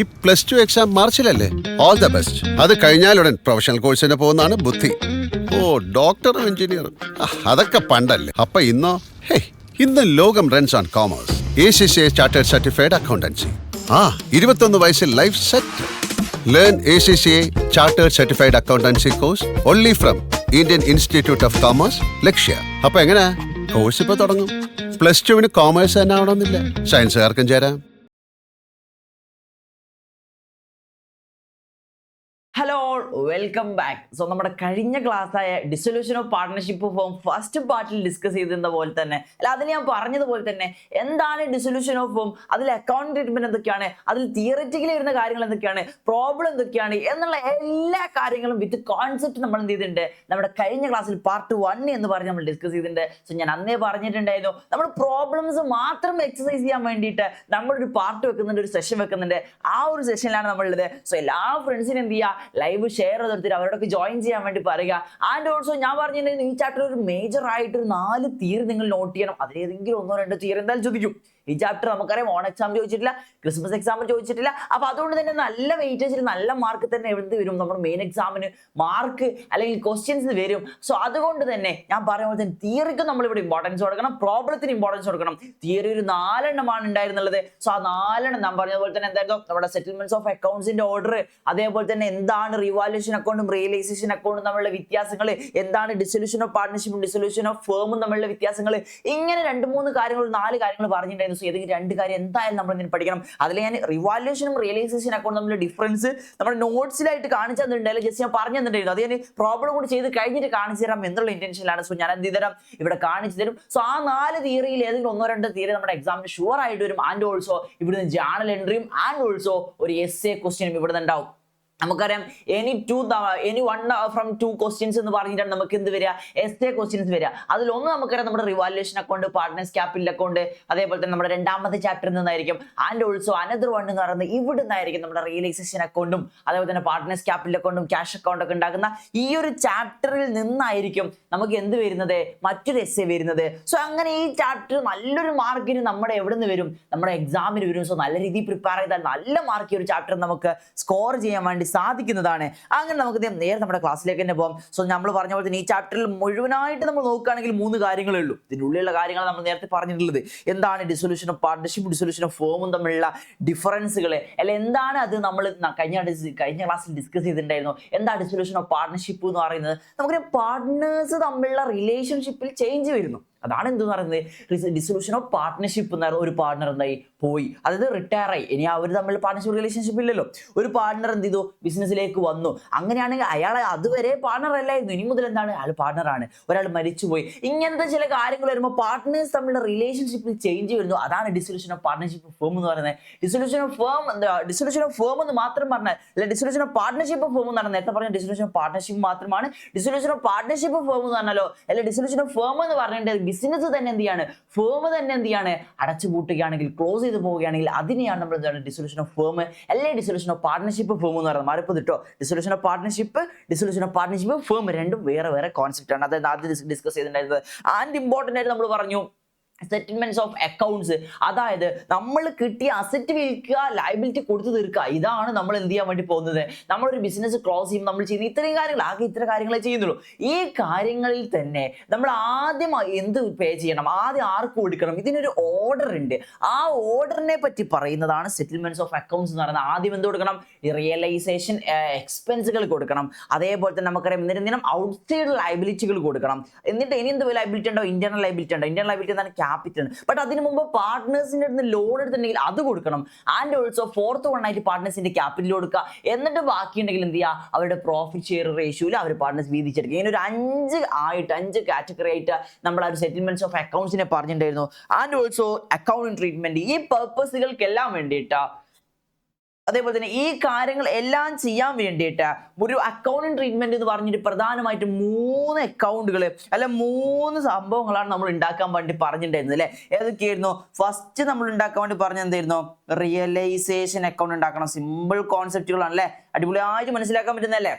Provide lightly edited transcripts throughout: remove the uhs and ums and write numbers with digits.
ഈ +2 എക്സാം മാർച്ചിലല്ലേ? All the best. അത് കഴിഞ്ഞാലുടൻ പ്രൊഫഷണൽ കോഴ്സിന് പോകുന്നതാണ് ബുദ്ധി. ഓ, ഡോക്ടറും എഞ്ചിനീയറും അതൊക്കെ പണ്ടല്ലേ. അപ്പൊ ഇന്നോ? ഹേയ്, ഇന്ന് ലോകം runs on commerce. ACCA chartered certified accountancy. 21 വയസ്സിൽ life set. Learn ACCA chartered certified accountancy course only from Indian institute of commerce, Lakshya. അപ്പൊ എങ്ങനെയാ കോഴ്സ് ഇപ്പൊ തുടങ്ങും? +2 കോമേഴ്സ് തന്നെ ആവണമെന്നില്ല, സയൻസുകാർക്കും ചേരാം. Hello, welcome back. സോ നമ്മുടെ കഴിഞ്ഞ ക്ലാസ്സായ dissolution of partnership form first പാർട്ടിൽ ഡിസ്കസ് ചെയ്തിരുന്ന പോലെ തന്നെ, അല്ല അതിൽ ഞാൻ പറഞ്ഞതുപോലെ തന്നെ എന്താണ് ഡിസൊല്യൂഷൻ ഓഫ് ഫോം, അതിൽ അക്കൗണ്ട് ട്രീറ്റ്മെന്റ് എന്തൊക്കെയാണ്, അതിൽ തിയററ്റിക്കലി വരുന്ന കാര്യങ്ങൾ എന്തൊക്കെയാണ്, പ്രോബ്ലം എന്തൊക്കെയാണ് എന്നുള്ള എല്ലാ കാര്യങ്ങളും വിത്ത് കോൺസെപ്റ്റ് നമ്മൾ എന്ത് ചെയ്തിട്ടുണ്ട് നമ്മുടെ കഴിഞ്ഞ ക്ലാസ്സിൽ പാർട്ട് 1 എന്ന് പറഞ്ഞ് നമ്മൾ ഡിസ്കസ് ചെയ്തിട്ടുണ്ട്. സോ ഞാൻ അന്നേ പറഞ്ഞിട്ടുണ്ടായിരുന്നു നമ്മൾ പ്രോബ്ലംസ് മാത്രം എക്സസൈസ് ചെയ്യാൻ വേണ്ടിയിട്ട് നമ്മളൊരു പാർട്ട് വെക്കുന്നുണ്ട്, ഒരു സെഷൻ വെക്കുന്നുണ്ട്. ആ ഒരു സെഷനിലാണ് നമ്മളുള്ളത്. സോ എല്ലാ ഫ്രണ്ട്സിനും എന്ത് ചെയ്യുക, ലൈവ് ഷെയർ ചെയ്തെടുത്തിട്ട് അവരോടൊക്കെ ജോയിൻ ചെയ്യാൻ വേണ്ടി പറയുക. ആൻഡ് ഓൾസോ ഞാൻ പറഞ്ഞിട്ടുണ്ടെങ്കിൽ ഈ ചാപ്റ്റർ ഒരു മേജർ ആയിട്ട് ഒരു 4 തിയറി നിങ്ങൾ നോട്ട് ചെയ്യണം. അതിലേതെങ്കിലും 1-2 തിയറി എന്തായാലും ചോദിക്കും. ഈ ചാപ്റ്റർ നമുക്കറിയാം ഓൺ എക്സാം ചോദിച്ചിട്ടില്ല, ക്രിസ്മസ് എക്സാമിന് ചോദിച്ചിട്ടില്ല. അപ്പൊ അതുകൊണ്ട് തന്നെ നല്ല വെയിറ്റേജിൽ നല്ല മാർക്ക് തന്നെ എഴുതി വരും. നമ്മുടെ മെയിൻ എക്സാമിന് മാർക്ക് അല്ലെങ്കിൽ ക്വസ്റ്റ്യൻസ് വരും. സോ അതുകൊണ്ട് തന്നെ ഞാൻ പറയുന്ന പോലെ തന്നെ തിയറിക്ക് നമ്മളിവിടെ ഇമ്പോർട്ടൻസ് കൊടുക്കണം, പ്രോബ്ലത്തിന് ഇമ്പോർട്ടൻസ് കൊടുക്കണം. തിയറി ഒരു 4 എണ്ണമാണ് ഉണ്ടായിരുന്നുള്ളത്. സോ ആ 4 എണ്ണം ഞാൻ പറഞ്ഞതുപോലെ തന്നെ എന്തായിരുന്നു നമ്മുടെ സെറ്റിൽമെന്റ്സ് ഓഫ് അക്കൗണ്ട്സിന്റെ ഓർഡർ, അതേപോലെ തന്നെ എന്താണ് റിവാലുവേഷൻ അക്കൗണ്ടും റിയലൈസേഷൻ അക്കൗണ്ടും തമ്മിലുള്ള വ്യത്യാസങ്ങൾ, എന്താണ് ഡിസൊല്യൂഷൻ ഓഫ് പാർട്ട്ണർഷിപ്പും ഡിസൊല്യൂഷൻ ഓഫ് ഫേമും തമ്മിലുള്ള വ്യത്യാസങ്ങൾ, ഇങ്ങനെ 2-3 കാര്യങ്ങൾ 4 കാര്യങ്ങൾ പറഞ്ഞിട്ടുണ്ടായിരുന്നു. ഏതെങ്കിലും 2 കാര്യം എന്തായാലും നമ്മൾ ഇങ്ങനെ പഠിക്കണം. അതിൽ ഞാൻ റിവാലുവേഷനും റിയലൈസേഷൻ അക്കൗണ്ടും തമ്മിലുള്ള ഡിഫറൻസ് നമ്മുടെ നോട്ട്സിലായിട്ട് കാണിച്ചു തന്നിട്ടുണ്ടായിരുന്നു, ജസ്റ്റ് ഞാൻ പറഞ്ഞു തന്നിട്ടുണ്ടായിരുന്നു. അത് ഞാൻ പ്രോബ്ലം കൂടി ചെയ്ത് കഴിഞ്ഞിട്ട് കാണിച്ചു തരാം എന്നുള്ള ഇന്റൻഷനിലാണ്. സോ ഞാൻ എന്ത് തരാം, ഇവിടെ കാണിച്ചു തരും. സോ ആ 4 തിയറിയിൽ ഏതെങ്കിലും 1-2 തിയറി നമ്മുടെ എക്സാമിന് ഷുവർ ആയിട്ട് വരും. ആൻഡ് ഓൾസോ ഇവിടുന്ന് ജേർണൽ എൻട്രിയും ആൻഡ് ഓൾസോ ഒരു essay ക്വസ്റ്റ്യനും ഇവിടുന്ന് ഉണ്ടാവും. നമുക്കറിയാം any 1 from 2 ക്വസ്റ്റ്യൻസ് എന്ന് പറഞ്ഞിട്ടാണ് നമുക്ക് എന്ത് വരിക, essay ക്വസ്റ്റ്യൻസ് വരിക. അതിലൊന്ന് നമുക്കറിയാം നമ്മുടെ revaluation account, partners capital account, അതേപോലെ തന്നെ നമ്മുടെ 2ാമത്തെ ചാപ്റ്ററിൽ നിന്നായിരിക്കും. ആൻഡ് ഓൾസോ അനദർ 1 എന്ന് പറയുന്നത് ഇവിടെ നിന്നായിരിക്കും നമ്മുടെ റിയലൈസേഷൻ അക്കൗണ്ടും അതേപോലെ തന്നെ പാർട്ട്നേഴ്സ് ക്യാപിറ്റൽ അക്കൗണ്ടും ക്യാഷ് അക്കൗണ്ട് ഒക്കെ ഉണ്ടാക്കുന്ന ഈ ഒരു ചാപ്റ്ററിൽ നിന്നായിരിക്കും നമുക്ക് എന്ത് വരുന്നത്, മറ്റൊരു essay വരുന്നത്. സോ അങ്ങനെ ഈ ചാപ്റ്റർ നല്ലൊരു മാർക്കിന് നമ്മുടെ എവിടെ നിന്ന് വരും, നമ്മുടെ എക്സാമിന് വരും. സോ നല്ല രീതിയിൽ പ്രിപ്പയർ ചെയ്താൽ നല്ല മാർക്ക് ഈ ഒരു ചാപ്റ്റർ നമുക്ക് സ്കോർ ചെയ്യാൻ വേണ്ടി സാധിക്കുന്നതാണ്. അങ്ങനെ നമുക്ക് നേരെ നമ്മുടെ ക്ലാസ്സിലേക്ക് തന്നെ പോകാം. സോ നമ്മൾ പറഞ്ഞ പോലെ തന്നെ ഈ ചാപ്റ്ററിൽ മുഴുവനായിട്ട് നമ്മൾ നോക്കുകയാണെങ്കിൽ 3 കാര്യങ്ങളേ ഉള്ളൂ. ഇതിനുള്ളിലുള്ള കാര്യങ്ങൾ നമ്മൾ നേരത്തെ പറഞ്ഞിട്ടുള്ളത്. എന്താണ് dissolution of partnership dissolution of ഫേമും തമ്മിലുള്ള ഡിഫറൻസുകൾ, അല്ലെ എന്താണ് അത് നമ്മൾ കഴിഞ്ഞ ക്ലാസ്സിൽ ഡിസ്കസ് ചെയ്തിട്ടുണ്ടായിരുന്നു. എന്താ ഡിസൊല്യൂഷൻ ഓഫ് പാർട്ട്ണർഷിപ്പ് എന്ന് പറയുന്നത്, നമുക്കറിയാം പാർട്ട്നേഴ്സ് തമ്മിലുള്ള റിലേഷൻഷിപ്പിൽ ചേഞ്ച് വരുന്നു. അതാണ് എന്തെന്ന് പറയുന്നത് ഡിസൊല്യൂഷൻ ഓഫ് പാർട്ട്ണർഷിപ്പ് എന്ന് പറയുന്നത്. ഒരു പാർട്ട്ണർ എന്തായി പോയി, അതായത് റിട്ടയർ ആയി, ഇനി അവർ തമ്മിൽ പാർട്ട്ണർഷിപ്പ് റിലേഷൻഷിപ്പ് ഇല്ലല്ലോ. ഒരു പാർട്ട്ണർ എന്ത് ചെയ്തു, ബിസിനസ്സിലേക്ക് വന്നു. അങ്ങനെയാണെങ്കിൽ അയാൾ അതുവരെ പാർട്ട്ണർ അല്ലായിരുന്നു, ഇനി മുതൽ എന്താണ് അയാൾ പാർട്ട്ണറാണ്. ഒരാൾ മരിച്ചുപോയി, ഇങ്ങനത്തെ ചില കാര്യങ്ങൾ വരുമ്പോൾ പാർട്ട്നേഴ്സ് തമ്മിലുള്ള റിലേഷൻഷിപ്പിൽ ചേഞ്ച് വരുന്നു. അതാണ് ഡിസൊല്യൂഷൻ ഓഫ് പാർട്ട്ണർഷിപ്പ് ഫേം എന്ന് പറയുന്നത്. ഡിസൊല്യൂഷൻ ഓഫ് ഫേം എന്ന് മാത്രം പറഞ്ഞാൽ, അല്ല ഡിസൊല്യൂഷൻ ഓഫ് പാർട്ട്ണർഷിപ്പ് ഫേം എന്ന് പറഞ്ഞാൽ നേരത്തെ പറഞ്ഞ ഡിസൊല്യൂഷൻ ഓഫ് പാർട്ട്ണർഷിപ്പ് മാത്രമാണ്. ഡിസൊല്യൂഷൻ ഓഫ് പാർട്ട്ണർഷിപ്പ് ഫേം എന്ന് പറഞ്ഞാലോ, അല്ല ഡിസൊല്യൂഷൻ ഓഫ് ഫേം എന്ന് പറഞ്ഞിട്ട് ബിസിനസ് തന്നെ എന്ത് ചെയ്യാണ്, ഫേം തന്നെ എന്ത് ചെയ്യാണ്, അടച്ചുപൂട്ടുകയാണെങ്കിൽ, ക്ലോസ് ചെയ്ത് പോവുകയാണെങ്കിൽ അതിനെയാണ് നമ്മൾ എന്താണ് ഡിസൊല്യൂഷൻ ഓഫ് ഫേം അല്ലെങ്കിൽ ഡിസൊല്യൂഷൻ ഓഫ് പാർട്ട്ണർഷിപ്പ് ഫേം എന്ന് പറയുന്നത്. മാറിപ്പോ കിട്ടോ, ഡിസൊല്യൂഷൻ ഓഫ് പാർട്ട്ണർഷിപ്പ് ഫേം രണ്ടും വേറെ കോൺസെപ്റ്റ് ആണ്. അതായത് ആദ്യം ഡിസ്കസ് ചെയ്തിട്ടുണ്ടായിരുന്നത്. ആൻഡ് ഇമ്പോർട്ടന്റ് ആയിട്ട് നമ്മൾ പറഞ്ഞു സെറ്റിൽമെന്റ്സ് ഓഫ് അക്കൗണ്ട്സ്, അതായത് നമ്മൾ കിട്ടിയ അസറ്റ് വിൽക്കുക, ലയബിലിറ്റി കൊടുത്തു തീർക്കുക. ഇതാണ് നമ്മൾ എന്ത് ചെയ്യാൻ വേണ്ടി പോകുന്നത്. നമ്മളൊരു ബിസിനസ് ക്ലോസ് ചെയ്യുമ്പോൾ നമ്മൾ ചെയ്യുന്ന ഇത്രയും കാര്യങ്ങൾ, ആകെ ഇത്ര കാര്യങ്ങളെ ചെയ്യുന്നുള്ളൂ. ഈ കാര്യങ്ങളിൽ തന്നെ നമ്മൾ ആദ്യം എന്ത് പേ ചെയ്യണം, ആദ്യം ആർക്ക് കൊടുക്കണം, ഇതിനൊരു ഓർഡർ ഉണ്ട്. ആ ഓർഡറിനെ പറ്റി പറയുന്നതാണ് സെറ്റിൽമെന്റ്സ് ഓഫ് അക്കൗണ്ട്സ് എന്ന് പറയുന്നത്. ആദ്യം എന്ത് കൊടുക്കണം, റിയലൈസേഷൻ എക്സ്പെൻസുകൾ കൊടുക്കണം. അതേപോലെ തന്നെ നമുക്കറിയാം എന്തിനും ഔട്ട്സൈഡ് ലയബിലിറ്റികൾ കൊടുക്കണം. എന്നിട്ട് ഇനി എന്ത് ലയബിലിറ്റി ഉണ്ടോ, ഇന്റർണൽ ലയബിലിറ്റി ഉണ്ടോ. ഇന്റർണൽ ലയബിലിറ്റി എന്താണ്, ക്യാപിറ്റൽ. ബട്ട് അതിന് മുമ്പ് പാർട്ട്നേഴ്സിന്റെ അടുത്ത് ലോൺ എടുത്തിട്ടുണ്ടെങ്കിൽ അത് കൊടുക്കണം. ആൻഡ് ഓൾസോ 4th 1 ആയിട്ട് പാർട്ട്നേഴ്സിന്റെ ക്യാപിറ്റൽ കൊടുക്കുക. എന്നിട്ട് ബാക്കിയുണ്ടെങ്കിൽ എന്ത് ചെയ്യുക, അവരുടെ പ്രോഫിറ്റ് ഷെയർ റേഷ്യോയിൽ അവർ പാർട്ട്നേഴ്സ് വീതിച്ചെടുക്കുക. ഇങ്ങനെ ഒരു 5 കാറ്റഗറി ആയിട്ട് നമ്മൾ ആ ഒരു സെറ്റിൽമെന്റ്സ് ഓഫ് അക്കൗണ്ട്സിനെ പറഞ്ഞിട്ടുണ്ടായിരുന്നു. ആൻഡ് ഓൾസോ അക്കൗണ്ടിങ് ട്രീറ്റ്മെന്റ്, ഈ പർപ്പസുകൾക്കെല്ലാം വേണ്ടിയിട്ട്, അതേപോലെ തന്നെ ഈ കാര്യങ്ങൾ എല്ലാം ചെയ്യാൻ വേണ്ടിയിട്ട് ഒരു അക്കൗണ്ടിങ് ട്രീറ്റ്മെന്റ് എന്ന് പറഞ്ഞിട്ട് പ്രധാനമായിട്ട് 3 അക്കൗണ്ടുകൾ അല്ല 3 സംഭവങ്ങളാണ് നമ്മൾ ഉണ്ടാക്കാൻ വേണ്ടി പറഞ്ഞിട്ടുണ്ടായിരുന്നത് അല്ലെ. ഏതൊക്കെയായിരുന്നു, ഫസ്റ്റ് നമ്മൾ ഉണ്ടാക്കാൻ വേണ്ടി പറഞ്ഞത് എന്തായിരുന്നു, റിയലൈസേഷൻ അക്കൗണ്ട് ഉണ്ടാക്കണം. സിമ്പിൾ കോൺസെപ്റ്റുകളാണ് അല്ലെ, അടിപൊളിയായിട്ട് മനസ്സിലാക്കാൻ പറ്റുന്നല്ലേ.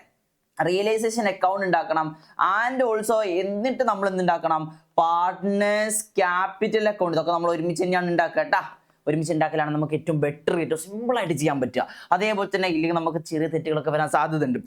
റിയലൈസേഷൻ അക്കൗണ്ട് ഉണ്ടാക്കണം. ആൻഡ് ഓൾസോ എന്നിട്ട് നമ്മൾ എന്തുണ്ടാക്കണം, പാർട്ട്നേഴ്സ് ക്യാപിറ്റൽ അക്കൗണ്ട്. ഇതൊക്കെ നമ്മൾ ഒരുമിച്ച് തന്നെയാണ് ഉണ്ടാക്കുക കേട്ടാ. ഒരുമിച്ച് ഉണ്ടാക്കലാണ് നമുക്ക് ഏറ്റവും ബെറ്റർ, ഏറ്റവും സിമ്പിൾ ആയിട്ട് ചെയ്യാൻ പറ്റുക. അതേപോലെ തന്നെ ഇല്ലെങ്കിൽ നമുക്ക് ചെറിയ തെറ്റുകളൊക്കെ വരാൻ സാധ്യതയുണ്ട്.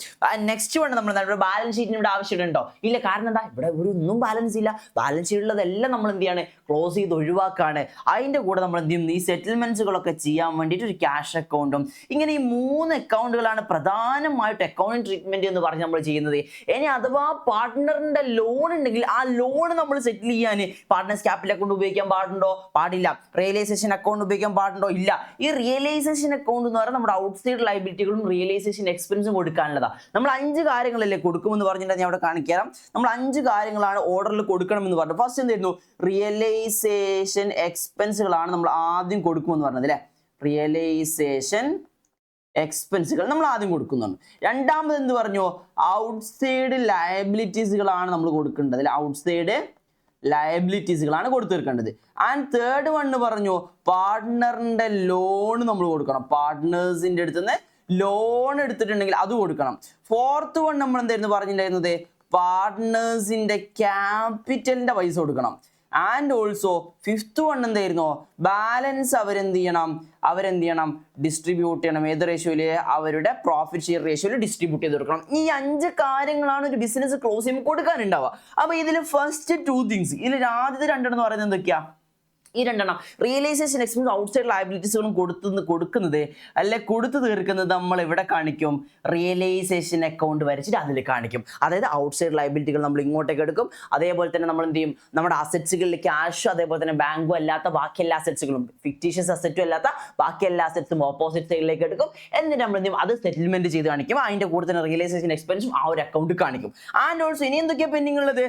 നെക്സ്റ്റ് വൺ നമ്മൾ ബാലൻസ് ഷീറ്റിന് ഇവിടെ ആവശ്യമുണ്ടോ? ഇല്ല. കാരണം എന്താ, ഇവിടെ ഒന്നും ബാലൻസ് ഇല്ല. ബാലൻസ് ഷീറ്റുള്ളതെല്ലാം നമ്മൾ എന്ത് ചെയ്യാണ്, ക്ലോസ് ചെയ്ത് ഒഴിവാക്കാണ്. അതിന്റെ കൂടെ നമ്മൾ എന്ത് ചെയ്യും, ഈ സെറ്റിൽമെന്റ്സുകളൊക്കെ ചെയ്യാൻ വേണ്ടിയിട്ട് ഒരു ക്യാഷ് അക്കൗണ്ടും, ഇങ്ങനെ ഈ 3 അക്കൗണ്ടുകളാണ് പ്രധാനമായിട്ട് അക്കൗണ്ടിങ് ട്രീറ്റ്മെന്റ് എന്ന് പറഞ്ഞ് നമ്മൾ ചെയ്യുന്നത്. ഇനി അഥവാ പാർട്ട്ണറിന്റെ ലോൺ ഉണ്ടെങ്കിൽ ആ ലോൺ നമ്മൾ സെറ്റിൽ ചെയ്യാൻ പാർട്ട്നേഴ്സ് ക്യാപിറ്റൽ അക്കൗണ്ട് ഉപയോഗിക്കാൻ പാടുണ്ടോ? പാടില്ല. റിയലൈസേഷൻ അക്കൗണ്ട് ഉപയോഗിക്കാൻ പാടുണ്ടോ? ഇല്ല. ഈ റിയലൈസേഷൻ അക്കൗണ്ട് എന്ന് പറഞ്ഞാൽ നമ്മുടെ ഔട്ട്സൈഡ് ലയബിലിറ്റികളും റിയലൈസേഷൻ എക്സ്പെൻസും കൊടുക്കാനുള്ളതാണ്. നമ്മൾ 5 കാര്യങ്ങളല്ലേ കൊടുക്കുമെന്ന് പറഞ്ഞിട്ട് ഞാൻ അവിടെ കാണിക്കാം. നമ്മൾ 5 കാര്യങ്ങളാണ് ഓർഡറിൽ കൊടുക്കണമെന്ന് പറഞ്ഞു. ഫസ്റ്റ് എന്തായിരുന്നു, റിയലൈസേഷൻ എക്സ്പെൻസുകളാണ് നമ്മൾ ആദ്യം കൊടുക്കുമെന്ന് പറഞ്ഞത് അല്ലേ. റിയലൈസേഷൻ എക്സ്പെൻസുകൾ നമ്മൾ ആദ്യം കൊടുക്കുന്നുണ്ട്. രണ്ടാമത് എന്ത് പറഞ്ഞു, ഔട്ട്സൈഡ് ലയബിലിറ്റീസുകളാണ് നമ്മൾ കൊടുക്കേണ്ടത് അല്ലെ. ഔട്ട്സൈഡ് ലയബിലിറ്റീസുകളാണ് കൊടുത്തു തീർക്കേണ്ടത്. ആൻഡ് തേർഡ് വണ്ണ് പറഞ്ഞു, പാർട്ട്ണറിന്റെ ലോൺ നമ്മൾ കൊടുക്കണം. പാർട്ട്നേഴ്സിന്റെ അടുത്ത് നിന്ന് ലോൺ എടുത്തിട്ടുണ്ടെങ്കിൽ അത് കൊടുക്കണം. ഫോർത്ത് വൺ നമ്മൾ എന്തായിരുന്നു പറഞ്ഞിട്ടുണ്ടായിരുന്നത്, പാർട്ട്നേഴ്സിന്റെ ക്യാപിറ്റലിന്റെ പൈസ കൊടുക്കണം. ആൻഡ് ഓൾസോ ഫിഫ്ത്ത് വൺ എന്തായിരുന്നു, ബാലൻസ് അവരെന്ത് ചെയ്യണം, ഡിസ്ട്രിബ്യൂട്ട് ചെയ്യണം. ഏത് റേഷ്യോയില്, അവരുടെ പ്രോഫിറ്റ് ഷെയർ റേഷ്യോയിൽ ഡിസ്ട്രിബ്യൂട്ട് ചെയ്ത് കൊടുക്കണം. ഈ 5 കാര്യങ്ങളാണ് ഒരു ബിസിനസ് ക്ലോസ് ചെയ്യുമ്പോൾ കൊടുക്കാനുണ്ടാവുക. അപ്പൊ ഇതിൽ ഫസ്റ്റ് 2 തിങ്സ്, ഇതിൽ ആദ്യത്തെ 2 എന്ന് പറയുന്നത് എന്തൊക്കെയാ, ഈ 2 റിയലൈസേഷൻ എക്സ്പെൻസ് ഔട്ട്സൈഡ് ലയബിലിറ്റീസുകളും കൊടുക്കുന്നത് അല്ലെ, കൊടുത്തു തീർക്കുന്നത് നമ്മൾ ഇവിടെ കാണിക്കും, റിയലൈസേഷൻ അക്കൗണ്ട് വരച്ചിട്ട് അതിൽ കാണിക്കും. അതായത് ഔട്ട്സൈഡ് ലയബിലിറ്റികൾ നമ്മൾ ഇങ്ങോട്ടേക്ക് എടുക്കും. അതേപോലെ തന്നെ നമ്മൾ എന്ത് ചെയ്യും, നമ്മുടെ അസറ്റ്സുകളിൽ ക്യാഷും അതേപോലെ തന്നെ ബാങ്കും അല്ലാത്ത ബാക്കി എല്ലാ അസറ്റ്സുകളും, ഫിക്റ്റീഷ്യസ് അസറ്റും അല്ലാത്ത ബാക്കി എല്ലാ അസറ്റ്സും ഓപ്പോസിറ്റ് സൈഡിലേക്ക് എടുക്കും. എന്നിട്ട് നമ്മൾ എന്ത് ചെയ്യും, അത് സെറ്റിൽമെന്റ് ചെയ്ത് കാണിക്കും. അതിന്റെ കൂടെ തന്നെ റിയലൈസേഷൻ എക്സ്പെൻസും ആ ഒരു അക്കൗണ്ട് കാണിക്കും. ആൻഡ് ഓൾസോ ഇനി എന്തൊക്കെയാ പെൻഡിങ് ഉള്ളത്,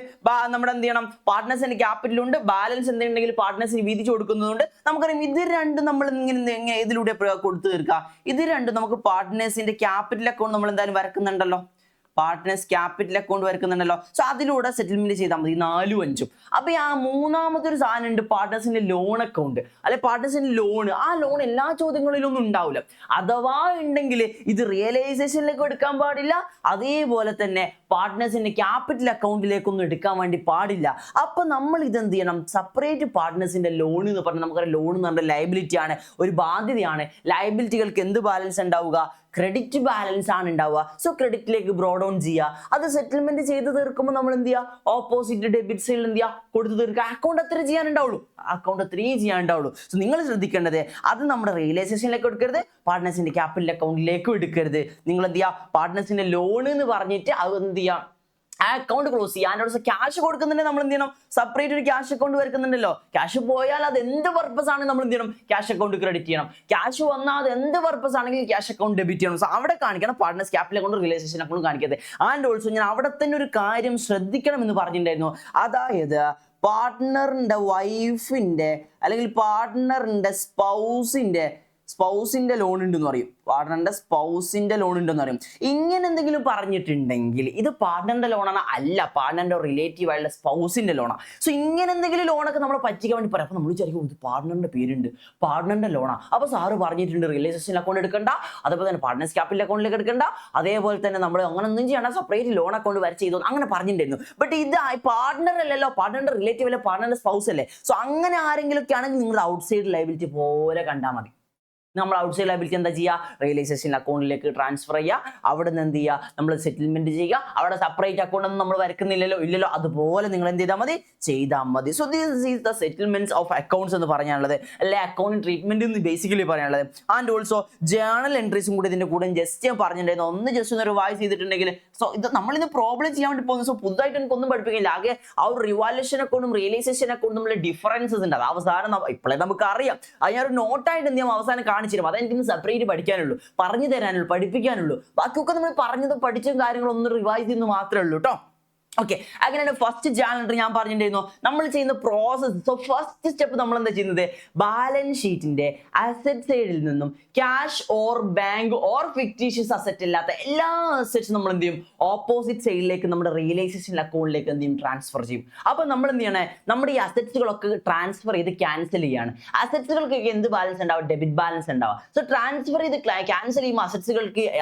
നമ്മുടെ എന്ത് ചെയ്യണം, പാർട്ട്നേഴ്സിന്റെ ക്യാപിറ്റലുണ്ട്, ബാലൻസ് എന്തുണ്ടെങ്കിൽ പാർട്ട്നേഴ്സിന് വീതിച്ചു കൊടുക്കുന്നതുകൊണ്ട് നമുക്കറിയാം ഇത് 2 നമ്മൾ ഇങ്ങനെ ഇതിലൂടെ കൊടുത്തു തീർക്കുക. ഇത് 2 നമുക്ക് പാർട്ട്നേഴ്സിന്റെ ക്യാപിറ്റൽ അക്കൗണ്ട് നമ്മൾ എന്തായാലും വരക്കുന്നുണ്ടല്ലോ, പാർട്ട്നേഴ്സ് ക്യാപിറ്റൽ അക്കൗണ്ട് വരക്കുന്നുണ്ടല്ലോ. സോ അതിലൂടെ സെറ്റിൽമെന്റ് ചെയ്താൽ മതി 4ഉം 5ഉം. അപ്പൊ ആ മൂന്നാമത്തെ ഒരു സാധനം ഉണ്ട്, പാർട്ട്നേഴ്സിന്റെ ലോൺ അക്കൗണ്ട് അല്ലെ. പാർട്ട്നേഴ്സിന്റെ ലോൺ, ആ ലോൺ എല്ലാ ചോദ്യങ്ങളിലും ഒന്നും ഉണ്ടാവില്ല. അഥവാ ഉണ്ടെങ്കിൽ ഇത് റിയലൈസേഷനിലേക്ക് എടുക്കാൻ പാടില്ല, അതേപോലെ തന്നെ പാർട്ട്നേഴ്സിന്റെ ക്യാപിറ്റൽ അക്കൗണ്ടിലേക്കൊന്നും എടുക്കാൻ വേണ്ടി പാടില്ല. അപ്പൊ നമ്മൾ ഇതെന്ത് ചെയ്യണം, സെപ്പറേറ്റ് പാർട്ട്നേഴ്സിന്റെ ലോൺ എന്ന് പറഞ്ഞാൽ നമുക്കറിയാം, ലോൺ എന്ന് പറഞ്ഞാൽ ലയബിലിറ്റി ആണ്, ഒരു ബാധ്യതയാണ്. ലയബിലിറ്റികൾക്ക് എന്ത് ബാലൻസ് ഉണ്ടാവുക, ക്രെഡിറ്റ് ബാലൻസ് ആണ് ഉണ്ടാവുക. സോ ക്രെഡിറ്റിലേക്ക് ബ്രോ ഡൗൺ ചെയ്യുക. അത് സെറ്റിൽമെന്റ് ചെയ്ത് തീർക്കുമ്പോൾ നമ്മൾ എന്ത് ചെയ്യുക, ഓപ്പോസിറ്റ് ഡെബിറ്റ് സൈഡിൽ എന്ത് ചെയ്യുക, കൊടുത്തു തീർക്കുക. അക്കൗണ്ട് അത്ര ചെയ്യാനുണ്ടാവുള്ളൂ, അക്കൗണ്ട് അത്രയും ചെയ്യാനുണ്ടാവുള്ളൂ. സോ നിങ്ങൾ ശ്രദ്ധിക്കേണ്ടത്, അത് നമ്മുടെ റിയലൈസേഷനിലേക്ക് എടുക്കരുത്, പാർട്ട്നേഴ്സിന്റെ ക്യാപിറ്റൽ അക്കൗണ്ടിലേക്കും എടുക്കരുത്. നിങ്ങൾ എന്ത് ചെയ്യുക, പാർട്ട്നേഴ്സിന്റെ ലോൺ എന്ന് പറഞ്ഞിട്ട് അത് എന്ത് ചെയ്യുക, ആ അക്കൗണ്ട് ക്ലോസ് ചെയ്യുക. അതിൻ്റെ ദിവസം ക്യാഷ് കൊടുക്കുന്നുണ്ടെങ്കിൽ നമ്മൾ എന്ത് ചെയ്യണം, സെപ്പറേറ്റ് ഒരു ക്യാഷ് അക്കൗണ്ട് വരുന്നുണ്ടല്ലോ. ക്യാഷ് പോയാൽ അത് എന്ത് പർപ്പസ് ആണ് നമ്മൾ എന്ത് ചെയ്യണം, ക്യാഷ് അക്കൗണ്ട് ക്രെഡിറ്റ് ചെയ്യണം. ക്യാഷ് വന്നാൽ അത് എന്ത് പർപ്പസ് ആണെങ്കിൽ ക്യാഷ് അക്കൗണ്ട് ഡെബിറ്റ് ചെയ്യണം. സോ അവിടെ കാണിക്കണം partners capital account, realisation account കാണിക്കരുത്. ആൻഡ് ഓൾസോ ഞാൻ അവിടെ തന്നെ ഒരു കാര്യം ശ്രദ്ധിക്കണം എന്ന് പറഞ്ഞിട്ടുണ്ടായിരുന്നു. അതായത് പാർട്ട്ണറിന്റെ വൈഫിന്റെ അല്ലെങ്കിൽ പാർട്ട്ണറിന്റെ സ്പൗസിന്റെ ലോൺ ഉണ്ടെന്ന് പറയും, പാർട്ട്ണറിന്റെ സ്പൗസിന്റെ ലോൺ ഉണ്ടെന്ന് പറയും. ഇങ്ങനെ എന്തെങ്കിലും പറഞ്ഞിട്ടുണ്ടെങ്കിൽ ഇത് പാർട്ട്ണറിന്റെ ലോണാണ്, അല്ല പാർട്ട്ണറിന്റെ റിലേറ്റീവ് ആയിട്ടുള്ള സ്പൗസിന്റെ ലോണാണ്. സോ ഇങ്ങനെ എന്തെങ്കിലും ലോണൊക്കെ നമ്മൾ പറ്റിക്കാൻ വേണ്ടി പറയാം. അപ്പൊ നമ്മൾ വിചാരിക്കും ഇത് പാർട്ട്ണറിന്റെ പേരുണ്ട്, പാർട്ട്ണറിന്റെ ലോണാണ്, അപ്പൊ സാറ് പറഞ്ഞിട്ടുണ്ട് റിയലൈസേഷൻ അക്കൗണ്ട് എടുക്കണ്ട, അതേപോലെ തന്നെ പാർട്ട്നേഴ്സ് ക്യാപിറ്റൽ അക്കൗണ്ടിലേക്ക് എടുക്കണ്ട, അതേപോലെ തന്നെ നമ്മൾ അങ്ങനെ ഒന്നും ചെയ്യണം, സെപ്പറേറ്റ് ലോൺ അക്കൗണ്ട് വരച്ച് ചെയ്തു അങ്ങനെ പറഞ്ഞിട്ടുണ്ടായിരുന്നു. ബട്ട് ഇത് പാർട്ട്ണർ അല്ലല്ലോ, പാർട്ട്ണറിന്റെ റിലേറ്റീവ് അല്ലേ, പാർട്ട്ണറിന്റെ സ്പൗസ് അല്ലേ. സോ അങ്ങനെ ആരെങ്കിലും ഒക്കെ ആണെങ്കിൽ നിങ്ങൾ ഔട്ട്സൈഡ് ലയബിലിറ്റി പോലെ കണ്ടാൽ മതി. നമ്മൾ ഔട്ട്സൈഡ് ലയബിലിറ്റി എന്താ ചെയ്യുക, റിയലൈസേഷൻ അക്കൗണ്ടിലേക്ക് ട്രാൻസ്ഫർ ചെയ്യുക, അവിടെ നിന്ന് എന്ത് ചെയ്യുക, നമ്മൾ സെറ്റിൽമെന്റ് ചെയ്യുക. അവിടെ സെപ്പറേറ്റ് അക്കൗണ്ട് ഒന്നും നമ്മൾ വരക്കുന്നില്ലല്ലോ, ഇല്ലല്ലോ, അതുപോലെ നിങ്ങൾ എന്ത് ചെയ്താൽ മതി, ചെയ്താൽ മതി. So this is the settlements of accounts എന്ന് പറയാനുള്ളത്, അല്ലെ അക്കൗണ്ട് ട്രീറ്റ്മെന്റ് എന്ന് ബേസിക്കലി പറയാനുള്ളത്. ആൻഡ് ഓൾസോ ജേണൽ എൻട്രീസും കൂടി ഇതിന്റെ കൂടെ ജസ്റ്റ് ഞാൻ പറഞ്ഞിട്ടുണ്ടായിരുന്നു, ഒന്ന് ജസ്റ്റ് ഒന്ന് റിവൈസ് ചെയ്തിട്ടുണ്ടെങ്കിൽ. സോ ഇത് നമ്മളിന്ന് പ്രോബ്ലം ചെയ്യാൻ വേണ്ടി പോകുന്നത്. സോ പുതുതായിട്ട് എനിക്കൊന്നും പഠിപ്പിക്കില്ല, ആകെ ആ ഒരു റിവാലുവേഷൻ അക്കൗണ്ടും റിയലൈസേഷൻ അക്കൗണ്ടും തമ്മിൽ ഡിഫറൻസസ് ഉണ്ട്. അത് അവസാനം ഇപ്പോഴേ നമുക്ക് അറിയാം, അത് ഞാനൊരു നോട്ടായിട്ട് എന്ത് ചെയ്യാം അവസാനം കാണിച്ചിരും. അതെനിക്ക് സെപ്പറേറ്റ് പഠിക്കാനുള്ളൂ, പറഞ്ഞു തരാനുള്ളൂ, പഠിപ്പിക്കാനുള്ളൂ. ബാക്കിയൊക്കെ നമ്മൾ പറഞ്ഞതും പഠിച്ചതും കാര്യങ്ങളൊന്നും റിവൈസ് ചെയ്യുന്നത് മാത്രമേ ഉള്ളൂ കേട്ടോ. ഓക്കെ, അങ്ങനെയാണ് ഫസ്റ്റ് ജേണൽ ഞാൻ പറഞ്ഞിട്ടുണ്ടായിരുന്നു നമ്മൾ ചെയ്യുന്ന പ്രോസസ്. സോ ഫസ്റ്റ് സ്റ്റെപ്പ് നമ്മൾ എന്താ ചെയ്യുന്നത്, ബാലൻസ് ഷീറ്റിന്റെ അസറ്റ് സൈഡിൽ നിന്നും cash or bank or fictitious asset ഇല്ലാത്ത എല്ലാ അസറ്റ്സും നമ്മൾ എന്ത് ചെയ്യും, ഓപ്പോസിറ്റ് സൈഡിലേക്ക് നമ്മുടെ റിയലൈസേഷൻ അക്കൗണ്ടിലേക്ക് എന്ത് ചെയ്യും, ട്രാൻസ്ഫർ ചെയ്യും. അപ്പൊ നമ്മൾ എന്ത് ചെയ്യണേ, നമ്മുടെ ഈ അസറ്റ്സുകളൊക്കെ ട്രാൻസ്ഫർ ചെയ്ത് ക്യാൻസൽ ചെയ്യാണ്. അസറ്റ്സുകൾക്കൊക്കെ എന്ത് ബാലൻസ് ഉണ്ടാവും, ഡെബിറ്റ് ബാലൻസ് ഉണ്ടാവുക. സോ ട്രാൻസ്ഫർ ചെയ്ത് ക്യാൻസൽ ചെയ്യുമ്പോൾ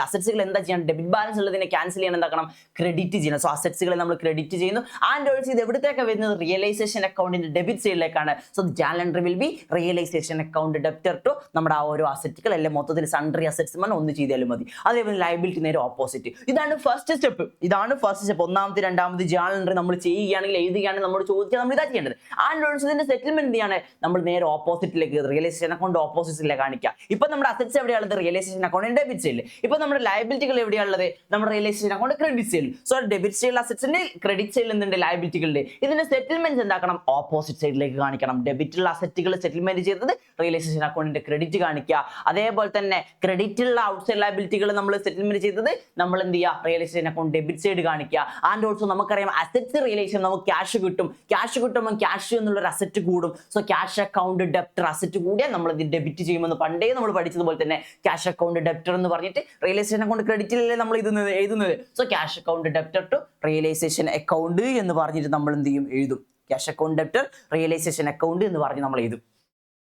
അസറ്റ്സുകൾ എന്താ ചെയ്യണം, ഡെബിറ്റ് ബാലൻസ് ഉള്ളതിനെ ക്യാൻസൽ ചെയ്യണം, എന്താക്കണം, ക്രെഡിറ്റ് ചെയ്യണം. സോ അസറ്റ്സുകളെ നമ്മൾ ക്രെഡിറ്റ് ചെയ്യുന്നു. ആൻഡ് ഓൾസോ ഇത് എവിടത്തേക്കാണ് വരുന്നത്? റിയലൈസേഷൻ അക്കൗണ്ടിന്റെ ഡെബിറ്റ് സൈഡിലേക്കാണ്. So journal entry will be realisation account debtor to നമ്മുടെ ആ ഓരോ അസറ്റുകൾ അല്ലെങ്കിൽ മൊത്തത്തിൽ സൺട്രി അസറ്റ്സ് ഒന്ന് ചെയ്താലും മതി. അതേപോലെ ലയബിലിറ്റി നേരെ ഓപ്പോസിറ്റ്. ഇതാണ് ഫസ്റ്റ് സ്റ്റെപ്പ്. ഒന്നാമത്തെ രണ്ടാമത് ജേണൽ എൻട്രി നമ്മൾ ചെയ്യുകയാണെങ്കിൽ എഴുതുകയാണെങ്കിൽ നമ്മൾ ചോദിച്ചാൽ നമ്മൾ ഇതാ ചെയ്യേണ്ടത്. ആൻഡ് ഓൾസോ ഇതിന്റെ സെറ്റിൽമെന്റ് എന്താണ്? നമ്മൾ നേരെ ഓപ്പോസിറ്റിലേക്ക് റിയലൈസേഷൻ അക്കൗണ്ട് ഓപ്പോസിറ്റിലേക്ക് കാണിക്കുക. ഇപ്പൊ നമ്മുടെ അസറ്റ്സ് എവിടെയുള്ളത്? റിയലൈസേഷൻ അക്കൗണ്ട് ഡെബിറ്റ് സൈഡിൽ. ഇപ്പൊ നമ്മുടെ ലയബിലിറ്റികൾ എവിടെയുള്ളത്? നമ്മുടെ റിയലൈസേഷൻ അക്കൗണ്ട് ക്രെഡിറ്റ് സൈഡിൽ. സോ ഡെബിറ്റ് സൈഡിൽ അസറ്റ്സിന്റെ ക്രെഡിറ്റ് സൈഡിൽ എന്തുണ്ട്? ലയബിലിറ്റികളുടെ. ഇതിന്റെ സെറ്റിൽമെന്റ് എന്താക്കണം? ഓപ്പോസിറ്റ് സൈഡിലേക്ക് കാണിക്കണം. ഡെബിറ്റുള്ള അസറ്റുകൾ സെറ്റിൽമെന്റ് ചെയ്തത് റിയലൈസേഷൻ അക്കൗണ്ടിന്റെ ക്രെഡിറ്റ് കാണിക്കുക. അതേപോലെ തന്നെ ക്രെഡിറ്റുള്ള ഔട്ട്സൈഡ് ലയബിലിറ്റികൾ നമ്മൾ സെറ്റിൽമെന്റ് ചെയ്തത് നമ്മൾ എന്ത് ചെയ്യുക? റിയലൈസേഷൻ അക്കൗണ്ട് ഡെബിറ്റ് സൈഡ് കാണിക്കുക. ആൻഡ് ഓൾസോ നമുക്കറിയാം അസറ്റ്സ് റിയലൈസേഷൻ നമുക്ക് ക്യാഷ് കിട്ടും. ക്യാഷ് കിട്ടുമ്പോൾ ക്യാഷ് എന്നുള്ളൊരു അസറ്റ് കൂടും. So cash account debtor asset കൂടിയാൽ നമ്മൾ ഇത് ഡെബിറ്റ് ചെയ്യുമെന്ന് പണ്ടേ നമ്മൾ പഠിച്ചതുപോലെ തന്നെ ക്യാഷ് അക്കൗണ്ട് ഡെപ്റ്റർ എന്ന് പറഞ്ഞിട്ട് റിയലൈസേഷൻ അക്കൗണ്ട് ക്രെഡിറ്റിലല്ലേ നമ്മൾ എഴുതുന്നത്. So cash account debtor to realisation account എന്ന് പറഞ്ഞിട്ട് നമ്മൾ എന്ത് ചെയ്യും? എഴുതും. Cash account debtor realisation account എന്ന് പറഞ്ഞ് നമ്മൾ എഴുതും.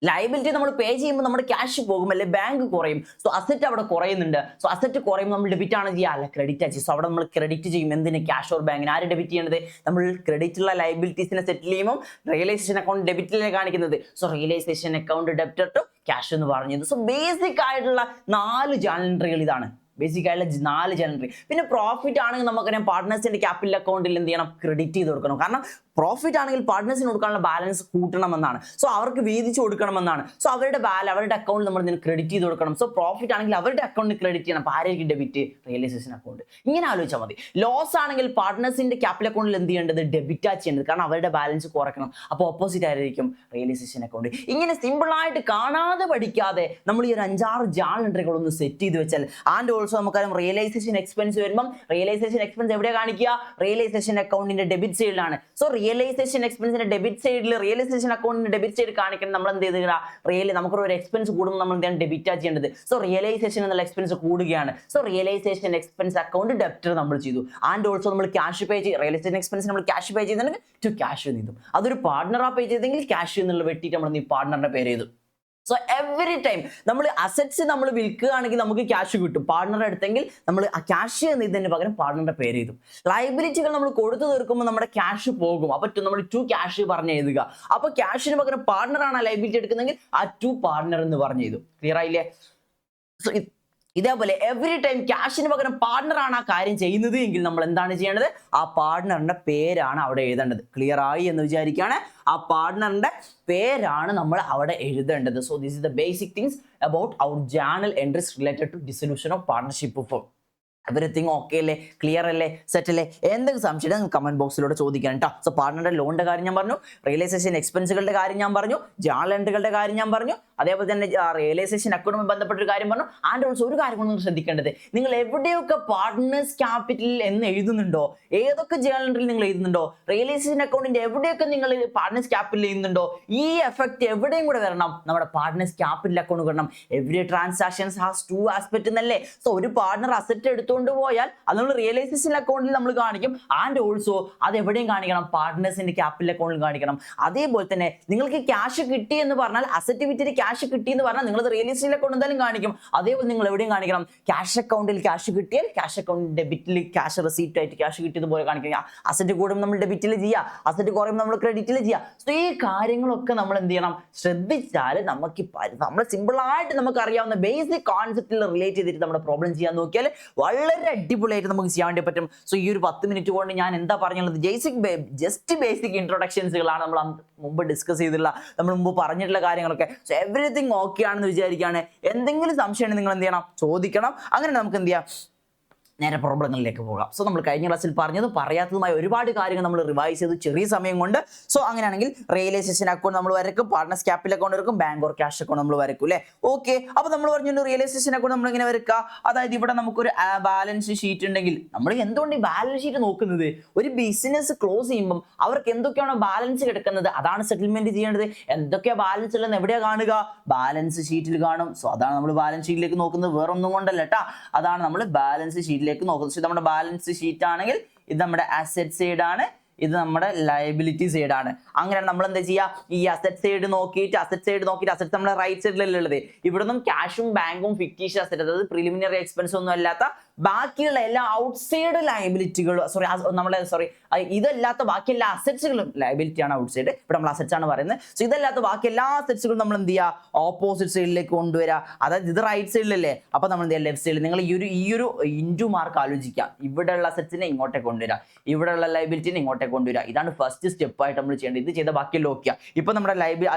ലയബിലിറ്റി നമ്മൾ പേ ചെയ്യുമ്പോൾ നമ്മുടെ ക്യാഷ് പോകും, അല്ലെ ബാങ്ക് കുറയും. സോ അസറ്റ് അവിടെ കുറയുന്നുണ്ട്. സോ അസറ്റ് കുറയുമ്പോൾ നമ്മൾ ഡെബിറ്റ് ആണ് ചെയ്യുക, അല്ല ക്രെഡിറ്റ് ആണ് ചെയ്യുക. സോ അവിടെ നമ്മൾ ക്രെഡിറ്റ് ചെയ്യും. എന്തിന്? ക്യാഷ് ഓർ ബാങ്കിന്. ആര് ഡെബിറ്റ് ചെയ്യേണ്ടത്? നമ്മൾ ക്രെഡിറ്റ് ഉള്ള ലയബിലിറ്റീസിനെ സെറ്റിൽ ചെയ്യുമ്പോൾ റിയലൈസേഷൻ അക്കൗണ്ട് ഡെബിറ്റിലെ കാണിക്കുന്നത്. So realisation account debtor to cash എന്ന് പറഞ്ഞത്. സോ ബേസിക് ആയിട്ടുള്ള 4 ജേണൽ എൻട്രികൾ ഇതാണ്. ബേസിക് ആയിട്ടുള്ള 4 ജേണൽ എൻട്രി. പിന്നെ പ്രോഫിറ്റ് ആണെങ്കിൽ നമുക്കറിയാം പാർട്ട്നേഴ്സിന്റെ ക്യാപിറ്റൽ അക്കൗണ്ടിൽ എന്ത് ചെയ്യണം? ക്രെഡിറ്റ് ചെയ്ത് കൊടുക്കണം. കാരണം പ്രോഫിറ്റ് ആണെങ്കിൽ പാർട്ട്നേഴ്സിന് കൊടുക്കാനുള്ള ബാലൻസ് കൂട്ടണമെന്നാണ്. സോ അവർക്ക് വീതിച്ച് കൊടുക്കണമെന്നാണ്. സോ അവരുടെ അക്കൗണ്ടിൽ നമ്മൾ ക്രെഡിറ്റ് ചെയ്ത് കൊടുക്കണം. സോ പ്രോഫിറ്റ് ആണെങ്കിൽ അവരുടെ അക്കൗണ്ടിൽ ക്രെഡിറ്റ് ചെയ്യണം. അപ്പോൾ ആരായിരിക്കും ഡെബിറ്റ്? Realisation account. ഇങ്ങനെ ആലോചിച്ചാൽ മതി. ലോസ് ആണെങ്കിൽ പാർട്ട്നേഴ്സിന്റെ ക്യാപിറ്റൽ അക്കൗണ്ടിൽ എന്ത് ചെയ്യേണ്ടത്? ഡെബിറ്റാ ചെയ്യേണ്ടത്. കാരണം അവരുടെ ബാലൻസ് കുറയ്ക്കണം. അപ്പോൾ ഓപ്പോസിറ്റ് ആയിരിക്കും റിയലൈസേഷൻ അക്കൗണ്ട്. ഇങ്ങനെ സിമ്പിൾ ആയിട്ട് കാണാതെ പഠിക്കാതെ നമ്മൾ ഈ ഒരു 5-6 ജേണൽ എൻട്രികൾ ഒന്ന് സെറ്റ് ചെയ്ത് വെച്ചാൽ. ആൻഡ് ഓൾസോ നമുക്കറിയാം റിയലൈസേഷൻ എക്സ്പെൻസ് വരുമ്പോൾ റിയലൈസേഷൻ എക്സ്പെൻസ് എവിടെയാണ് കാണിക്കുക? റിയലൈസേഷൻ അക്കൗണ്ടിന്റെ ഡെബിറ്റ് സൈഡിലാണ്. സോ റിയലൈസേഷൻ എക്സ്പെൻസിന്റെ ഡെബിറ്റ് സൈഡിൽ റിയലൈസേഷൻ അക്കൗണ്ടിന്റെ ഡെബിറ്റ് സൈഡ് കാണിക്കണം. നമ്മൾ എന്ത് ചെയ്ത് നമുക്കൊരു എക്സ്പെൻസ് കൂടുമ്പോൾ നമ്മൾ എന്താണ്? ഡെബിറ്റാ ചെയ്യേണ്ടത്. സോ റിയലൈസേഷൻ എന്നുള്ള എക്സ്പെൻസ് കൂടുകയാണ്. So realisation expense account debtor നമ്മൾ ചെയ്തു. ആൻഡ് ഓൾസോ നമ്മൾ ക്യാഷ് പേ ചെയ്ത് റിയലൈസേഷൻ എക്സ്പെൻസ് നമ്മൾ ക്യാഷ് പേ ചെയ്തിട്ടുണ്ടെങ്കിൽ ടു ക്യാഷ് ചെയ്തു. അതൊരു പാർട്ട്ണറാ പേ ചെയ്തെങ്കിൽ ക്യാഷ് എന്നുള്ള വെട്ടിയിട്ട് നമ്മൾ പാർട്ട്ണറിന്റെ പേര് ചെയ്തു. സോ എവറി ടൈം നമ്മൾ അസറ്റ്സ് നമ്മൾ വിൽക്കുകയാണെങ്കിൽ നമുക്ക് ക്യാഷ് കിട്ടും. പാർട്ട്ണറെ എടുത്തെങ്കിൽ നമ്മൾ ആ ക്യാഷ് എന്നതിന് പകരം പാർട്ട്ണറുടെ പേര് എഴുതും. ലയബിലിറ്റികൾ നമ്മൾ കൊടുത്തു തീർക്കുമ്പോൾ നമ്മുടെ ക്യാഷ് പോകും. അപ്പോൾ നമ്മൾ ടു ക്യാഷ് പറഞ്ഞ് എഴുതുക. അപ്പോൾ ക്യാഷിന് പകരം പാർട്ട്ണറാണ് ലയബിലിറ്റി എടുക്കുന്നതെങ്കിൽ ആ ടു പാർട്ട്ണർ എന്ന് പറഞ്ഞ് എഴുതും. ക്ലിയർ ആയില്ലേ? സോ ഇതേപോലെ എവറി ടൈം ക്യാഷിന് പകരം പാർട്ട്ണറാണ് ആ കാര്യം ചെയ്യുന്നത് എങ്കിൽ നമ്മൾ എന്താണ് ചെയ്യേണ്ടത്? ആ പാർട്ട്ണറിന്റെ പേരാണ് അവിടെ എഴുതേണ്ടത്. ക്ലിയർ ആയി എന്ന് വിചാരിക്കുകയാണ്. ആ പാർട്ട്ണറിന്റെ പേരാണ് നമ്മൾ അവിടെ എഴുതേണ്ടത്. So this is the basic things about our journal entries related to dissolution of partnership firm. Everything okay അല്ലേ? ക്ലിയർ അല്ലേ? സെറ്റ് അല്ലേ? എന്തെങ്കിലും സംശയം കമന്റ് ബോക്സിലൂടെ ചോദിക്കാൻ കേട്ടോ. സോ പാർട്ട്ണറുടെ ലോണിന്റെ കാര്യം ഞാൻ പറഞ്ഞു, റിയലൈസേഷൻ എക്സ്പെൻസുകളുടെ കാര്യം ഞാൻ പറഞ്ഞു, ജേണൽ എൻട്രികളുടെ കാര്യം ഞാൻ പറഞ്ഞു, അതേപോലെ തന്നെ റിയലൈസേഷൻ അക്കൗണ്ടുമായി ബന്ധപ്പെട്ട ഒരു കാര്യം പറഞ്ഞു. ആൻഡ് ഓൾസോ ഒരു കാര്യം കൊണ്ട് ശ്രദ്ധിക്കേണ്ടത്, നിങ്ങൾ എവിടെയൊക്കെ പാർട്ട്നേഴ്സ് ക്യാപിറ്റൽ എന്ന് എഴുതുന്നുണ്ടോ, ഏതൊക്കെ ജേണൽ എൻട്രിയിൽ നിങ്ങൾ എഴുതുന്നുണ്ടോ, റിയലൈസേഷൻ അക്കൗണ്ടിന്റെ എവിടെയൊക്കെ നിങ്ങൾ പാർട്ട്നേഴ്സ് ക്യാപിറ്റൽ എഴുതുന്നുണ്ടോ, ഈ എഫക്ട് എവിടെയും കൂടെ വരണം, നമ്മുടെ പാർട്ട്നേഴ്സ് ക്യാപിറ്റൽ അക്കൗണ്ട് വരണം. എവറി ട്രാൻസാക്ഷൻസ് ഹാസ് 2 ആസ്പെക്ട് എന്നല്ലേ. സോ ഒരു പാർട്ട്ണർ അസറ്റ് എടുത്തുകൊണ്ട് പോയാൽ അത് നമ്മൾ റിയലൈസേഷൻ അക്കൗണ്ടിൽ നമ്മൾ കാണിക്കും. ആൻഡ് ഓൾസോ അത് എവിടെയും കാണിക്കണം? പാർട്ട്നേഴ്സിന്റെ ക്യാപിറ്റൽ അക്കൗണ്ടിൽ കാണിക്കണം. അതേപോലെ തന്നെ നിങ്ങൾക്ക് ക്യാഷ് കിട്ടി എന്ന് പറഞ്ഞാൽ, അസറ്റ് വിറ്റിട്ട് ക്യാഷ് കിട്ടി എന്ന് പറഞ്ഞാൽ നിങ്ങൾ റിയലൈസേഷൻ അക്കൗണ്ട് എന്തായാലും കാണിക്കും. അതേപോലെ നിങ്ങൾ എവിടെയും കാണിക്കണം? ക്യാഷ് അക്കൗണ്ടിൽ ക്യാഷ് കിട്ടിയാൽ ക്യാഷ് അക്കൗണ്ട് ഡെബിറ്റിൽ ക്യാഷ് റെസീപ്റ്റ് ആയിട്ട് ക്യാഷ് കിട്ടിയതുപോലെ കാണിക്കുക. അസറ്റ് കൂടുമ്പോൾ നമ്മൾ ഡെബിറ്റിൽ ചെയ്യുക, അസറ്റ് കുറയുമ്പോൾ നമ്മൾ ക്രെഡിറ്റിൽ ചെയ്യുക. സോ ഈ കാര്യങ്ങളൊക്കെ നമ്മൾ എന്ത് ചെയ്യണം? ശ്രദ്ധിച്ചാൽ നമുക്ക് നമ്മൾ സിമ്പിൾ ആയിട്ട് നമുക്ക് അറിയാവുന്ന ബേസിക് കോൺസെപ്റ്റിൽ റിലേറ്റ് ചെയ്തിട്ട് നമ്മുടെ പ്രോബ്ലം ചെയ്യാൻ നോക്കിയാൽ വളരെ അടിപൊളിയായിട്ട് നമുക്ക് ചെയ്യാൻ വേണ്ടി പറ്റും. സോ ഈ ഒരു 10 മിനിറ്റ് കൊണ്ട് ഞാൻ എന്താ പറഞ്ഞുള്ളത്? ജസ്റ്റ് ബേസിക് ഇൻട്രൊഡക്ഷൻസുകളാണ് നമ്മൾ മുമ്പ് ഡിസ്കസ് ചെയ്തിട്ടുള്ള, നമ്മൾ മുമ്പ് പറഞ്ഞിട്ടുള്ള കാര്യങ്ങളൊക്കെ. സോ എവറിത്തിങ് ഓക്കെ ആണെന്ന് വിചാരിക്കുകയാണ്. എന്തെങ്കിലും സംശയം നിങ്ങൾ എന്ത് ചെയ്യണം? ചോദിക്കണം. അങ്ങനെ നമുക്ക് എന്ത് ചെയ്യാം? നേരെ പ്രോബ്ലങ്ങളിലേക്ക് പോകാം. സോ നമ്മൾ കഴിഞ്ഞ ക്ലാസ്സിൽ പറഞ്ഞതും പറയാത്തതുമായ ഒരുപാട് കാര്യങ്ങൾ നമ്മൾ റിവൈസ് ചെയ്തു ചെറിയ സമയം കൊണ്ട്. സോ അങ്ങനെയാണെങ്കിൽ റിയലൈസേഷൻ അക്കൗണ്ട് നമ്മൾ വരക്കും, പാർട്ട്നേഴ്സ് ക്യാപിറ്റൽ അക്കൗണ്ട് വരക്കും, ബാങ്ക് ഓർ ക്യാഷ് അക്കൗണ്ട് നമ്മൾ വരക്കും അല്ലേ? ഓക്കെ. അപ്പോൾ നമ്മൾ പറഞ്ഞു റിയലൈസേഷൻ അക്കൗണ്ട് നമ്മൾ ഇങ്ങനെ വരക്കുക. അതായത് ഇവിടെ നമുക്കൊരു ബാലൻസ് ഷീറ്റ് ഉണ്ടെങ്കിൽ, നമ്മൾ എന്തുകൊണ്ട് ഈ ബാലൻസ് ഷീറ്റ് നോക്കുന്നത്? ഒരു ബിസിനസ് ക്ലോസ് ചെയ്യുമ്പോൾ അവർക്ക് എന്തൊക്കെയാണോ ബാലൻസ് കിടക്കുന്നത് അതാണ് സെറ്റിൽമെന്റ് ചെയ്യേണ്ടത്. എന്തൊക്കെയാ ബാലൻസ് ഉള്ളതെന്ന് എവിടെയാ കാണുക? ബാലൻസ് ഷീറ്റിൽ കാണും. സോ അതാണ് നമ്മൾ ബാലൻസ് ഷീറ്റിലേക്ക് നോക്കുന്നത്, വേറൊന്നും കൊണ്ടല്ല കേട്ടാ. അതാണ് നമ്മൾ ബാലൻസ് ഷീറ്റിലേക്ക് നോക്കുന്നത്. നമ്മുടെ ബാലൻസ് ഷീറ്റ് ആണെങ്കിൽ ഇത് നമ്മുടെ അസറ്റ് സൈഡ് ആണ്, ഇത് നമ്മുടെ ലയബിലിറ്റി സൈഡ് ആണ്. അങ്ങനെ നമ്മൾ എന്താ ചെയ്യുക? ഈ അസറ്റ് സൈഡ് നോക്കിയിട്ട് അസറ്റ് നമ്മുടെ റൈറ്റ് സൈഡിലല്ലേ ഉള്ളത്. ഇവിടെ നിന്നും ക്യാഷും ബാങ്കും ഫിക്റ്റീഷ്യസ് അസറ്റ്, അതായത് പ്രിലിമിനറി എക്സ്പെൻസ് ഒന്നും അല്ലാത്ത ബാക്കിയുള്ള എല്ലാ ഔട്ട്സൈഡ് ലയബിലിറ്റികളും ഇതല്ലാത്ത ബാക്കി എല്ലാ അസറ്റ്സുകളും ലയബിലിറ്റി ആണ് ഔട്ട്സൈഡ്, ഇവിടെ നമ്മൾ അസറ്റ്സ് ആണ് പറയുന്നത്. സോ ഇതല്ലാത്ത ബാക്കി എല്ലാ അസറ്റ്സുകളും നമ്മൾ എന്ത് ചെയ്യുക, ഓപ്പോസിറ്റ് സൈഡിലേക്ക് കൊണ്ടുവരിക. അതായത് ഇത് റൈറ്റ് സൈഡിലല്ലേ, അപ്പൊ നമ്മൾ എന്ത് ചെയ്യുക, ലെഫ്റ്റ് സൈഡിൽ. നിങ്ങൾ ഈ ഒരു ഇൻറ്റു മാർക്ക് ആലോചിക്കുക. ഇവിടെയുള്ള അസറ്റ്സിനെ ഇങ്ങോട്ടേക്ക് കൊണ്ടുവരിക, ഇവിടെയുള്ള ലയബിലിറ്റിനെ ഇങ്ങോട്ടേക്ക് കൊണ്ടുവരിക. ഇതാണ് ഫസ്റ്റ് സ്റ്റെപ്പ് ആയിട്ട് നമ്മൾ ചെയ്യേണ്ടത്. ഇത് ചെയ്ത ബാക്കിയെല്ലാം ഓക്കെ. ഇപ്പൊ നമ്മുടെ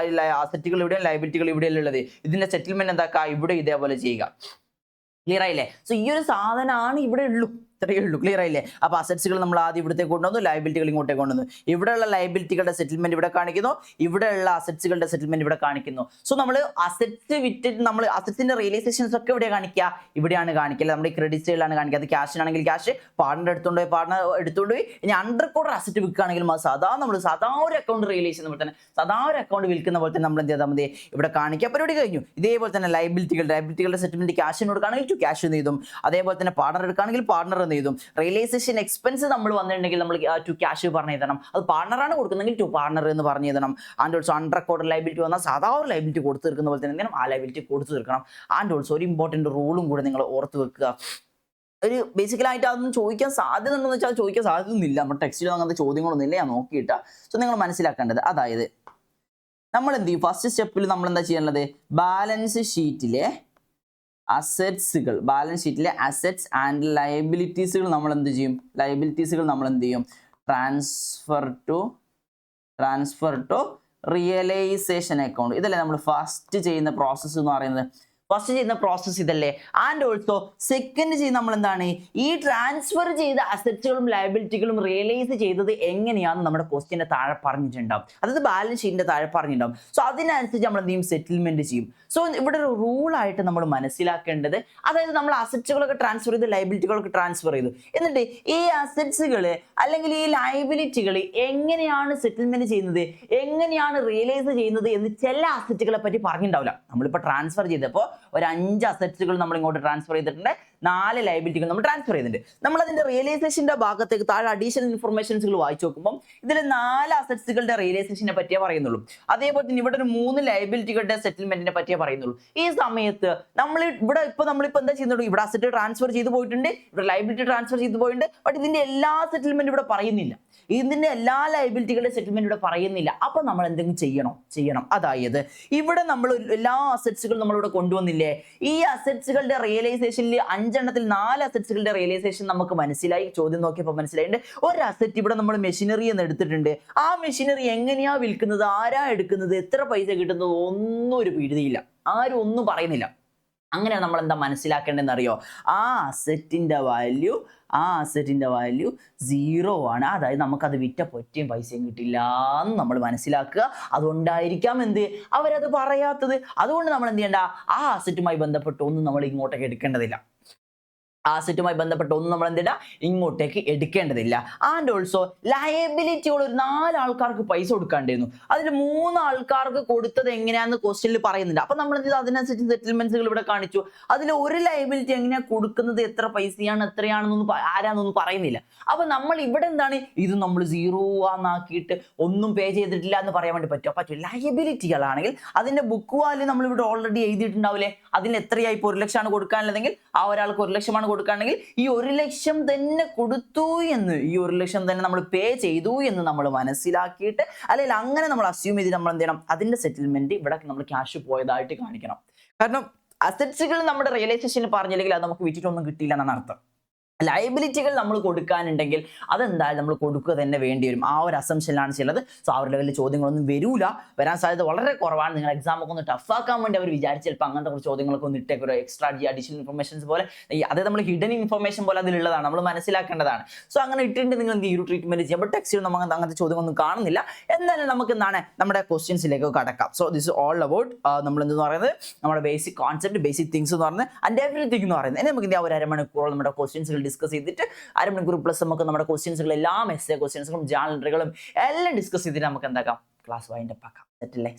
അസറ്റുകൾ ഇവിടെയും ലയബിലിറ്റികൾ ഇവിടെയല്ലേ ഉള്ളത്. ഇതിന്റെ സെറ്റിൽമെന്റ് എന്താക്കുക, ഇവിടെ ഇതേപോലെ ചെയ്യുക. ക്ലിയർ ആയില്ലേ? സോ ഈ ഒരു സാധനമാണ് ഇവിടെ ഉള്ളൂ, ഇത്രയേ ഉള്ളൂ. ക്ലിയർ ആയില്ലേ? അപ്പൊ അസറ്റ്സുകൾ നമ്മൾ ആദ്യം ഇവിടത്തേക്ക് കൊണ്ടുവന്നു, ലയബിലിറ്റികൾ ഇങ്ങോട്ടേക്ക് കൊണ്ടുവന്നു. ഇവിടെയുള്ള ലയബിലിറ്റികളുടെ സെറ്റിൽമെന്റ് ഇവിടെ കാണിക്കുന്നു, ഇവിടെയുള്ള അസറ്റ്സുകളുടെ സെറ്റിൽമെന്റ് ഇവിടെ കാണിക്കുന്നു. സോ നമ്മൾ അസറ്റ്സ് വിറ്റിട്ട് നമ്മൾ അസറ്റ്സിന്റെ റിയലൈസേഷൻസ് ഒക്കെ എവിടെയാണ് കാണിക്കുക, ഇവിടെയാണ് കാണിക്കുക. നമ്മുടെ ക്രെഡിറ്റ് സൈഡിലാണ് കാണിക്കുക. അത് ക്യാഷിനാണെങ്കിൽ ക്യാഷ്, പാർട്ണർ എടുത്തുകൊണ്ട് പോയി. ഇനി അണ്ടർ കോഡർ അസറ്റ് വിൽക്കുകയാണെങ്കിലും അത് സാധാ ഒരു അക്കൗണ്ട് റിയലൈസ് ചെയ്യുന്ന പോലെ തന്നെ, സാധാ ഒരു അക്കൗണ്ട് വിൽക്കുന്ന പോലെ തന്നെ നമ്മൾ എന്ത് ചെയ്താൽ മതി, ഇവിടെ കാണിക്കുക. പരിപാടി കഴിഞ്ഞു. ഇതേപോലെ തന്നെ ലയബിലിറ്റികളുടെ സെറ്റിൽമെന്റ് ക്യാഷിന് കൊടുക്കുകയാണെങ്കിൽ ടു ക്യാഷ് എന്ന് എഴുതും. അതേപോലെ തന്നെ പാർട്ണർ എടുക്കുകയാണെങ്കിൽ പാർട്ണർ എഴുതും. റിയലൈസേഷൻ എക്സ്പെൻസ് നമ്മൾ വന്നിട്ടുണ്ടെങ്കിൽ നമ്മൾ ടു ക്യാഷ് പറഞ്ഞു തരണം. അത് പാർട്ണറാണ് കൊടുക്കുന്നെങ്കിൽ ടു പാർട്ണർ എന്ന് പറഞ്ഞു തരണം. And also under record liability വന്നാൽ സാധാ ഒരു ലയബിലിറ്റി കൊടുത്തു തീർക്കുന്ന പോലെ തന്നെ ആ ലയബിലിറ്റി കൊടുത്തു തീർക്കണം. ആൻഡ് ഓൾസോ ഒരു ഇമ്പോർട്ടൻറ്റ് റൂളും കൂടെ നിങ്ങൾ ഓർത്ത് വെക്കുക. ഒരു ബേസിക്കലായിട്ട് അതൊന്നും ചോദിക്കാൻ സാധ്യത ഉണ്ടെന്ന് വെച്ചാൽ ചോദിക്കാൻ സാധ്യതയൊന്നുമില്ല. നമ്മുടെ ടെക്സ്റ്റിൽ അങ്ങനത്തെ ചോദ്യങ്ങളൊന്നും ഇല്ല, ഞാൻ നോക്കിയിട്ടാ. സോ നിങ്ങൾ മനസ്സിലാക്കേണ്ടത്, അതായത് നമ്മൾ എന്ത് ചെയ്യും, ഫസ്റ്റ് സ്റ്റെപ്പിൽ നമ്മൾ എന്താ ചെയ്യാനുള്ളത്, ബാലൻസ് ഷീറ്റിലെ അസറ്റ്സ് ആൻഡ് ലയബിലിറ്റീസുകൾ നമ്മൾ എന്ത് ചെയ്യും, ട്രാൻസ്ഫർ ടു റിയലൈസേഷൻ അക്കൗണ്ട്. ഇതല്ലേ നമ്മൾ ഫസ്റ്റ് ചെയ്യുന്ന പ്രോസസ്സ് എന്ന് പറയുന്നത്. ഫസ്റ്റ് ചെയ്യുന്ന പ്രോസസ്സ് ഇതല്ലേ. ആൻഡ് ഓൾസോ സെക്കൻഡ് ചെയ്യുന്ന നമ്മൾ എന്താണ്, ഈ ട്രാൻസ്ഫർ ചെയ്ത അസറ്റ്സുകളും ലയബിലിറ്റികളും റിയലൈസ് ചെയ്തത് എങ്ങനെയാണെന്ന് നമ്മുടെ ക്വസ്റ്റ്യന്റെ താഴെ പറഞ്ഞിട്ടുണ്ടാവും. അതായത് ബാലൻസ് ഷീറ്റിന്റെ താഴെ പറഞ്ഞിട്ടുണ്ടാവും. സോ അതിനനുസരിച്ച് നമ്മൾ എന്ത് ചെയ്യും, സെറ്റിൽമെന്റ് ചെയ്യും. സോ ഇവിടെ ഒരു റൂളായിട്ട് നമ്മൾ മനസ്സിലാക്കേണ്ടത്, അതായത് നമ്മൾ അസറ്റ്സുകളൊക്കെ ട്രാൻസ്ഫർ ചെയ്ത് ലയബിലിറ്റികളൊക്കെ ട്രാൻസ്ഫർ ചെയ്തു, എന്നിട്ട് ഈ അസറ്റ്സുകൾ അല്ലെങ്കിൽ ഈ ലയബിലിറ്റികൾ എങ്ങനെയാണ് സെറ്റിൽമെന്റ് ചെയ്യുന്നത്, എങ്ങനെയാണ് റിയലൈസ് ചെയ്യുന്നത് എന്ന് ചില അസറ്റുകളെ പറ്റി പറഞ്ഞിട്ടുണ്ടാവില്ല. നമ്മളിപ്പോൾ ട്രാൻസ്ഫർ ചെയ്തപ്പോൾ ഒരു 5 അസറ്റ്സുകൾ നമ്മൾ ഇങ്ങോട്ട് ട്രാൻസ്ഫർ ചെയ്തിട്ടുണ്ട്, 4 ലയബിലിറ്റികൾ നമ്മൾ ട്രാൻസ്ഫർ ചെയ്തിട്ടുണ്ട്. നമ്മൾ അതിന്റെ റിയലൈസേഷന്റെ ഭാഗത്തേക്ക് താഴെ അഡീഷണൽ ഇൻഫർമേഷൻസുകൾ വായിച്ചു നോക്കുമ്പോൾ ഇതിൽ 4 അസറ്റ്സുകളുടെ റിയലൈസേഷനെ പറ്റിയേ പറയുന്നുള്ളൂ. അതേപോലെ തന്നെ ഇവിടെ ഒരു 3 ലയബിലിറ്റികളുടെ സെറ്റിൽമെന്റിനെ പറ്റിയേ പറയുന്നുള്ളൂ. ഈ സമയത്ത് നമ്മളിപ്പോൾ എന്താ ചെയ്യുന്നുള്ളൂ, ഇവിടെ അസറ്റ് ട്രാൻസ്ഫർ ചെയ്ത് പോയിട്ടുണ്ട്, ഇവിടെ ലയബിലിറ്റി ട്രാൻസ്ഫർ ചെയ്ത് പോയിട്ടുണ്ട്. ബട്ട് ഇതിന്റെ എല്ലാ സെറ്റിൽമെന്റ് ഇവിടെ പറയുന്നില്ല, ഇതിന്റെ എല്ലാ ലയബിലിറ്റികളുടെ സെറ്റിൽമെന്റ് ഇവിടെ പറയുന്നില്ല. അപ്പൊ നമ്മൾ എന്തെങ്കിലും ചെയ്യണം. അതായത് ഇവിടെ നമ്മൾ എല്ലാ അസറ്റ്സുകളും നമ്മളിവിടെ കൊണ്ടുവന്നില്ലേ, ഈ അസറ്റ്സുകളുടെ റിയലൈസേഷനിൽ 5 എണ്ണത്തിൽ 4 അസറ്റ്സുകളുടെ റിയലൈസേഷൻ നമുക്ക് മനസ്സിലായി. ചോദ്യം നോക്കിയപ്പോൾ മനസ്സിലായിട്ടുണ്ട്. ഒരു അസറ്റ് ഇവിടെ നമ്മൾ മെഷീനറി എന്ന് എടുത്തിട്ടുണ്ട്. ആ മെഷീനറി എങ്ങനെയാ വിൽക്കുന്നത്, ആരാ എടുക്കുന്നത്, എത്ര പൈസ കിട്ടുന്നത്, ഒന്നും ഒരു പിടുതിയില്ല, ആരും ഒന്നും പറയുന്നില്ല. അങ്ങനെ നമ്മൾ എന്താ മനസ്സിലാക്കേണ്ടതെന്ന് അറിയോ, ആ അസറ്റിന്റെ വാല്യൂ 0 ആണ്. അതായത് നമുക്കത് വിറ്റ പൊറ്റിയും പൈസയും കിട്ടില്ല എന്ന് നമ്മൾ മനസ്സിലാക്കുക. അതുകൊണ്ടായിരിക്കാം അവരത് പറയാത്തത്. അതുകൊണ്ട് നമ്മൾ എന്ത് ചെയ്യണ്ട, ആ അസറ്റുമായി ബന്ധപ്പെട്ട് ഒന്നും നമ്മൾ ഇങ്ങോട്ടേക്ക് എടുക്കേണ്ടതില്ല. നമ്മൾ എന്തിടാ, ഇങ്ങോട്ടേക്ക് എടുക്കേണ്ടതില്ല. ആൻഡ് ഓൾസോ ലയബിലിറ്റികൾ ഒരു 4 ആൾക്കാർക്ക് പൈസ കൊടുക്കാണ്ടിരുന്നു, അതിൽ 3 ആൾക്കാർക്ക് കൊടുത്തത് എങ്ങനെയാന്ന് ക്വസ്റ്റ്യനിൽ പറയുന്നുണ്ട്. അപ്പൊ നമ്മൾ എന്ത് ചെയ്തു, അതിനനുസരിച്ച് സെറ്റിൽമെന്റ്സുകൾ ഇവിടെ കാണിച്ചു. അതിൽ ഒരു ലയബിലിറ്റി എങ്ങനെയാ കൊടുക്കുന്നത്, എത്ര പൈസയാണ്, എത്രയാണെന്നൊന്നും ആരാന്നൊന്നും പറയുന്നില്ല. അപ്പൊ നമ്മൾ ഇവിടെ എന്താണ്, ഇത് നമ്മൾ 0 ആക്കിയിട്ട് ഒന്നും പേ ചെയ്തിട്ടില്ല എന്ന് പറയാൻ വേണ്ടി പറ്റും. ലയബിലിറ്റികളാണെങ്കിൽ അതിന്റെ ബുക്ക് വാല്യൂ നമ്മൾ ഇവിടെ ഓൾറെഡി എഴുതിയിട്ടുണ്ടാവില്ലേ, അതിന് എത്രയായി, ഇപ്പോൾ 1 ലക്ഷമാണ് കൊടുക്കാനുള്ളതെങ്കിൽ ആ ഒരാൾക്ക് 1 ലക്ഷമാണ് കൊടുക്കുകയാണെങ്കിൽ ഈ 1 ലക്ഷം തന്നെ കൊടുത്തു എന്ന്, ഈ 1 ലക്ഷം തന്നെ നമ്മൾ പേ ചെയ്തു എന്ന് നമ്മൾ മനസ്സിലാക്കിയിട്ട്, അല്ലെങ്കിൽ അങ്ങനെ നമ്മൾ അസ്യൂം ചെയ്ത് നമ്മൾ എന്ത് ചെയ്യണം, അതിന്റെ സെറ്റിൽമെന്റ് ഇവിടെ നമ്മൾ ക്യാഷ് പോയതായിട്ട് കാണിക്കണം. കാരണം അസറ്റ്സുകൾ നമ്മുടെ റിയലൈസേഷന് പറഞ്ഞില്ലെങ്കിൽ അത് നമുക്ക് വിറ്റിട്ടൊന്നും കിട്ടിയില്ല എന്നാണ് അർത്ഥം. ലയബിലിറ്റികൾ നമ്മൾ കൊടുക്കാനുണ്ടെങ്കിൽ അതെന്തായാലും നമ്മൾ കൊടുക്കുക തന്നെ വേണ്ടി വരും. ആ ഒരു അസംഷനിലാണ് ചെയ്യുന്നത്. സോ ആ ഒരു ലെവലിൽ ചോദ്യങ്ങളൊന്നും വരാൻ സാധ്യത വളരെ കുറവാണ്. നിങ്ങൾ എക്സാമൊക്കെ ഒന്ന് ടഫാക്കാൻ വേണ്ടി അവർ വിചാരിച്ച് ചിലപ്പോൾ അങ്ങനത്തെ കുറച്ച് ചോദ്യങ്ങളൊക്കെ ഒന്ന് ഇട്ടേക്ക്, ഒരു എക്സ്ട്രാ അഡീഷണൽ ഇൻഫർമേഷൻസ് പോലെ, അതായത് നമ്മൾ ഹിഡൻ ഇൻഫർമേഷൻ പോലെ അതിലുള്ളതാണ്, നമ്മൾ മനസ്സിലാക്കേണ്ടതാണ്. സോ അങ്ങനെ ഇട്ടിട്ട് നിങ്ങൾ ഈ ഒരു ട്രീറ്റ്മെന്റ് ചെയ്യാം. ബട്ട് ടെക്സ്റ്റിൽ നമുക്ക് അങ്ങനത്തെ ചോദ്യമൊന്നും കാണുന്നില്ല. എന്നാലും നമുക്ക് എന്താണ് നമ്മുടെ ക്വസ്റ്റ്യൻസിലേക്ക് കടക്കാം. സോ ദിസ് ഓൾ അബൌട്ട് നമ്മൾ എന്തെന്ന് പറയുന്നത്, നമ്മുടെ ബേസിക് കോൺസെപ്റ്റ്, ബേസിക് തിങ്സ് എന്ന് പറയുന്നത് ആൻഡ് എവറിത്തിങ് എന്ന് പറയുന്നത്. ഇനി നമുക്ക് ഒരു അരമണിക്കൂറോളം നമ്മുടെ ക്വസ്റ്റ്യൻസുകൾ ഡിസ്കസ് ചെയ്തിട്ട്, അരമണിക്കൂർ പ്ലസ് നമുക്ക് നമ്മുടെ ക്വസ്റ്റ്യൻസുകൾ എല്ലാം എസ്സേ ക്വസ്റ്റ്യൻസുകളും ജേർണലുകളും എല്ലാം ഡിസ്കസ് ചെയ്തിട്ട് നമുക്ക് എന്താക്കാം, ക്ലാസ് വൈൻഡപ്പ് ആക്കാം.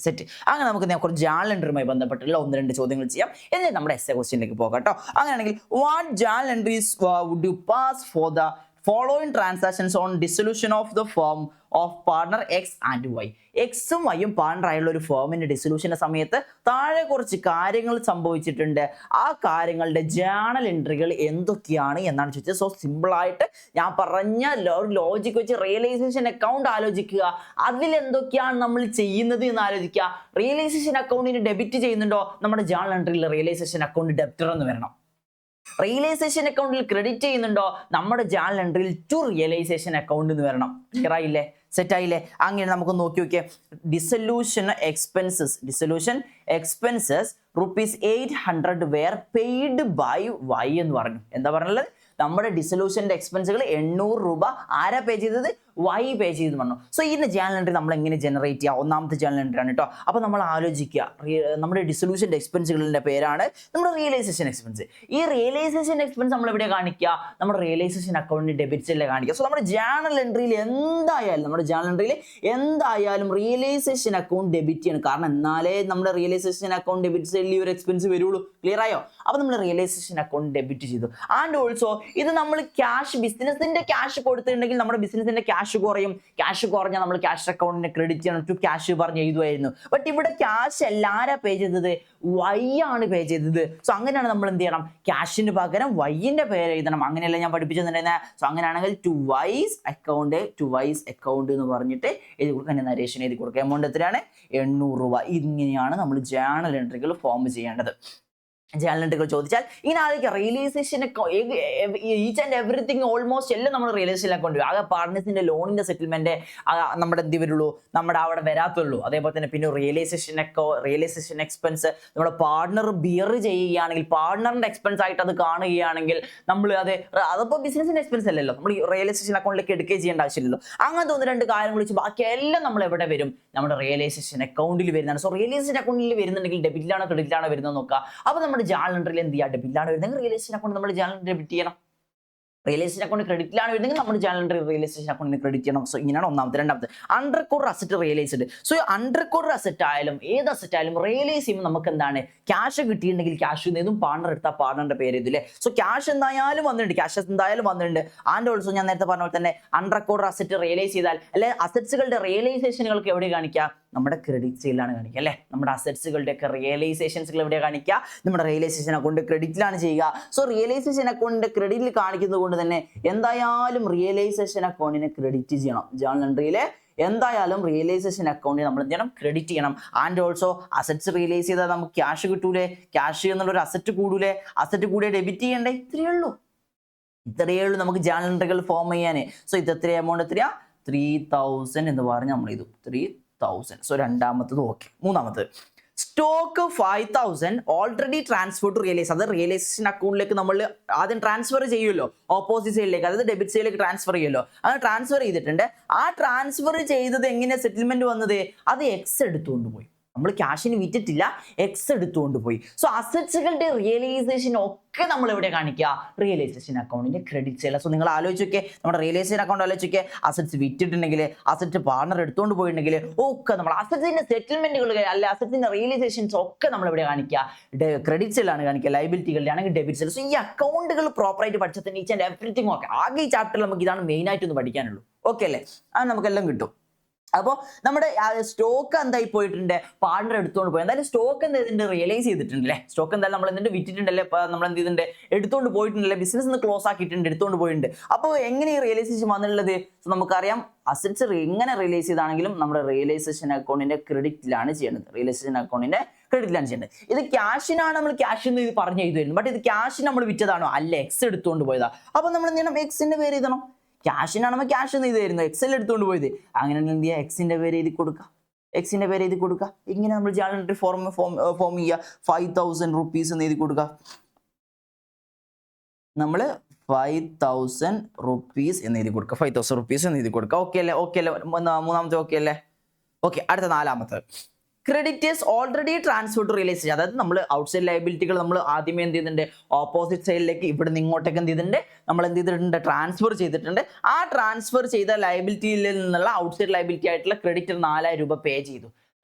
സെറ്റ്. അങ്ങനെ നമുക്ക് കുറച്ച് ജേർണലുമായി ബന്ധപ്പെട്ടുള്ള 1-2 ചോദ്യങ്ങൾ ചെയ്യാം. എന്നിട്ട് നമ്മുടെ എസ്സേ ക്വസ്റ്റ്യനിലേക്ക് പോകാം കേട്ടോ. അങ്ങനെയാണെങ്കിൽ what journal entries would you pass for the following transactions on dissolution of the firm of partner X and Y. എക്സും വൈയും പാർട്ണർ ആയുള്ള ഒരു ഫേമിന്റെ ഡിസൊല്യൂഷന്റെ സമയത്ത് താഴെ കുറച്ച് കാര്യങ്ങൾ സംഭവിച്ചിട്ടുണ്ട്. ആ കാര്യങ്ങളുടെ ജേണൽ എൻട്രികൾ എന്തൊക്കെയാണ് എന്നാണ് ചോദിച്ചത്. സോ സിമ്പിൾ ആയിട്ട് ഞാൻ പറഞ്ഞ ലോജിക് വെച്ച് റിയലൈസേഷൻ അക്കൗണ്ട് ആലോചിക്കുക. അതിൽ എന്തൊക്കെയാണ് നമ്മൾ ചെയ്യുന്നത് എന്ന് ആലോചിക്കുക. റിയലൈസേഷൻ അക്കൗണ്ടിന് ഡെബിറ്റ് ചെയ്യുന്നുണ്ടോ, നമ്മുടെ ജേണൽ എൻട്രിയിൽ റിയലൈസേഷൻ അക്കൗണ്ട് ഡെബ്റ്റർ എന്ന് വരണം. റിയലൈസേഷൻ അക്കൗണ്ടിൽ ക്രെഡിറ്റ് ചെയ്യുന്നുണ്ടോ, നമ്മുടെ ജേണൽ എൻട്രിയിൽ ടു റിയലൈസേഷൻ അക്കൗണ്ട് എന്ന് വരണം. ക്ലിയർ ആയില്ലേ, സെറ്റ് ആയില്ലേ? അങ്ങനെ നമുക്ക് നോക്കി നോക്കിയേ. Dissolution expenses ₹800 were paid by Y എന്ന് പറഞ്ഞു. എന്താ പറഞ്ഞത്? നമ്മുടെ ഡിസൊല്യൂഷന്റെ എക്സ്പെൻസുകൾ 800 രൂപ ആരാ പേ ചെയ്തത്? വൈ പേ ചെയ്ത് പറഞ്ഞു. സോ ഇതിന്റെ ജേണൽ എൻട്രി നമ്മൾ എങ്ങനെ ജനറേറ്റ് ചെയ്യുക? ഒന്നാമത്തെ ജേണൽ എൻട്രി ആണ് കേട്ടോ. അപ്പോൾ നമ്മൾ ആലോചിക്കുക, നമ്മുടെ ഡിസൊല്യൂഷന്റെ എക്സ്പെൻസുകളുടെ പേരാണ് നമ്മുടെ റിയലൈസേഷൻ എക്സ്പെൻസ്. ഈ റിയലൈസേഷൻ എക്സ്പെൻസ് നമ്മൾ എവിടെ കാണിക്കുക? നമ്മുടെ റിയലൈസേഷൻ അക്കൗണ്ടിന്റെ ഡെബിറ്റ്സിലെ കാണിക്കുക. സോ നമ്മുടെ ജേണൽ എൻട്രിയിൽ എന്തായാലും റിയലൈസേഷൻ അക്കൗണ്ട് ഡെബിറ്റ് ചെയ്യണം. കാരണം എന്നാലേ നമ്മുടെ റിയലൈസേഷൻ അക്കൗണ്ട് ഡെബിറ്റ് സൈഡിൽ ഈ ഒരു എക്സ്പെൻസ് വരുള്ളൂ. ക്ലിയർ ആയോ? അപ്പോൾ നമ്മൾ റിയലൈസേഷൻ അക്കൗണ്ട് ഡെബിറ്റ് ചെയ്തു. ആൻഡ് ഓൾസോ ഇത് നമ്മൾ ക്യാഷ്, ബിസിനസിന്റെ ക്യാഷ് കൊടുത്തിട്ടുണ്ടെങ്കിൽ നമ്മുടെ ബിസിനസിന്റെ ക്യാഷ് കുറയും. ക്യാഷ് കുറഞ്ഞാൽ നമ്മൾ ക്യാഷ് അക്കൗണ്ടിനെ ക്രെഡിറ്റ് ചെയ്യണം, ടു ക്യാഷ് പറഞ്ഞ് എഴുതുമായിരുന്നു. ബട്ട് ഇവിടെ ക്യാഷ് എല്ലാരാ പേ ചെയ്തത്? വൈ ആണ് പേ ചെയ്തത്. സോ അങ്ങനെയാണ് നമ്മൾ എന്ത് ചെയ്യണം? ക്യാഷിന് പകരം വൈന്റെ പേര് എഴുതണം. അങ്ങനെയല്ല ഞാൻ പഠിപ്പിച്ചിട്ടുണ്ടായിരുന്നത്. സോ അങ്ങനെയാണെങ്കിൽ ടു വൈസ് അക്കൗണ്ട് എന്ന് പറഞ്ഞിട്ട് എഴുതി കൊടുക്കുക. നരേഷൻ എഴുതി കൊടുക്കുക. എമൗണ്ട് എത്രയാണ്? 800 രൂപ. ഇങ്ങനെയാണ് നമ്മൾ ജേണൽ എൻട്രികൾ ഫോം ചെയ്യേണ്ടത്. ജേണൽ എൻട്രികൾ ചോദിച്ചാൽ ഇങ്ങനെ ആയിരിക്കും. Realisation each and everything almost എല്ലാം നമ്മൾ റിയലൈസേഷൻ അക്കൗണ്ട്. ആകെ പാർട്ട്നേഴ്സിന്റെ ലോണിന്റെ സെറ്റിൽമെന്റ് നമ്മുടെ എന്ത് വരുള്ളൂ, നമ്മുടെ അവിടെ വരാത്തുള്ളൂ. അതേപോലെ തന്നെ പിന്നെ റിയലൈസേഷൻ എക്സ്പെൻസ് നമ്മുടെ പാർട്ട്ണർ ബിയർ ചെയ്യുകയാണെങ്കിൽ, പാർട്ട്ണറിന്റെ എക്സ്പെൻസ് ആയിട്ട് അത് കാണുകയാണെങ്കിൽ നമ്മൾ അതിപ്പോൾ ബിസിനസിന്റെ എക്സ്പെൻസ് അല്ലല്ലോ, നമ്മൾ റിയലൈസേഷൻ അക്കൗണ്ടിലേക്ക് എടുക്കുകയും ചെയ്യേണ്ട ആവശ്യമില്ലല്ലോ. അങ്ങനത്തെ 1-2 കാര്യങ്ങൾ വെച്ച് ബാക്കി എല്ലാം നമ്മൾ എവിടെ വരും? നമ്മുടെ റിയലൈസേഷൻ അക്കൗണ്ടിൽ വരുന്നതാണ്. സോ റിയലൈസേഷൻ അക്കൗണ്ടിൽ വരുന്നുണ്ടെങ്കിൽ ഡെബിറ്റിലാണോ ക്രെഡിറ്റിലാണോ വരുന്നത് നോക്കുക. അപ്പോൾ നമ്മുടെ ജേണൽ എൻട്രിയിൽ എന്ത് ചെയ്യുക? ഡെബിറ്റിലാണ് വരുന്നത്, റിയലൈസേഷൻ അക്കൗണ്ട് നമ്മൾ ജേണൽ എൻട്രി ഡെബിറ്റ് ചെയ്യണം. റിയലൈസേഷൻ അക്കൗണ്ട് ക്രെഡിറ്റിലാണ് വരുന്നെങ്കിൽ നമ്മൾ ജേണൽ എൻട്രി റിയലൈസേഷൻ അക്കൗണ്ടിന് ക്രെഡിറ്റ് ചെയ്യണം. സോ ഇങ്ങനെയാണ് ഒന്നാമത്തെ. രണ്ടാമത്തെ അൺറിക്കോർഡ് അസറ്റ് റിയലൈസ്ഡ്. സോ അൺറിക്കോർഡ് അസറ്റ് ആയാലും ഏത് അസറ്റ് ആയാലും റിയലൈസ് ചെയ്യുമ്പോൾ നമുക്ക് എന്താണ്? ക്യാഷ് കിട്ടിയിട്ടുണ്ടെങ്കിൽ ക്യാഷ് ഏതും പാർട്ണർ എടുത്താൽ പാർട്ണറിന്റെ പേര് ഇതില്ലേ. സോ ക്യാഷ് എന്തായാലും വന്നിട്ടുണ്ട്. ആൻഡ് ഓൾസോ ഞാൻ നേരത്തെ പറഞ്ഞ പോലെ തന്നെ അൺറിക്കോർഡ് അസറ്റ് റിയലൈസ് ചെയ്താൽ അല്ലെ അസറ്റ്സുകളുടെ റിയലൈസേഷനുകൾക്ക് എവിടെ കാണിക്കുക? നമ്മുടെ ക്രെഡിറ്റ് സൈഡിലാണ് കാണിക്കുക അല്ലേ. നമ്മുടെ അസറ്റ്സുകളുടെ ഒക്കെ റിയലൈസേഷൻസുകൾ എവിടെയാണ് കാണിക്കുക? നമ്മുടെ റിയലൈസേഷൻ അക്കൗണ്ട് ക്രെഡിറ്റിലാണ് ചെയ്യുക. സോ റിയലൈസേഷൻ അക്കൗണ്ടിന്റെ ക്രെഡിറ്റിൽ കാണിക്കുന്നത് കൊണ്ട് തന്നെ എന്തായാലും റിയലൈസേഷൻ അക്കൗണ്ടിനെ ക്രെഡിറ്റ് ചെയ്യണം. ജേണൽ എൻട്രിയിലെ എന്തായാലും റിയലൈസേഷൻ അക്കൗണ്ടിൽ നമ്മൾ എന്ത് ചെയ്യണം? ക്രെഡിറ്റ് ചെയ്യണം. ആൻഡ് ഓൾസോ അസറ്റ്സ് റിയലൈസ് ചെയ്താൽ നമുക്ക് ക്യാഷ് കിട്ടൂലേ? ക്യാഷ് എന്നുള്ളൊരു അസറ്റ് കൂടൂലേ? അസറ്റ് കൂടിയ ഡെബിറ്റ് ചെയ്യണ്ടേ? ഇത്രയേ ഉള്ളൂ നമുക്ക് ജേണൽ എൻട്രികൾ ഫോം ചെയ്യാനേ. സോ ഇത് എത്ര എമൗണ്ട്? എത്രയാ? 3000 എന്ന് പറഞ്ഞ് നമ്മൾ ചെയ്തു 3000. സോ രണ്ടാമത്തത് ഓക്കെ. മൂന്നാമത്തത് stock 5000 already transfer to realise. അത് റിയലൈസേഷൻ അക്കൗണ്ടിലേക്ക് നമ്മൾ ആദ്യം ട്രാൻസ്ഫർ ചെയ്യുമല്ലോ, ഓപ്പോസിറ്റ് സൈഡിലേക്ക്, അതായത് ഡെബിറ്റ് സൈഡിലേക്ക് ട്രാൻസ്ഫർ ചെയ്യുമല്ലോ. അത് ട്രാൻസ്ഫർ ചെയ്തിട്ടുണ്ട്. ആ ട്രാൻസ്ഫർ ചെയ്തത് എങ്ങനെ സെറ്റിൽമെന്റ് വന്നത്? അത് എക്സ് എടുത്തുകൊണ്ട് പോയി. നമ്മൾ ക്യാഷിന് വിറ്റിട്ടില്ല, എക്സ് എടുത്തുകൊണ്ട് പോയി. സോ അസറ്റ്സുകളുടെ റിയലൈസേഷൻ ഒക്കെ നമ്മൾ എവിടെ കാണിക്കുക? റിയലൈസേഷൻ അക്കൗണ്ടിന്റെ ക്രെഡിറ്റ് സൈഡിൽ. സോ നിങ്ങൾ ആലോചിച്ചൊക്കെ, നമ്മുടെ റിയലൈസേഷൻ അക്കൗണ്ട് ആലോചിച്ചൊക്കെ, അസറ്റ്സ് വിറ്റിട്ടുണ്ടെങ്കിൽ, അസറ്റ് പാർട്ണർ എടുത്തുകൊണ്ട് പോയിട്ടുണ്ടെങ്കിൽ ഒക്കെ നമ്മൾ അസറ്റിന്റെ സെറ്റിൽമെന്റുകൾ അല്ലെ അസറ്റിന്റെ റിയലൈസേഷൻസ് ഒക്കെ നമ്മൾ എവിടെ കാണിക്കുക? ക്രെഡിറ്റ് സൈഡിലാണ് കാണിക്കുക. ലൈബിലിറ്റികളുടെ ആണെങ്കിൽ ഡെബിറ്റ് സൈഡ്. സോ ഈ അക്കൗണ്ടുകൾ പ്രോപ്പറായിട്ട് പഠിച്ചതിന് ഈച്ച് ആൻഡ് എവറിത്തിങ് ഓക്കെ. ആകെ ഈ ചാപ്റ്ററിൽ നമുക്ക് ഇതാണ് മെയിൻ ആയിട്ടൊന്ന് പഠിക്കാനുള്ളൂ. ഓക്കെ അല്ലേ? അത് നമുക്കെല്ലാം കിട്ടും. അപ്പോൾ നമ്മുടെ സ്റ്റോക്ക് എന്തായി പോയിട്ടുണ്ട്? പാർട്ണർ എടുത്തുകൊണ്ട് പോയി. എന്തായാലും സ്റ്റോക്ക് എന്ത് ചെയ്തിട്ടുണ്ട്? റിയലൈസ് ചെയ്തിട്ടുണ്ടല്ലേ. സ്റ്റോക്ക് എന്തായാലും നമ്മൾ എന്തിട്ട് വിറ്റിട്ടുണ്ടല്ലേ, നമ്മൾ എന്ത് ചെയ്തിട്ടുണ്ട്? എടുത്തുകൊണ്ട് പോയിട്ടുണ്ടല്ലേ. ബിസിനസ് ഒന്ന് ക്ലോസ് ആക്കിയിട്ടുണ്ട്, എടുത്തുകൊണ്ട് പോയിട്ടുണ്ട്. അപ്പോൾ എങ്ങനെ ഈ റിയലൈസേഷൻ വന്നിട്ടുള്ളത്? സോ നമുക്കറിയാം അസറ്റ്സ് എങ്ങനെ റിയലൈസ് ചെയ്താണെങ്കിലും നമ്മുടെ റിയലൈസേഷൻ അക്കൗണ്ടിന്റെ ക്രെഡിറ്റിലാണ് ചെയ്യുന്നത്. ഇത് ക്യാഷിനാണ് നമ്മൾ ക്യാഷ് എന്ന് ഇത് പറഞ്ഞു എഴുതുമായിരുന്നു. ബട്ട് ഇത് ക്യാഷ് നമ്മൾ വിറ്റതാണോ? അല്ല, എക്സ് എടുത്തുകൊണ്ട് പോയതാ. അപ്പോൾ നമ്മൾ എന്ത് ചെയ്യണം? എക്സിന്റെ പേര് എഴുതണം. ക്യാഷിനാണ് നമ്മൾ ക്യാഷ് എന്ന് എഴുതായിരുന്നു, എക്സൽ എടുത്തുകൊണ്ട് പോയത്. അങ്ങനെ എന്ത് ചെയ്യുക? എക്സിന്റെ പേര് എഴുതി കൊടുക്കുക. ഇങ്ങനെ നമ്മൾ ജേണൽ എൻട്രി ഫോം ചെയ്യുക. 5000 rupees എന്ന് എഴുതി കൊടുക്കുക. നമ്മൾ 5000 rupees എന്ന് എഴുതി കൊടുക്കുക. 5000 rupees എന്ന് എഴുതി കൊടുക്കുക. ഓക്കെ അല്ലേ? മൂന്നാമത്തെ ഓക്കെ അല്ലേ? ഓക്കെ. അടുത്ത നാലാമത്തെ creditors already transfer to realisation. അതായത് നമ്മൾ ഔട്ട്സൈഡ് ലയബിലിറ്റികൾ നമ്മൾ ആദ്യമേ എന്ത് ചെയ്തിട്ടുണ്ട്? ഓപ്പോസിറ്റ് സൈഡിലേക്ക് ഇവിടെ നിന്ന് ഇങ്ങോട്ടേക്ക് എന്ത് ചെയ്തിട്ടുണ്ട്? നമ്മൾ എന്ത് ചെയ്തിട്ടുണ്ട്? ട്രാൻസ്ഫർ ചെയ്തിട്ടുണ്ട്. ആ ട്രാൻസ്ഫർ ചെയ്ത ലയബിലിറ്റിയിൽ നിന്നുള്ള ഔട്ട്സൈഡ് ലയബിലിറ്റി ആയിട്ടുള്ള ക്രെഡിറ്റർ 4000 രൂപ പേ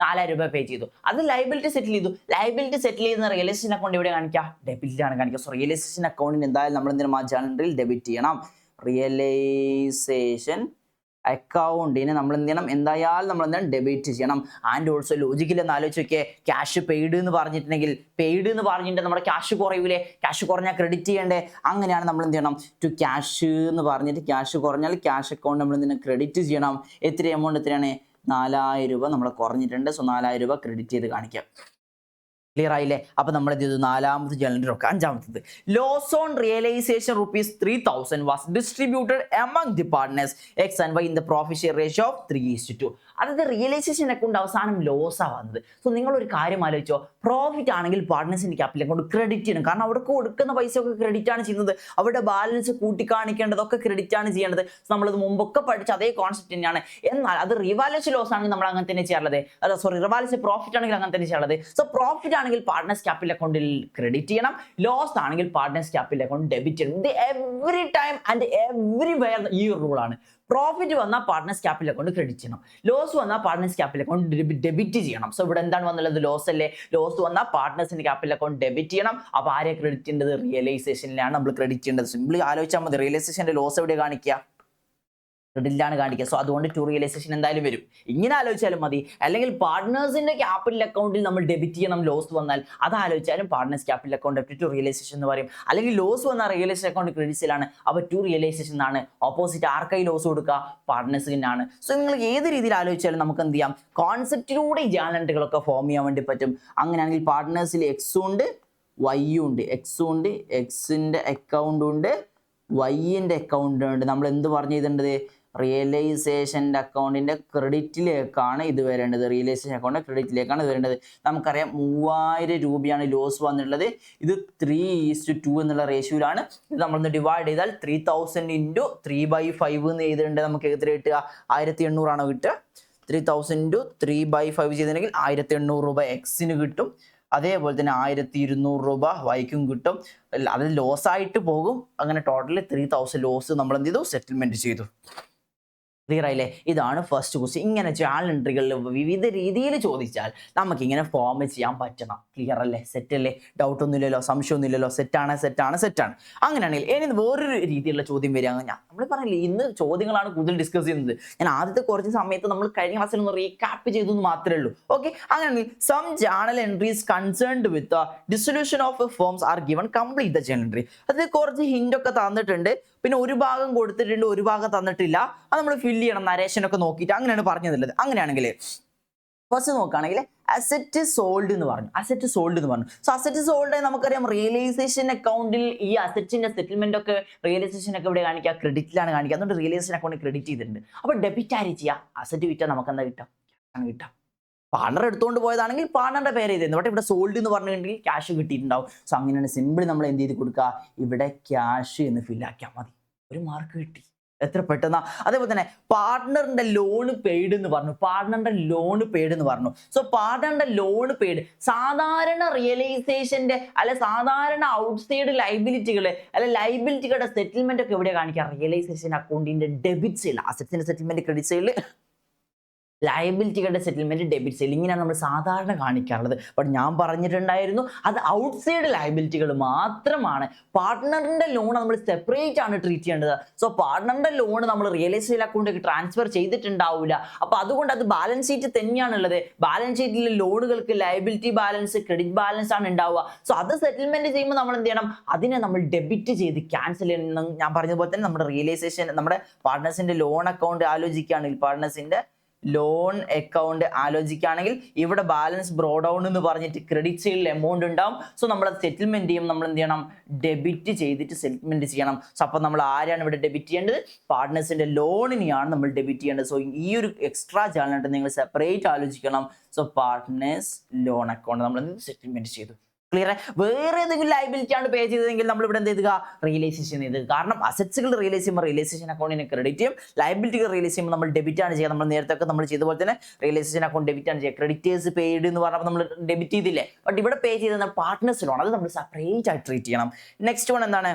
ചെയ്തു. അത് ലയബിലിറ്റി സെറ്റിൽ ചെയ്തു. ലയബിലിറ്റി സെറ്റിൽ ചെയ്യുന്ന റിയലൈസേഷൻ അക്കൗണ്ട് ഇവിടെ കാണിക്കുക? ഡെബിറ്റിലാണ് കാണിക്കുക. സോ റിയലൈസേഷൻ അക്കൗണ്ടിന് എന്തായാലും നമ്മൾ എന്തിനും ആ ജേണൽ എൻട്രിയിൽ ഡെബിറ്റ് ചെയ്യണം. റിയലൈസേഷൻ അക്കൗണ്ടിന് നമ്മൾ എന്ത് ചെയ്യണം, എന്തായാലും നമ്മൾ എന്താണ് ഡെബിറ്റ് ചെയ്യണം. ആൻഡ് ഓൾസോ ലോജിക്കൽ എന്ന് ആലോചിച്ച് നോക്കിയേ, ക്യാഷ് പെയ്ഡ് എന്ന് പറഞ്ഞിട്ടുണ്ടെങ്കിൽ നമ്മുടെ ക്യാഷ് കുറയൂലേ, ക്യാഷ് കുറഞ്ഞാൽ ക്രെഡിറ്റ് ചെയ്യണ്ടേ, അങ്ങനെയാണ് നമ്മൾ എന്ത് ചെയ്യണം, ടു ക്യാഷ് എന്ന് പറഞ്ഞിട്ട് ക്യാഷ് കുറഞ്ഞാൽ ക്യാഷ് അക്കൗണ്ട് നമ്മൾ എന്തിനാ ക്രെഡിറ്റ് ചെയ്യണം. എത്ര എമൗണ്ട് എത്രയാണ്, 4000 രൂപ നമ്മൾ കുറഞ്ഞിട്ടുണ്ട്. സോ 4000 രൂപ ക്രെഡിറ്റ് ചെയ്ത് കാണിക്കാം. ക്ലിയർ ആയില്ലേ? അപ്പൊ നമ്മൾ ഇത് നാലാമത്തെ ജേണൽ ഒക്കെ. അഞ്ചാമത്തത്, loss on realisation ₹3000 was distributed among the partners X and Y in the profit share ratio of 3:2. അതായത് റിയലൈസേഷൻ അക്കൗണ്ട് അവസാനം ലോസാണ് വന്നത്. സോ നിങ്ങൾ ഒരു കാര്യം ആലോചിച്ചോ, പ്രോഫിറ്റ് ആണെങ്കിൽ പാർട്ട്നേഴ്സിന്റെ ക്യാപിറ്റൽ അക്കൗണ്ട് ക്രെഡിറ്റ് ചെയ്യണം. കാരണം അവർക്ക് കൊടുക്കുന്ന പൈസ ഒക്കെ ക്രെഡിറ്റ് ആണ് ചെയ്യുന്നത്, അവരുടെ ബാലൻസ് കൂട്ടിക്കാണിക്കേണ്ടതൊക്കെ ക്രെഡിറ്റ് ആണ് ചെയ്യേണ്ടത്. നമ്മളത് മുമ്പൊക്കെ പഠിച്ച അതേ കോൺസെപ്റ്റ് തന്നെയാണ്. എന്നാൽ അത് റിവാലുവേഷൻ ലോസ് ആണെങ്കിൽ നമ്മൾ അങ്ങനെ തന്നെ ചെയ്യാറുള്ളത്. റിവാലുവേഷൻ പ്രോഫിറ്റ് ആണെങ്കിൽ അങ്ങനെ തന്നെ ചെയ്യാറുള്ളത്. സോ പ്രോഫിറ്റ് ആണെങ്കിൽ പാർട്ട്നേഴ്സ് ക്യാപിറ്റൽ അക്കൗണ്ടിൽ ക്രെഡിറ്റ് ചെയ്യണം, ലോസ് ആണെങ്കിൽ പാർട്ട്നേഴ്സ് ക്യാപിറ്റൽ അക്കൗണ്ട് ഡെബിറ്റ് ചെയ്യണം. ഇത് എവറി ടൈം ആൻഡ് എവറിവെയർ ഈ റൂളാണ്. പ്രോഫിറ്റ് വന്നാൽ പാർട്ട്നേഴ്സ് ക്യാപിറ്റൽ അക്കൗണ്ട് ക്രെഡിറ്റ് ചെയ്യണം, ലോസ് വന്നാൽ പാർട്ട്നേഴ്സ് ക്യാപിറ്റൽ അക്കൗണ്ട് ഡെബിറ്റ് ചെയ്യണം. സോ ഇവിടെ എന്താണ് വന്നുള്ളത്, ലോസ് അല്ലേ, ലോസ് വന്നാൽ പാർട്ട്നേഴ്സിന്റെ ക്യാപിറ്റൽ അക്കൗണ്ട് ഡെബിറ്റ് ചെയ്യണം. അപ്പോൾ ആരെ ക്രെഡിറ്റ് ചെയ്യേണ്ടത്, റിയലൈസേഷനിലാണ് നമ്മൾ ക്രെഡിറ്റ് ചെയ്യേണ്ടത്. സിംപ്ലി ആലോചിച്ചാൽ മതി, റിയലൈസേഷന്റെ ലോസ് എവിടെ കാണിക്കുക, ക്രെഡിറ്റിലാണ് കാണിക്കുക. സോ അതുകൊണ്ട് ടു റിയലൈസേഷൻ എന്തായാലും വരും. ഇങ്ങനെ ആലോചിച്ചാലും മതി. അല്ലെങ്കിൽ പാർട്ട്നേഴ്സിന്റെ ക്യാപിറ്റൽ അക്കൗണ്ടിൽ നമ്മൾ ഡെബിറ്റ് ചെയ്യണം ലോസ് വന്നാൽ, അത് ആലോചിച്ചാലും partners capital account to realisation എന്ന് പറയും. അല്ലെങ്കിൽ ലോസ് വന്നാൽ റിയലൈസേഷൻ അക്കൗണ്ട് ക്രെഡിറ്റ്സിലാണ്, അപ്പോൾ ടു റിയലൈസേഷൻ എന്നാണ്. ഓപ്പോസിറ്റ് ആർക്കായി ലോസ് കൊടുക്കുക, പാർട്ട്നേഴ്സിനാണ്. സോ നിങ്ങൾ ഏത് രീതിയിൽ ആലോചിച്ചാലും നമുക്ക് എന്ത് ചെയ്യാം, കോൺസെപ്റ്റിലൂടെ ഈ ജേണൽ എൻട്രികളൊക്കെ ഫോം ചെയ്യാൻ വേണ്ടി പറ്റും. അങ്ങനെയാണെങ്കിൽ പാർട്ട്നേഴ്സിൽ എക്സും ഉണ്ട് വൈയും ഉണ്ട്, എക്സും ഉണ്ട്, എക്സിന്റെ അക്കൗണ്ടും ഉണ്ട്, വൈൻ്റെ അക്കൗണ്ടും ഉണ്ട്. നമ്മൾ എന്ത് പറഞ്ഞു ചെയ്തിട്ടുണ്ട്, റിയലൈസേഷൻ്റെ അക്കൗണ്ടിൻ്റെ ക്രെഡിറ്റിലേക്കാണ് ഇത് വരേണ്ടത്, റിയലൈസേഷൻ അക്കൗണ്ട് ക്രെഡിറ്റിലേക്കാണ് ഇത് വരേണ്ടത്. നമുക്കറിയാം 3000 രൂപയാണ് ലോസ് വന്നിട്ടുള്ളത്. ഇത് 3:2 എന്നുള്ള റേഷ്യോയിലാണ്. ഇത് നമ്മളൊന്ന് ഡിവൈഡ് ചെയ്താൽ 3000 ഇൻറ്റു 3/5 എന്ന് ചെയ്തിട്ടുണ്ട്. നമുക്ക് എത്ര കിട്ടുക, 1800 ആണോ കിട്ടുക. 3000 ഇൻറ്റു 3/5 ചെയ്തിട്ടുണ്ടെങ്കിൽ 1800 രൂപ എക്സിന് കിട്ടും. അതേപോലെ തന്നെ 1200 രൂപ വൈക്കും കിട്ടും. അത് ലോസായിട്ട് പോകും. അങ്ങനെ ടോട്ടലി 3000 ലോസ് നമ്മൾ എന്ത് ചെയ്തു, സെറ്റിൽമെന്റ് ചെയ്തു. ക്ലിയർ ആയില്ലേ? ഇതാണ് ഫസ്റ്റ് ക്വസ്റ്റ്യൻ. ഇങ്ങനെ ജേണൽ എൻട്രികളിൽ വിവിധ രീതിയിൽ ചോദിച്ചാൽ നമുക്കിങ്ങനെ ഫോം ചെയ്യാൻ പറ്റണം. ക്ലിയർ അല്ലേ? സെറ്റ് അല്ലേ? ഡൗട്ട് ഒന്നുമില്ലല്ലോ, സംശയമൊന്നുമില്ലല്ലോ. സെറ്റാണ്. അങ്ങനെയാണെങ്കിൽ ഇനി വേറൊരു രീതിയിലുള്ള ചോദ്യം വരികയാണ്. നമ്മൾ പറഞ്ഞില്ലേ, ഇന്ന് ചോദ്യങ്ങളാണ് കൂടുതൽ ഡിസ്കസ് ചെയ്യുന്നത്. ഞാൻ ആദ്യത്തെ കുറച്ച് സമയത്ത് നമ്മൾ കഴിഞ്ഞ ക്ലാസ്സിൽ ഒന്ന് റീക്യാപ്പ് ചെയ്തു എന്ന് മാത്രമേ ഉള്ളൂ. ഓക്കെ, അങ്ങനെയാണെങ്കിൽ some journal entries concerned with dissolution of firms are given, complete the journal entry. അത് കുറച്ച് ഹിന്റ് ഒക്കെ തന്നിട്ടുണ്ട്. പിന്നെ ഒരു ഭാഗം കൊടുത്തിട്ടുണ്ട്, ഒരു ഭാഗം തന്നിട്ടില്ല. അത് നമ്മൾ ഫില്ല് ചെയ്യണം, നരേഷൻ ഒക്കെ നോക്കിയിട്ട്. അങ്ങനെയാണ് പറഞ്ഞതുള്ളത്. അങ്ങനെയാണെങ്കിൽ ഫസ്റ്റ് നോക്കുകയാണെങ്കിൽ അസറ്റ് സോൾഡ് എന്ന് പറഞ്ഞു. സോ അസറ്റ് സോൾഡ് നമുക്കറിയാം, റിയലൈസേഷൻ അക്കൗണ്ടിൽ ഈ അസറ്റിന്റെ സെറ്റിൽമെന്റ് ഒക്കെ റിയലൈസേഷൻ ഒക്കെ ഇവിടെ കാണിക്കുക, ക്രെഡിറ്റിലാണ് കാണിക്കുക. അതുകൊണ്ട് റിയലൈസേഷൻ അക്കൗണ്ട് ക്രെഡിറ്റ് ചെയ്തിട്ടുണ്ട്. അപ്പോൾ ഡെബിറ്റ് ആര് ചെയ്യുക, അസറ്റ് വിറ്റാൽ നമുക്ക് എന്താ കിട്ടാം, പാർട്ണർ എടുത്തുകൊണ്ട് പോയതാണെങ്കിൽ പാർട്ണറുടെ പേര് ചെയ്തിരുന്നു. ബട്ട് ഇവിടെ സോൾഡ് എന്ന് പറഞ്ഞിട്ടുണ്ടെങ്കിൽ ക്യാഷ് കിട്ടിയിട്ടുണ്ടാവും. സോ അങ്ങനെയാണ് സിമ്പിൾ നമ്മൾ എന്ത് ചെയ്ത് കൊടുക്കുക, ഇവിടെ ക്യാഷ് എന്ന് ഫില്ലാക്കിയാൽ മതി. ഒരു മാർക്ക് കിട്ടി. എത്ര പെട്ടെന്നാ. അതേപോലെ തന്നെ പാർട്ട്ണറിന്റെ ലോൺ പെയ്ഡ് എന്ന് പറഞ്ഞു. സോ പാർട്ട്ണറിന്റെ ലോൺ പെയ്ഡ് സാധാരണ റിയലൈസേഷന്റെ സാധാരണ ഔട്ട്സൈഡ് ലൈബിലിറ്റികളുടെ സെറ്റിൽമെന്റ് ഒക്കെ എവിടെ കാണിക്കാം, റിയലൈസേഷൻ അക്കൗണ്ടിന്റെ ഡെബിറ്റ് സൈഡിൽ. അസറ്റിന്റെ സെറ്റിൽമെന്റ് ക്രെഡിറ്റ് സൈഡിൽ, ലയബിലിറ്റികളുടെ സെറ്റിൽമെന്റ് ഡെബിറ്റ് സൈഡിൽ. ഇങ്ങനെയാണ് നമ്മൾ സാധാരണ കാണിക്കാറുള്ളത്. ബട്ട് ഞാൻ പറഞ്ഞിട്ടുണ്ടായിരുന്നു, അത് ഔട്ട്സൈഡ് ലയബിലിറ്റികൾ മാത്രമാണ്. പാർട്ട്ണറിന്റെ ലോൺ നമ്മൾ സെപ്പറേറ്റ് ആണ് ട്രീറ്റ് ചെയ്യേണ്ടത്. സോ പാർട്ട്ണറിന്റെ ലോൺ നമ്മൾ റിയലൈസേഷൻ അക്കൗണ്ടിലേക്ക് ട്രാൻസ്ഫർ ചെയ്തിട്ടുണ്ടാവില്ല. അപ്പൊ അതുകൊണ്ട് അത് ബാലൻസ് ഷീറ്റ് തന്നെയാണുള്ളത്. ബാലൻസ് ഷീറ്റിലെ ലോണുകൾക്ക് ലയബിലിറ്റി ബാലൻസ്, ക്രെഡിറ്റ് ബാലൻസ് ആണ് ഉണ്ടാവുക. സോ അത് സെറ്റിൽമെന്റ് ചെയ്യുമ്പോൾ നമ്മൾ എന്ത് ചെയ്യണം, അതിനെ നമ്മൾ ഡെബിറ്റ് ചെയ്ത് ക്യാൻസൽ ചെയ്യണം. ഞാൻ പറഞ്ഞതുപോലെ തന്നെ നമ്മുടെ റിയലൈസേഷൻ, നമ്മുടെ പാർട്ട്നേഴ്സിന്റെ ലോൺ അക്കൗണ്ട് ആലോചിക്കുകയാണെങ്കിൽ, പാർട്ട്നേഴ്സിന്റെ ലോൺ അക്കൗണ്ട് ആലോചിക്കുകയാണെങ്കിൽ ഇവിടെ ബാലൻസ് ബ്രോ ഡൗൺ എന്ന് പറഞ്ഞിട്ട് ക്രെഡിറ്റ് സൈഡിൽ എമൗണ്ട് ഉണ്ടാവും. സോ നമ്മൾ സെറ്റിൽമെന്റ് ചെയ്യും, നമ്മൾ എന്ത് ചെയ്യണം, ഡെബിറ്റ് ചെയ്തിട്ട് സെറ്റിൽമെന്റ് ചെയ്യണം. സോ അപ്പോൾ നമ്മൾ ആരാണ് ഇവിടെ ഡെബിറ്റ് ചെയ്യേണ്ടത്, പാർട്ട്നേഴ്സിന്റെ ലോണിനെയാണ് നമ്മൾ ഡെബിറ്റ് ചെയ്യേണ്ടത്. സോ ഈ ഒരു എക്സ്ട്രാ ചാനലായിട്ട് നിങ്ങൾ സെപ്പറേറ്റ് ആലോചിക്കണം. സോ പാർട്ട്നേഴ്സ് ലോൺ അക്കൗണ്ട് നമ്മൾ സെറ്റിൽമെന്റ് ചെയ്തു. ക്ലിയർ? വേറെ ഏതെങ്കിലും ലൈബിലിറ്റി ആണ് പേ ചെയ്തതെങ്കിൽ നമ്മൾ ഇവിടെ എന്ത് ചെയ്തുക, റിയലൈസേഷൻ ചെയ്ത്. കാരണം അസറ്റ്സുകൾ റിയലൈസ് ചെയ്യുമ്പോൾ റിയലൈസേഷൻ അക്കൗണ്ടിനെ ക്രെഡിറ്റ് ചെയ്യും, ലൈബിലിറ്റികൾ റിയലൈസ് ചെയ്യുമ്പോൾ നമ്മൾ ഡെബിറ്റ് ആണ് ചെയ്യുക. നമ്മൾ നേരത്തെ ഒക്കെ നമ്മൾ ചെയ്ത പോലെ തന്നെ റിയലൈസേഷൻ അക്കൗണ്ട് ഡെബിറ്റ് ആണ് ചെയ്യുക. ക്രെഡിറ്റേഴ്സ് പെയ്ഡ് എന്ന് പറഞ്ഞപ്പോൾ നമ്മൾ ഡെബിറ്റ് ചെയ്തില്ലേ. ബട്ട് ഇവിടെ പേ ചെയ്ത പാർട്ട്നേഴ്സ് ലോൺ, അത് നമ്മൾ സെപ്പറേറ്റ് ആയിട്ട് ട്രീറ്റ് ചെയ്യണം. നെക്സ്റ്റ് വൺ എന്താണ്,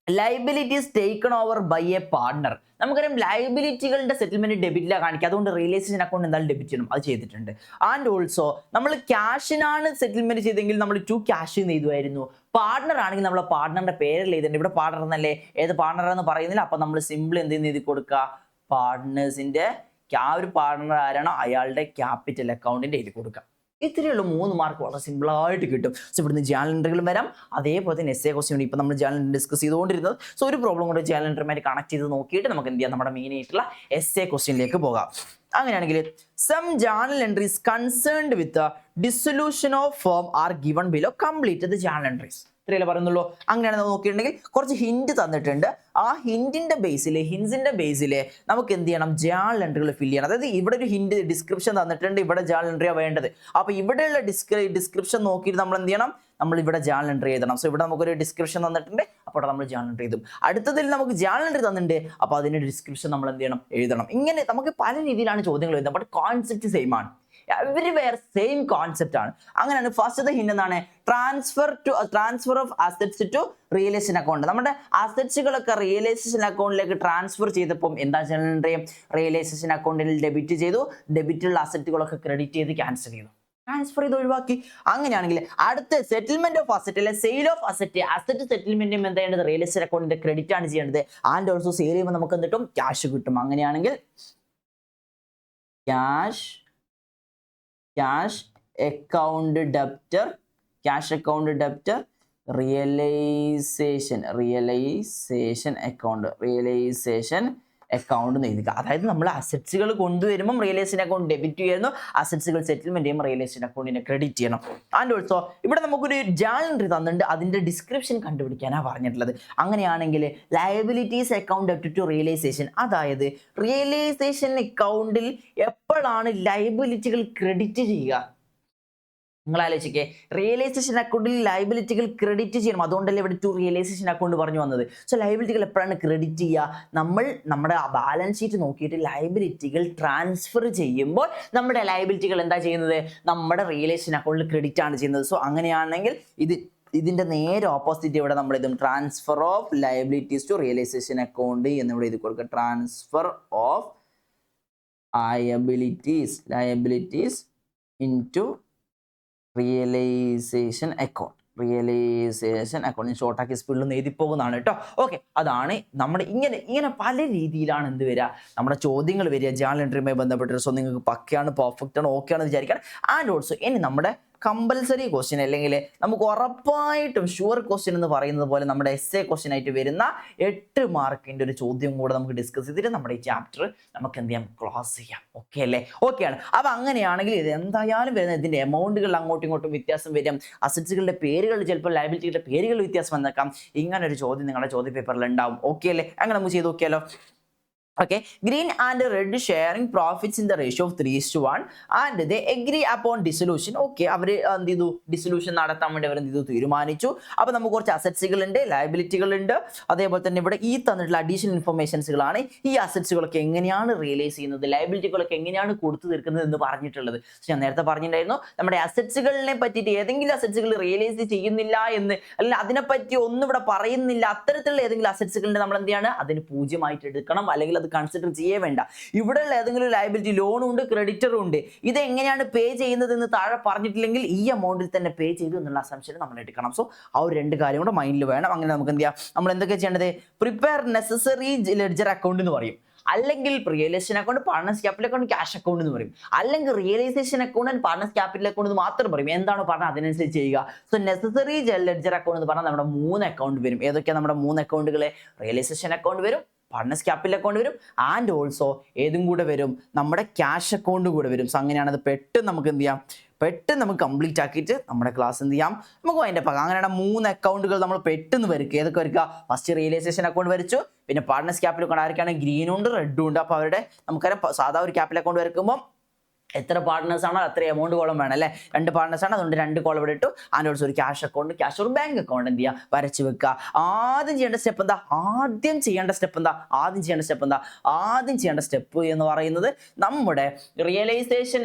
liabilities taken over by a partner. നമുക്കറിയാം ലൈബിലിറ്റികളുടെ സെറ്റിൽമെന്റ് ഡെബിറ്റിലാണ് കാണിക്കുക, അതുകൊണ്ട് റിയലൈസേഷൻ അക്കൗണ്ട് എന്തായാലും ഡെബിറ്റ് ചെയ്യണം, അത് ചെയ്തിട്ടുണ്ട്. ആൻഡ് ഓൾസോ നമ്മൾ ക്യാഷിനാണ് സെറ്റിൽമെന്റ് ചെയ്തെങ്കിൽ നമ്മൾ ടു ക്യാഷ് എഴുതുമായിരുന്നു. പാർട്ണർ ആണെങ്കിൽ നമ്മൾ പാർട്ണറിന്റെ പേരിൽ എഴുതുന്നുണ്ട്. ഇവിടെ പാർട്ണർ എന്നല്ലേ, ഏത് പാർട്ണർ എന്ന് പറയുന്നില്ല. അപ്പൊ നമ്മൾ സിമ്പിൾ എന്ത് എഴുതി കൊടുക്കുക, പാർട്ട്നേഴ്സിന്റെ ആ ഒരു പാർട്ണർ ആരാണോ അയാളുടെ ക്യാപിറ്റൽ അക്കൗണ്ടിന്റെ എഴുതി കൊടുക്കുക. ഇത്രയുള്ള 3 മാർക്ക് വളരെ സിമ്പിൾ ആയിട്ട് കിട്ടും. സോ ഇവിടുന്ന് ജേണൽ എൻട്രികളും വരാം, അതേപോലെ തന്നെ എസ് എ ക്വസ്റ്റ്യൻ. ഇപ്പൊ നമ്മൾ ജേണൽ എൻട്രി ഡിസ്കസ് ചെയ്തുകൊണ്ടിരുന്നത്. സോ ഒരു പ്രോബ്ലം കൊണ്ട് ജേണൽ എൻട്രിയുമായിട്ട് കണക്ട് ചെയ്ത് നോക്കിയിട്ട് നമുക്ക് എന്ത് ചെയ്യാം, നമ്മുടെ മെയിൻ ആയിട്ടുള്ള എസ് എ ക്വസ്റ്റ്യനിലേക്ക് പോകാം. അങ്ങനെയാണെങ്കിൽ some journal entries concerned with dissolution of firm are given below, complete the journal entries. ഇത്രയല്ലേ പറയുന്നുള്ളൂ. അങ്ങനെയാണ് നമ്മൾ നോക്കിയിട്ടുണ്ടെങ്കിൽ കുറച്ച് ഹിന്റ് തന്നിട്ടുണ്ട്. ആ ഹിന്റിന്റെ ബേസിൽ നമുക്ക് എന്ത് ചെയ്യണം, ജേണൽ എൻട്രികൾ ഫില്ല് ചെയ്യണം. അതായത് ഇവിടെ ഒരു ഹിന്റ് ഡിസ്ക്രിപ്ഷൻ തന്നിട്ടുണ്ട്, ഇവിടെ ജേണൽ എൻട്രിയാണ് വേണ്ടത്. അപ്പൊ ഇവിടെയുള്ള ഡിസ്ക്രിപ്ഷൻ നോക്കിയിട്ട് നമ്മൾ എന്ത് ചെയ്യണം, നമ്മൾ ഇവിടെ ജേണൽ എൻട്രി എഴുതണം. സോ ഇവിടെ നമുക്കൊരു ഡിസ്ക്രിപ്ഷൻ തന്നിട്ടുണ്ട്, അപ്പോൾ നമ്മൾ ജേണൽ എൻട്രി എഴുതും. അടുത്തതിൽ നമുക്ക് ജേണൽ എൻട്രി തന്നിട്ടുണ്ട്, അപ്പോൾ അതിന്റെ ഡിസ്ക്രിപ്ഷൻ നമ്മൾ എന്ത് ചെയ്യണം, എഴുതണം. ഇങ്ങനെ നമുക്ക് പല രീതിയിലാണ് ചോദ്യങ്ങൾ എഴുതുന്നത്, ബട്ട് കോൺസെപ്റ്റ് സെയിം ആണ്. എവരിവെയർ സെയിം കോൺസെപ്റ്റ് ആണ്. അങ്ങനെയാണ് ഫസ്റ്റത്തെ ഹിന്റ് എന്താണ്, transfer of assets to realisation account. നമ്മുടെ അസറ്റ്സുകളൊക്കെ റിയലൈസേഷൻ അക്കൗണ്ടിലേക്ക് ട്രാൻസ്ഫർ ചെയ്തപ്പോൾ എന്താ ജേണൽ എൻട്രി, റിയലൈസേഷൻ അക്കൗണ്ടിൽ ഡെബിറ്റ് ചെയ്തു, ഡെബിറ്റുള്ള അസറ്റുകളൊക്കെ ക്രെഡിറ്റ് ചെയ്ത് ക്യാൻസൽ ചെയ്തു, ട്രാൻസ്ഫർ ചെയ്ത് ഒഴിവാക്കി. അങ്ങനെയാണെങ്കിൽ അടുത്ത സെറ്റിൽമെന്റ് ഓഫ് അസറ്റ് അല്ലെ സെയിൽ ഓഫ് അസറ്റ് സെറ്റിൽമെന്റും എന്താ ചെയ്യേണ്ടത്, റിയലൈസേഷൻ അക്കൗണ്ടിന്റെ ക്രെഡിറ്റ് ആണ് ചെയ്യേണ്ടത്. ആൻഡ് ഓൾസോ സെയിൽ ചെയ്യുമ്പോൾ നമുക്ക് എന്ത് കിട്ടും, ക്യാഷ് കിട്ടും. അങ്ങനെയാണെങ്കിൽ cash account debtor realisation account എന്ന് എഴുതുക. അതായത് നമ്മൾ അസറ്റ്സുകൾ കൊണ്ടുവരുമ്പോൾ റിയലൈസേഷൻ അക്കൗണ്ട് ഡെബിറ്റ് ചെയ്യുന്നു, അസറ്റ്സുകൾ സെറ്റിൽമെന്റ് ചെയ്യുമ്പോൾ റിയലൈസേഷൻ അക്കൗണ്ടിനെ ക്രെഡിറ്റ് ചെയ്യണം. ആൻഡ് ഓൾസോ ഇവിടെ നമുക്കൊരു ജേണൽ എൻട്രി തന്നിട്ടുണ്ട്, അതിന്റെ ഡിസ്ക്രിപ്ഷൻ കണ്ടുപിടിക്കാനാണ് പറഞ്ഞിട്ടുള്ളത്. അങ്ങനെയാണെങ്കിൽ ലയബിലിറ്റീസ് അക്കൗണ്ട് ഡെപ്റ്റ് ടു റിയലൈസേഷൻ, അതായത് റിയലൈസേഷൻ അക്കൗണ്ടിൽ എപ്പോഴാണ് ലയബിലിറ്റികൾ ക്രെഡിറ്റ് ചെയ്യുക, നിങ്ങൾ ആലോചിക്കേ. റിയലൈസേഷൻ അക്കൗണ്ടിൽ ലയബിലിറ്റികൾ ക്രെഡിറ്റ് ചെയ്യണം, അതുകൊണ്ടല്ലേ ഇവിടെ ടു റിയലൈസേഷൻ അക്കൗണ്ട് പറഞ്ഞു വന്നത്. സോ ലയബിലിറ്റികൾ എപ്പോഴാണ് ക്രെഡിറ്റ് ചെയ്യുക, നമ്മൾ നമ്മുടെ ബാലൻസ് ഷീറ്റ് നോക്കിയിട്ട് ലയബിലിറ്റികൾ ട്രാൻസ്ഫർ ചെയ്യുമ്പോൾ നമ്മുടെ ലയബിലിറ്റികൾ എന്താ ചെയ്യുന്നത്, നമ്മുടെ റിയലൈസേഷൻ അക്കൗണ്ടിൽ ക്രെഡിറ്റ് ആണ് ചെയ്യുന്നത്. സോ അങ്ങനെയാണെങ്കിൽ ഇതിന്റെ നേരെ ഓപ്പോസിറ്റ് ഇവിടെ നമ്മൾ ഇതും transfer of liabilities to realisation account എന്നിവിടെ ഇത് കൊടുക്കുക. Transfer of liabilities into realisation account ഷോർട്ടാക്കി സ്പീഡിൽ എഴുതി പോകുന്നതാണ് കേട്ടോ. ഓക്കെ, അതാണ് നമ്മുടെ ഇങ്ങനെ പല രീതിയിലാണ് എന്ത് വരിക, നമ്മുടെ ചോദ്യങ്ങൾ വരിക ജേണൽ എൻട്രിയുമായി ബന്ധപ്പെട്ട്. സോ നിങ്ങൾക്ക് പക്കയാണ്, പെർഫെക്റ്റ് ആണ്, ഓക്കെ ആണെന്ന് വിചാരിക്കണം. ആൻഡ് ഓൾസോ ഇനി നമ്മുടെ കമ്പൽസറി ക്വസ്റ്റ്യൻ അല്ലെങ്കിൽ നമുക്ക് ഉറപ്പായിട്ടും ഷുവർ ക്വസ്റ്റ്യൻ എന്ന് പറയുന്നത് പോലെ നമ്മുടെ എസ് എ ക്വസ്റ്റ്യൻ ആയിട്ട് വരുന്ന 8 മാർക്കിന്റെ ഒരു ചോദ്യം കൂടെ നമുക്ക് ഡിസ്കസ് ചെയ്തിട്ട് നമ്മുടെ ഈ ചാപ്റ്റർ നമുക്ക് എന്ത് ചെയ്യാം, ക്ലോസ് ചെയ്യാം. ഓക്കെ അല്ലേ? ഓക്കെയാണ്. അപ്പൊ അങ്ങനെയാണെങ്കിൽ ഇത് എന്തായാലും വരുന്നത് ഇതിന്റെ എമൗണ്ടുകൾ അങ്ങോട്ടും ഇങ്ങോട്ടും വ്യത്യാസം വരും, അസറ്റ്സുകളുടെ പേരുകൾ ചിലപ്പോൾ ലയബിലിറ്റികളുടെ പേരുകൾ വ്യത്യാസം വന്നേക്കാം. ഇങ്ങനെ ഒരു ചോദ്യം നിങ്ങളുടെ ചോദ്യ പേപ്പറിൽ ഉണ്ടാവും. ഓക്കെ അല്ലേ? അങ്ങനെ നമുക്ക് ചെയ്ത് നോക്കിയാലോ. Okay, green and red sharing profits in the ratio of 3:1 and they agree upon dissolution. Okay, അവര് എന്ത് ചെയ്തു, ഡിസൊല്യൂഷൻ നടത്താൻ വേണ്ടി അവർ എന്ത് ചെയ്തു, തീരുമാനിച്ചു. അപ്പൊ നമുക്ക് കുറച്ച് അസറ്റ്സുകൾ ഉണ്ട്, ലയബിലിറ്റികൾ ഉണ്ട്, അതേപോലെ തന്നെ ഇവിടെ ഈ തന്നിട്ടുള്ള അഡീഷണൽ ഇൻഫർമേഷൻസുകളാണ് ഈ അസറ്റ്സുകളൊക്കെ എങ്ങനെയാണ് റിയലൈസ് ചെയ്യുന്നത്, ലയബിലിറ്റികളൊക്കെ എങ്ങനെയാണ് കൊടുത്തു തീർക്കുന്നത് എന്ന് പറഞ്ഞിട്ടുള്ളത്. ഞാൻ നേരത്തെ പറഞ്ഞിട്ടുണ്ടായിരുന്നു നമ്മുടെ അസറ്റ്സുകളിനെ പറ്റിയിട്ട് ഏതെങ്കിലും അസറ്റ്സുകൾ റിയലൈസ് ചെയ്യുന്നില്ല എന്ന്, അല്ലെങ്കിൽ അതിനെപ്പറ്റി ഒന്നും ഇവിടെ പറയുന്നില്ല, അത്തരത്തിലുള്ള ഏതെങ്കിലും അസറ്റ്സുകളുടെ നമ്മൾ എന്ത് ചെയ്യാണ്, അതിന് 0 എടുക്കണം, അല്ലെങ്കിൽ അത് കൺസിഡർ ചെയ്യേ വേണ്ട. ഇവിടെയുള്ള ഏതെങ്കിലും ലയബിലിറ്റി ലോണും ഉണ്ട്, ക്രെഡിറ്ററും ഉണ്ട്, ഇത് എങ്ങനെയാണ് പേ ചെയ്യുന്നത് എന്ന് താഴെ പറഞ്ഞിട്ടില്ലെങ്കിൽ ഈ എമൗണ്ടിൽ തന്നെ പേ ചെയ്തു എന്നുള്ള അസംപ്ഷൻ നമ്മൾ എടുക്കണം. സോ ആ ഒരു 2 കാര്യം കൂടെ മൈൻഡിൽ വേണം. അങ്ങനെ നമുക്ക് എന്ത് ചെയ്യാം, നമ്മൾ എന്തൊക്കെ ചെയ്യേണ്ടത്, പ്രിപ്പയർ നെസസറി ലെഡ്ജർ അക്കൗണ്ട് എന്ന് പറയും, അല്ലെങ്കിൽ realisation account, partners capital account, cash account എന്ന് പറയും, അല്ലെങ്കിൽ realisation account and partners capital account എന്ന് മാത്രം പറയും. എന്താണോ പറഞ്ഞാൽ അതിനനുസരിച്ച് ചെയ്യുക. സോ നെസസറി ലെഡ്ജർ അക്കൗണ്ട് എന്ന് പറഞ്ഞാൽ നമ്മുടെ 3 അക്കൗണ്ട് വരും. ഏതൊക്കെയാണ് നമ്മുടെ 3 അക്കൗണ്ടുകൾ, റിയലൈസേഷൻ അക്കൗണ്ട് വരും, പാർട്ണേഴ്സ് ക്യാപിറ്റൽ അക്കൗണ്ട് വരും, ആൻഡ് ഓൾസോ ഏതും കൂടെ വരും, നമ്മുടെ ക്യാഷ് അക്കൗണ്ട് കൂടെ വരും. സോ അങ്ങനെയാണ് അത് പെട്ടെന്ന് നമുക്ക് എന്ത് ചെയ്യാം, പെട്ടെന്ന് നമുക്ക് കംപ്ലീറ്റ് ആക്കിയിട്ട് നമ്മുടെ ക്ലാസ് എന്ത് ചെയ്യാം, നമുക്ക് അതിൻ്റെ പക. അങ്ങനെയാണ് 3 അക്കൗണ്ടുകൾ നമ്മൾ പെട്ടെന്ന് വരയ്ക്കുക. ഏതൊക്കെ വരയ്ക്കുക, ഫസ്റ്റ് റിയലൈസേഷൻ അക്കൗണ്ട് വരച്ചു, പിന്നെ പാർട്ണേഴ്സ് ക്യാപിറ്റൽ അക്കൗണ്ട് ആർക്കാണ്, ഗ്രീനും ഉണ്ട് റെഡും ഉണ്ട്. അപ്പോൾ അവരുടെ നമുക്കറിയാം സാധാ ഒരു ക്യാപിറ്റൽ അക്കൗണ്ട് വരയ്ക്കുമ്പോൾ എത്ര പാർട്ട്നേഴ്സ് ആണോ അത്ര എമൗണ്ട് കോളം വേണം അല്ലേ? 2 പാർട്ട്നേഴ്സ് ആണ്, അതുകൊണ്ട് 2 കോളം ഇവിടെ ഇട്ടു. ആൻഡ് ഓൾസോ ഒരു ക്യാഷ് അക്കൗണ്ട്, ക്യാഷ് ഒരു ബാങ്ക് അക്കൗണ്ട് എന്ത് ചെയ്യുക, വരച്ച് വെക്കുക. ആദ്യം ചെയ്യേണ്ട സ്റ്റെപ്പ് എന്താ? ആദ്യം ചെയ്യേണ്ട സ്റ്റെപ്പ് എന്ന് പറയുന്നത് നമ്മുടെ റിയലൈസേഷൻ,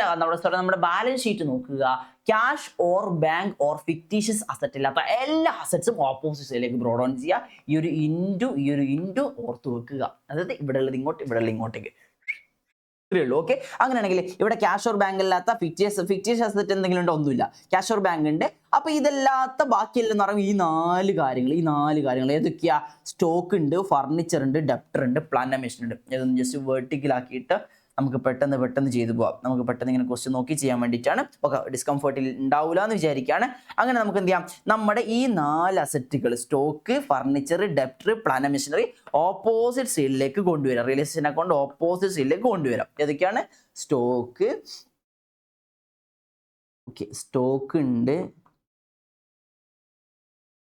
നമ്മുടെ ബാലൻസ് ഷീറ്റ് നോക്കുക. Cash or bank or fictitious asset ഇല്ലാത്ത എല്ലാ അസറ്റ്സും ഓപ്പോസിറ്റ് സൈഡിലേക്ക് ബ്രോഡ് ഓൺ ചെയ്യുക. ഈ ഒരു ഇൻറ്റു ഓർത്ത് വെക്കുക. അതായത് ഇവിടെ ഉള്ളത് ഇങ്ങോട്ട്, ഇവിടെ ഉള്ളത് ഇങ്ങോട്ടേക്ക്. ഉള്ളൂ. ഓക്കെ, അങ്ങനെയാണെങ്കിൽ ഇവിടെ ക്യാഷ് ഓർ ബാങ്ക് അല്ലാത്ത ഫിക്റ്റീഷ്യസ് അസറ്റ് എന്തെങ്കിലും ഉണ്ടോ? ഒന്നുമില്ല. ക്യാഷ് ഓർ ബാങ്ക് ഉണ്ട്. അപ്പൊ ഇതല്ലാത്ത ബാക്കിയെല്ലാം പറയുമ്പോൾ ഈ നാല് കാര്യങ്ങൾ ഏതൊക്കെയാ? സ്റ്റോക്ക് ഉണ്ട്, ഫർണിച്ചർ ഉണ്ട്, ഡെപ്റ്റർ ഉണ്ട്, പ്ലാന്റ് ആൻഡ് മെഷീൻ ഉണ്ട്. ഇതൊന്ന് ജസ്റ്റ് വെർട്ടിക്കൽ ആക്കിയിട്ട് നമുക്ക് പെട്ടെന്ന് ചെയ്തു പോവാം. നമുക്ക് പെട്ടെന്ന് ഇങ്ങനെ ക്വസ്റ്റ്യൻ നോക്കി ചെയ്യാൻ വേണ്ടിയിട്ടാണ്. ഓക്കെ, ഡിസ്കംഫർട്ടിൽ ഉണ്ടാവില്ല എന്ന് വിചാരിക്കുകയാണ്. അങ്ങനെ നമുക്ക് എന്ത് ചെയ്യാം, നമ്മുടെ ഈ 4 അസറ്റുകൾ stock, furniture, debtor, plant and machinery opposite സൈഡിലേക്ക് കൊണ്ടുവരാം. റിയലൈസേഷൻ അക്കൗണ്ട് ഓപ്പോസിറ്റ് സൈഡിലേക്ക് കൊണ്ടുവരാം. ഏതൊക്കെയാണ്? സ്റ്റോക്ക് ഉണ്ട്,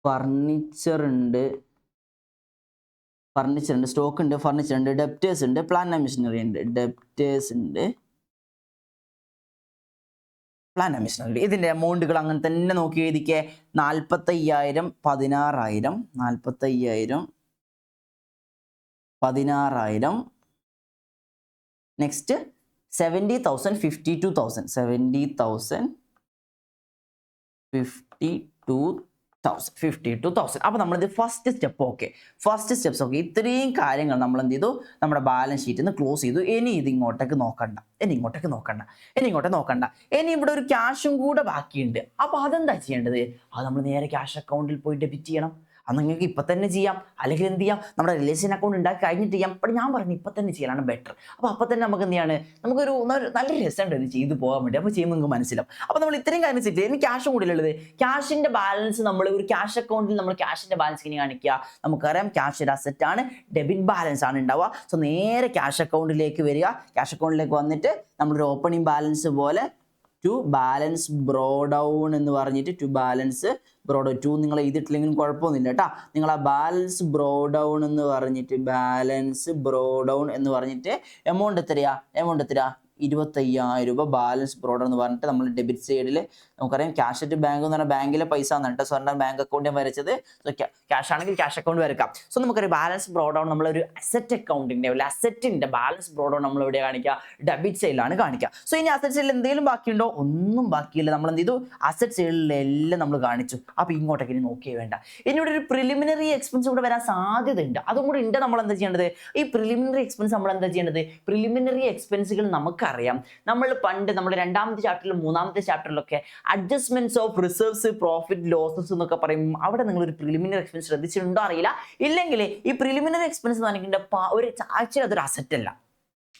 ഫർണിച്ചർ ഉണ്ട്, സ്റ്റോക്ക് ഉണ്ട്, ഫർണിച്ചർ ഉണ്ട്, ഡെപ്റ്റേഴ്സ് ഉണ്ട്, പ്ലാന്റ് ആൻഡ് മെഷീനറി ഉണ്ട്. ഇതിന്റെ എമൗണ്ടുകൾ അങ്ങനെ തന്നെ നോക്കി എഴുതിക്കേ. 45,000, 16,000, 16,000. നെക്സ്റ്റ് 70,000, 52,000, 52,000. അപ്പോൾ നമ്മളിത് ഫസ്റ്റ് സ്റ്റെപ്പ് ഓക്കെ. ഇത്രയും കാര്യങ്ങൾ നമ്മൾ എന്ത് ചെയ്തു? നമ്മുടെ ബാലൻസ് ഷീറ്റിൽ നിന്ന് ക്ലോസ് ചെയ്തു. ഇനി ഇങ്ങോട്ടേക്ക് നോക്കണ്ട. ഇനി ഇവിടെ ഒരു ക്യാഷും കൂടെ ബാക്കിയുണ്ട്. അപ്പോൾ അതെന്താ ചെയ്യേണ്ടത്? അത് നമ്മൾ നേരെ ക്യാഷ് അക്കൗണ്ടിൽ പോയി ഡെബിറ്റ് ചെയ്യണം. അത് നിങ്ങൾക്ക് ഇപ്പം തന്നെ ചെയ്യാം, അല്ലെങ്കിൽ എന്ത് ചെയ്യാം, നമ്മുടെ റിലേഷൻ അക്കൗണ്ട് ഉണ്ടാക്കി കഴിഞ്ഞിട്ട് ചെയ്യാം. അപ്പോൾ ഞാൻ പറഞ്ഞു ഇപ്പം തന്നെ ചെയ്യലാണ് ബെറ്റർ. അപ്പോൾ അപ്പം തന്നെ നമുക്ക് എന്ത് ചെയ്യാണ്, നമുക്കൊരു നല്ല രസമുണ്ട് ഇത് ചെയ്ത് പോകാൻ വേണ്ടി. അപ്പോൾ ചെയ്യുമ്പോൾ നിങ്ങൾക്ക് മനസ്സിലാവും. അപ്പോൾ നമ്മൾ ഇത്രയും കാര്യം ചെയ്തിട്ട് ഇനി ക്യാഷും കൂടി ഉള്ളത്, ക്യാഷിൻ്റെ ബാലൻസ് നമ്മൾ ഒരു ക്യാഷ് അക്കൗണ്ടിൽ നമ്മൾ ക്യാഷിൻ്റെ ബാലൻസ് ഇങ്ങനെ കാണിക്കുക. നമുക്കറിയാം ക്യാഷ് ഒരു അസറ്റ് ആണ്, ഡെബിറ്റ് ബാലൻസ് ആണ് ഉണ്ടാവുക. സോ നേരെ ക്യാഷ് അക്കൗണ്ടിലേക്ക് വരിക. ക്യാഷ് അക്കൗണ്ടിലേക്ക് വന്നിട്ട് നമ്മളൊരു ഓപ്പണിംഗ് ബാലൻസ് പോലെ ടു ബാലൻസ് ബ്രോ ഡൗൺ എന്ന് പറഞ്ഞിട്ട് ടു നിങ്ങൾ എഴുതിയിട്ടില്ലെങ്കിലും കുഴപ്പമൊന്നുമില്ല കേട്ടോ. നിങ്ങൾ ആ ബാലൻസ് ബ്രോ ഡൗൺ എന്ന് പറഞ്ഞിട്ട് എമൗണ്ട് എത്രയാ? 25,000 രൂപ ബാലൻസ് ബ്രോഡർ എന്ന് പറഞ്ഞിട്ട് നമ്മൾ ഡെബിറ്റ് സൈഡിൽ നമുക്കറിയാം ക്യാഷ് അറ്റ് ബാങ്ക് എന്ന് പറഞ്ഞാൽ ബാങ്കിലെ പൈസ എന്നിട്ട് സ്വന്തം ബാങ്ക് അക്കൗണ്ട് ഞാൻ വരച്ചത്. ക്യാഷ് ആണെങ്കിൽ ക്യാഷ് അക്കൗണ്ട് വരക്കാം. സോ നമുക്കറിയാം ബാലൻസ് ബ്രോഡൗൺ നമ്മളൊരു അസറ്റ് അക്കൗണ്ടിന്റെ അസറ്റിന്റെ ബാലൻസ് ബ്രോഡൗൺ നമ്മൾ എവിടെ കാണിക്കുക? ഡെബിറ്റ് സൈഡിലാണ് കാണിക്കുക. സോ ഇനി അസറ്റ് സൈഡിൽ എന്തെങ്കിലും ബാക്കിയുണ്ടോ? ഒന്നും ബാക്കിയില്ല. നമ്മൾ എന്ത് ചെയ്തു? അസറ്റ് സൈഡിലെല്ലാം നമ്മൾ കാണിച്ചു. അപ്പോൾ ഇങ്ങോട്ടേക്ക് ഇനി നോക്കിയേ വേണ്ട. ഇനി ഇവിടെ ഒരു പ്രിലിമിനറി എക്സ്പെൻസ് കൂടെ വരാൻ സാധ്യതയുണ്ട്. അതും കൂടെ ഉണ്ട്. നമ്മൾ എന്താ ചെയ്യേണ്ടത്? ഈ പ്രിലിമിനറി എക്സ്പെൻസ് നമ്മൾ എന്താ ചെയ്യേണ്ടത്? പ്രിലിമിനറി എക്സ്പെൻസുകൾ നമുക്കറിയാം. നമ്മൾ പണ്ട് നമ്മുടെ 2ാമത്തെ ചാപ്റ്ററിലും 3ാമത്തെ ചാപ്റ്ററിലൊക്കെ adjustments of reserves, profit, losses എന്നൊക്കെ പറയും. അവിടെ നിങ്ങൾ ഒരു പ്രിലിമിനറി എക്സ്പെൻസ് ശ്രദ്ധിച്ചിട്ടുണ്ടോ അറിയില്ല. ഇല്ലെങ്കിൽ ഈ പ്രിലിമിനറി എക്സ്പെൻസ് എന്ന് പറഞ്ഞിട്ടുണ്ടെങ്കിൽ ആക്ച്വലി അതൊരു അസറ്റ് അല്ല.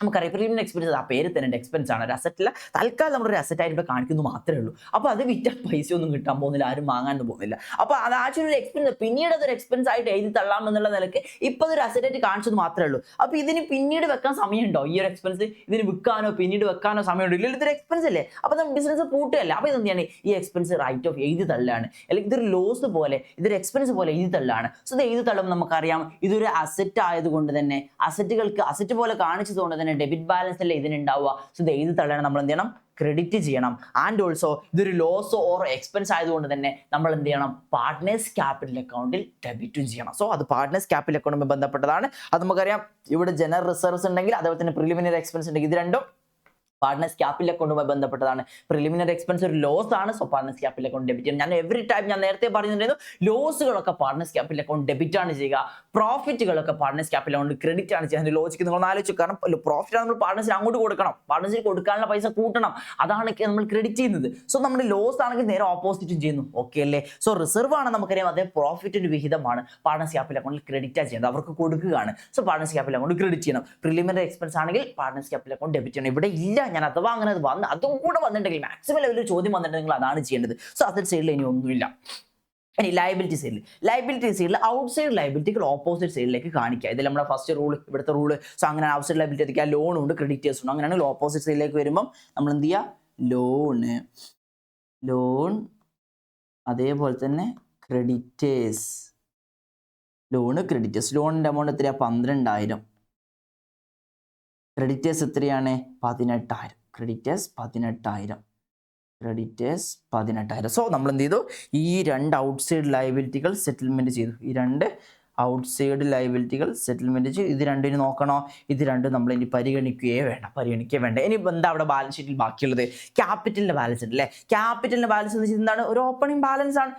നമുക്കറിയാം പ്രീമിയം എക്സ്പെൻസ് ആ പേര് തന്നെ എക്സ്പെൻസ് ആണ്, ഒരു അസറ്റില്ല. തൽക്കാലം നമ്മളൊരു അസറ്റായിട്ട് ഇവിടെ കാണിക്കുന്നു മാത്രമേ ഉള്ളൂ. അപ്പോൾ അത് വിറ്റാൽ പൈസ ഒന്നും കിട്ടാൻ പോകുന്നില്ല, ആരും വാങ്ങാനൊന്നും പോകുന്നില്ല. അപ്പോൾ അത് ആക്ച്വലി ഒരു എക്സ്പെൻസ്, പിന്നീട് അതൊരു എക്സ്പെൻസ് ആയിട്ട് എഴുതി തള്ളാം എന്നുള്ള നിലയ്ക്ക് ഇപ്പോൾ അതൊരു അസറ്റായിട്ട് കാണിച്ചത് മാത്രമേ ഉള്ളൂ. അപ്പോൾ ഇതിന് പിന്നീട് വെക്കാൻ സമയമുണ്ടോ? ഈ ഒരു എക്സ്പെൻസ് ഇതിന് വിൽക്കാനോ പിന്നീട് വെക്കാനോ സമയമുണ്ടോ? ഇല്ലെങ്കിൽ ഇതൊരു എക്സ്പെൻസ് അല്ലേ. അപ്പോൾ നമ്മൾ ബിസിനസ് പൂട്ടുകയല്ലേ. അപ്പോൾ ഇതെന്താണ്? ഈ എക്സ്പെൻസ് റൈറ്റ് ഓഫ് എഴുതി തള്ളാണ്, അല്ലെങ്കിൽ ഇതൊരു ലോസ് പോലെ, ഇതൊരു എക്സ്പെൻസ് പോലെ എഴുതി തള്ളാണ്. സോ ഇത് എഴുതി തള്ളുമ്പോൾ നമുക്കറിയാം ഇതൊരു അസറ്റ് ആയതുകൊണ്ട് തന്നെ, അസറ്റുകൾക്ക് അസറ്റ് പോലെ കാണിച്ചതുകൊണ്ട് തന്നെ ഡെബിറ്റ് ബാലൻസ് അല്ലേ ഇതിനുണ്ടാവുക. സോ ഇത് എഴുതി തള്ളാണ് നമ്മൾ എന്ത് ചെയ്യണം? ക്രെഡിറ്റ് ചെയ്യണം. ആൻഡ് ഓൾസോ ഇതൊരു ലോസ് ഓർ എക്സ്പെൻസ് ആയതുകൊണ്ട് തന്നെ നമ്മൾ എന്ത് ചെയ്യണം? പാർട്ട്നേഴ്സ് ക്യാപിറ്റൽ അക്കൗണ്ടിൽ ഡെബിറ്റും ചെയ്യണം. സോ അത് പാർട്ട്നേഴ്സ് ക്യാപിറ്റൽ അക്കൗണ്ടുമായി ബന്ധപ്പെട്ടതാണ്. അത് നമുക്കറിയാം. ഇവിടെ ജനറൽ റിസർവ്സ് ഉണ്ടെങ്കിൽ, അതേപോലെ തന്നെ പ്രിലിമിനറി എക്സ്പെൻസ് ഉണ്ടെങ്കിൽ, ഇത് രണ്ടും പാർട്ട്നേഴ്സ് ക്യാപിറ്റൽ അക്കൗണ്ടുമായി ബന്ധപ്പെട്ടതാണ്. പ്രിലിമിനറി എക്സ്പെൻസ് ഒരു ലോസ് ആണ്. So partners capital account debit ചെയ്യണം. ഞാൻ എവറി ടൈം ഞാൻ നേരത്തെ പറഞ്ഞിട്ടുണ്ടായിരുന്നു, ലോസുകളൊക്കെ പാർട്ട്നേഴ്സ് ക്യാപിറ്റൽ അക്കൗണ്ട് ഡെബിറ്റ് ആണ് ചെയ്യുക, പ്രോഫിറ്റുകളൊക്കെ പാർട്ട്നേഴ്സ് ക്യാപിറ്റൽ അക്കൗണ്ട് ക്രെഡിറ്റ് ആണ് ചെയ്യുക. ലോജിക്ക് നിങ്ങൾ ആലോചിച്ചു. കാരണം പ്രോഫിറ്റ് നമ്മൾ പാർട്ട്നേഴ്സിന് അങ്ങോട്ട് കൊടുക്കണം, പാർട്ട്നേഴ്സിന് കൊടുക്കാനുള്ള പൈസ കൂട്ടണം, അതാണ് നമ്മൾ ക്രെഡിറ്റ് ചെയ്യുന്നത്. സോ നമ്മൾ ലോസ് ആണെങ്കിൽ നേരെ ഓപ്പോസിറ്റും ചെയ്യുന്നു. ഓക്കെ അല്ലേ? സോ റിസർവ് ആണ് നമുക്കറിയാം, അതേ പ്രോഫിറ്റിന്റെ വിഹിതമാണ് പാർട്ട്നേഴ്സ് ക്യാപിറ്റൽ അക്കൗണ്ടിൽ ക്രെഡിറ്റ് ചെയ്യുന്നത്, അവർക്ക് കൊടുക്കുകയാണ്. So partners capital account credit ചെയ്യണം. പ്രിലിമിനറി എക്സ്പെൻസ് ആണെങ്കിൽ പാർട്ട്നേഴ്സ് ക്യാപിറ്റൽ അക്കൗണ്ട് ഡെബിറ്റ് ചെയ്യണം. ഇവിടെ ഇല്ല, ഞാൻ അഥവാ അങ്ങനെ അതും കൂടെ വന്നിട്ടുണ്ടെങ്കിൽ, മാക്സിമം ലെവലിൽ ചോദ്യം വന്നിട്ടുണ്ടെങ്കിൽ അതാണ് ചെയ്യേണ്ടത്. സോ അസറ്റ് സൈഡിൽ ഇനി ഒന്നുമില്ല. ഇനി ലയബിലിറ്റി സൈഡിൽ ഔട്ട്സൈഡ് ലയബിലിറ്റികൾ ഓപ്പോസിറ്റ് സൈഡിലേക്ക് കാണിക്കുക. ഇതിൽ നമ്മുടെ ഫസ്റ്റ് റൂൾ, ഇവിടുത്തെ റൂള്. സോ അങ്ങനെ ഔട്ട്സൈഡ് ലയബിലിറ്റി എത്തിക്കുക. ലോണും ഉണ്ട്, ക്രെഡിറ്റേഴ്സ് ഉണ്ട്. അങ്ങനെയാണെങ്കിൽ ഓപ്പോസിറ്റ് സൈഡിലേക്ക് വരുമ്പം നമ്മൾ എന്ത് ചെയ്യുക? ലോൺ അതേപോലെ തന്നെ ക്രെഡിറ്റേഴ്സ്. ലോണിൻ്റെ എമൗണ്ട് എത്രയാണ്? 12,000. ക്രെഡിറ്റേഴ്സ് എത്രയാണ്? 18,000. ക്രെഡിറ്റേഴ്സ് 18,000. ക്രെഡിറ്റേഴ്സ് 18,000. സോ നമ്മൾ എന്ത് ചെയ്തു? ഈ രണ്ട് ഔട്ട്സൈഡ് ലയബിലിറ്റികൾ സെറ്റിൽമെന്റ് ചെയ്തു. ഈ രണ്ട് ഔട്ട്സൈഡ് ലയബിലിറ്റികൾ സെറ്റിൽമെന്റ് ചെയ്തു. ഇത് രണ്ടിന് നോക്കണോ? ഇത് രണ്ടും നമ്മൾ ഇനി പരിഗണിക്കുകയേ വേണ്ട. ഇനി എന്താ അവിടെ ബാലൻസ് ഷീറ്റിൽ ബാക്കിയുള്ളത്? ക്യാപിറ്റലിന്റെ ബാലൻസ് ഉണ്ട് അല്ലേ? ക്യാപിറ്റലിന്റെ ബാലൻസ് എന്ന് വെച്ചാൽ എന്താണ്? ഒരു ഓപ്പണിംഗ് ബാലൻസ് ആണ്.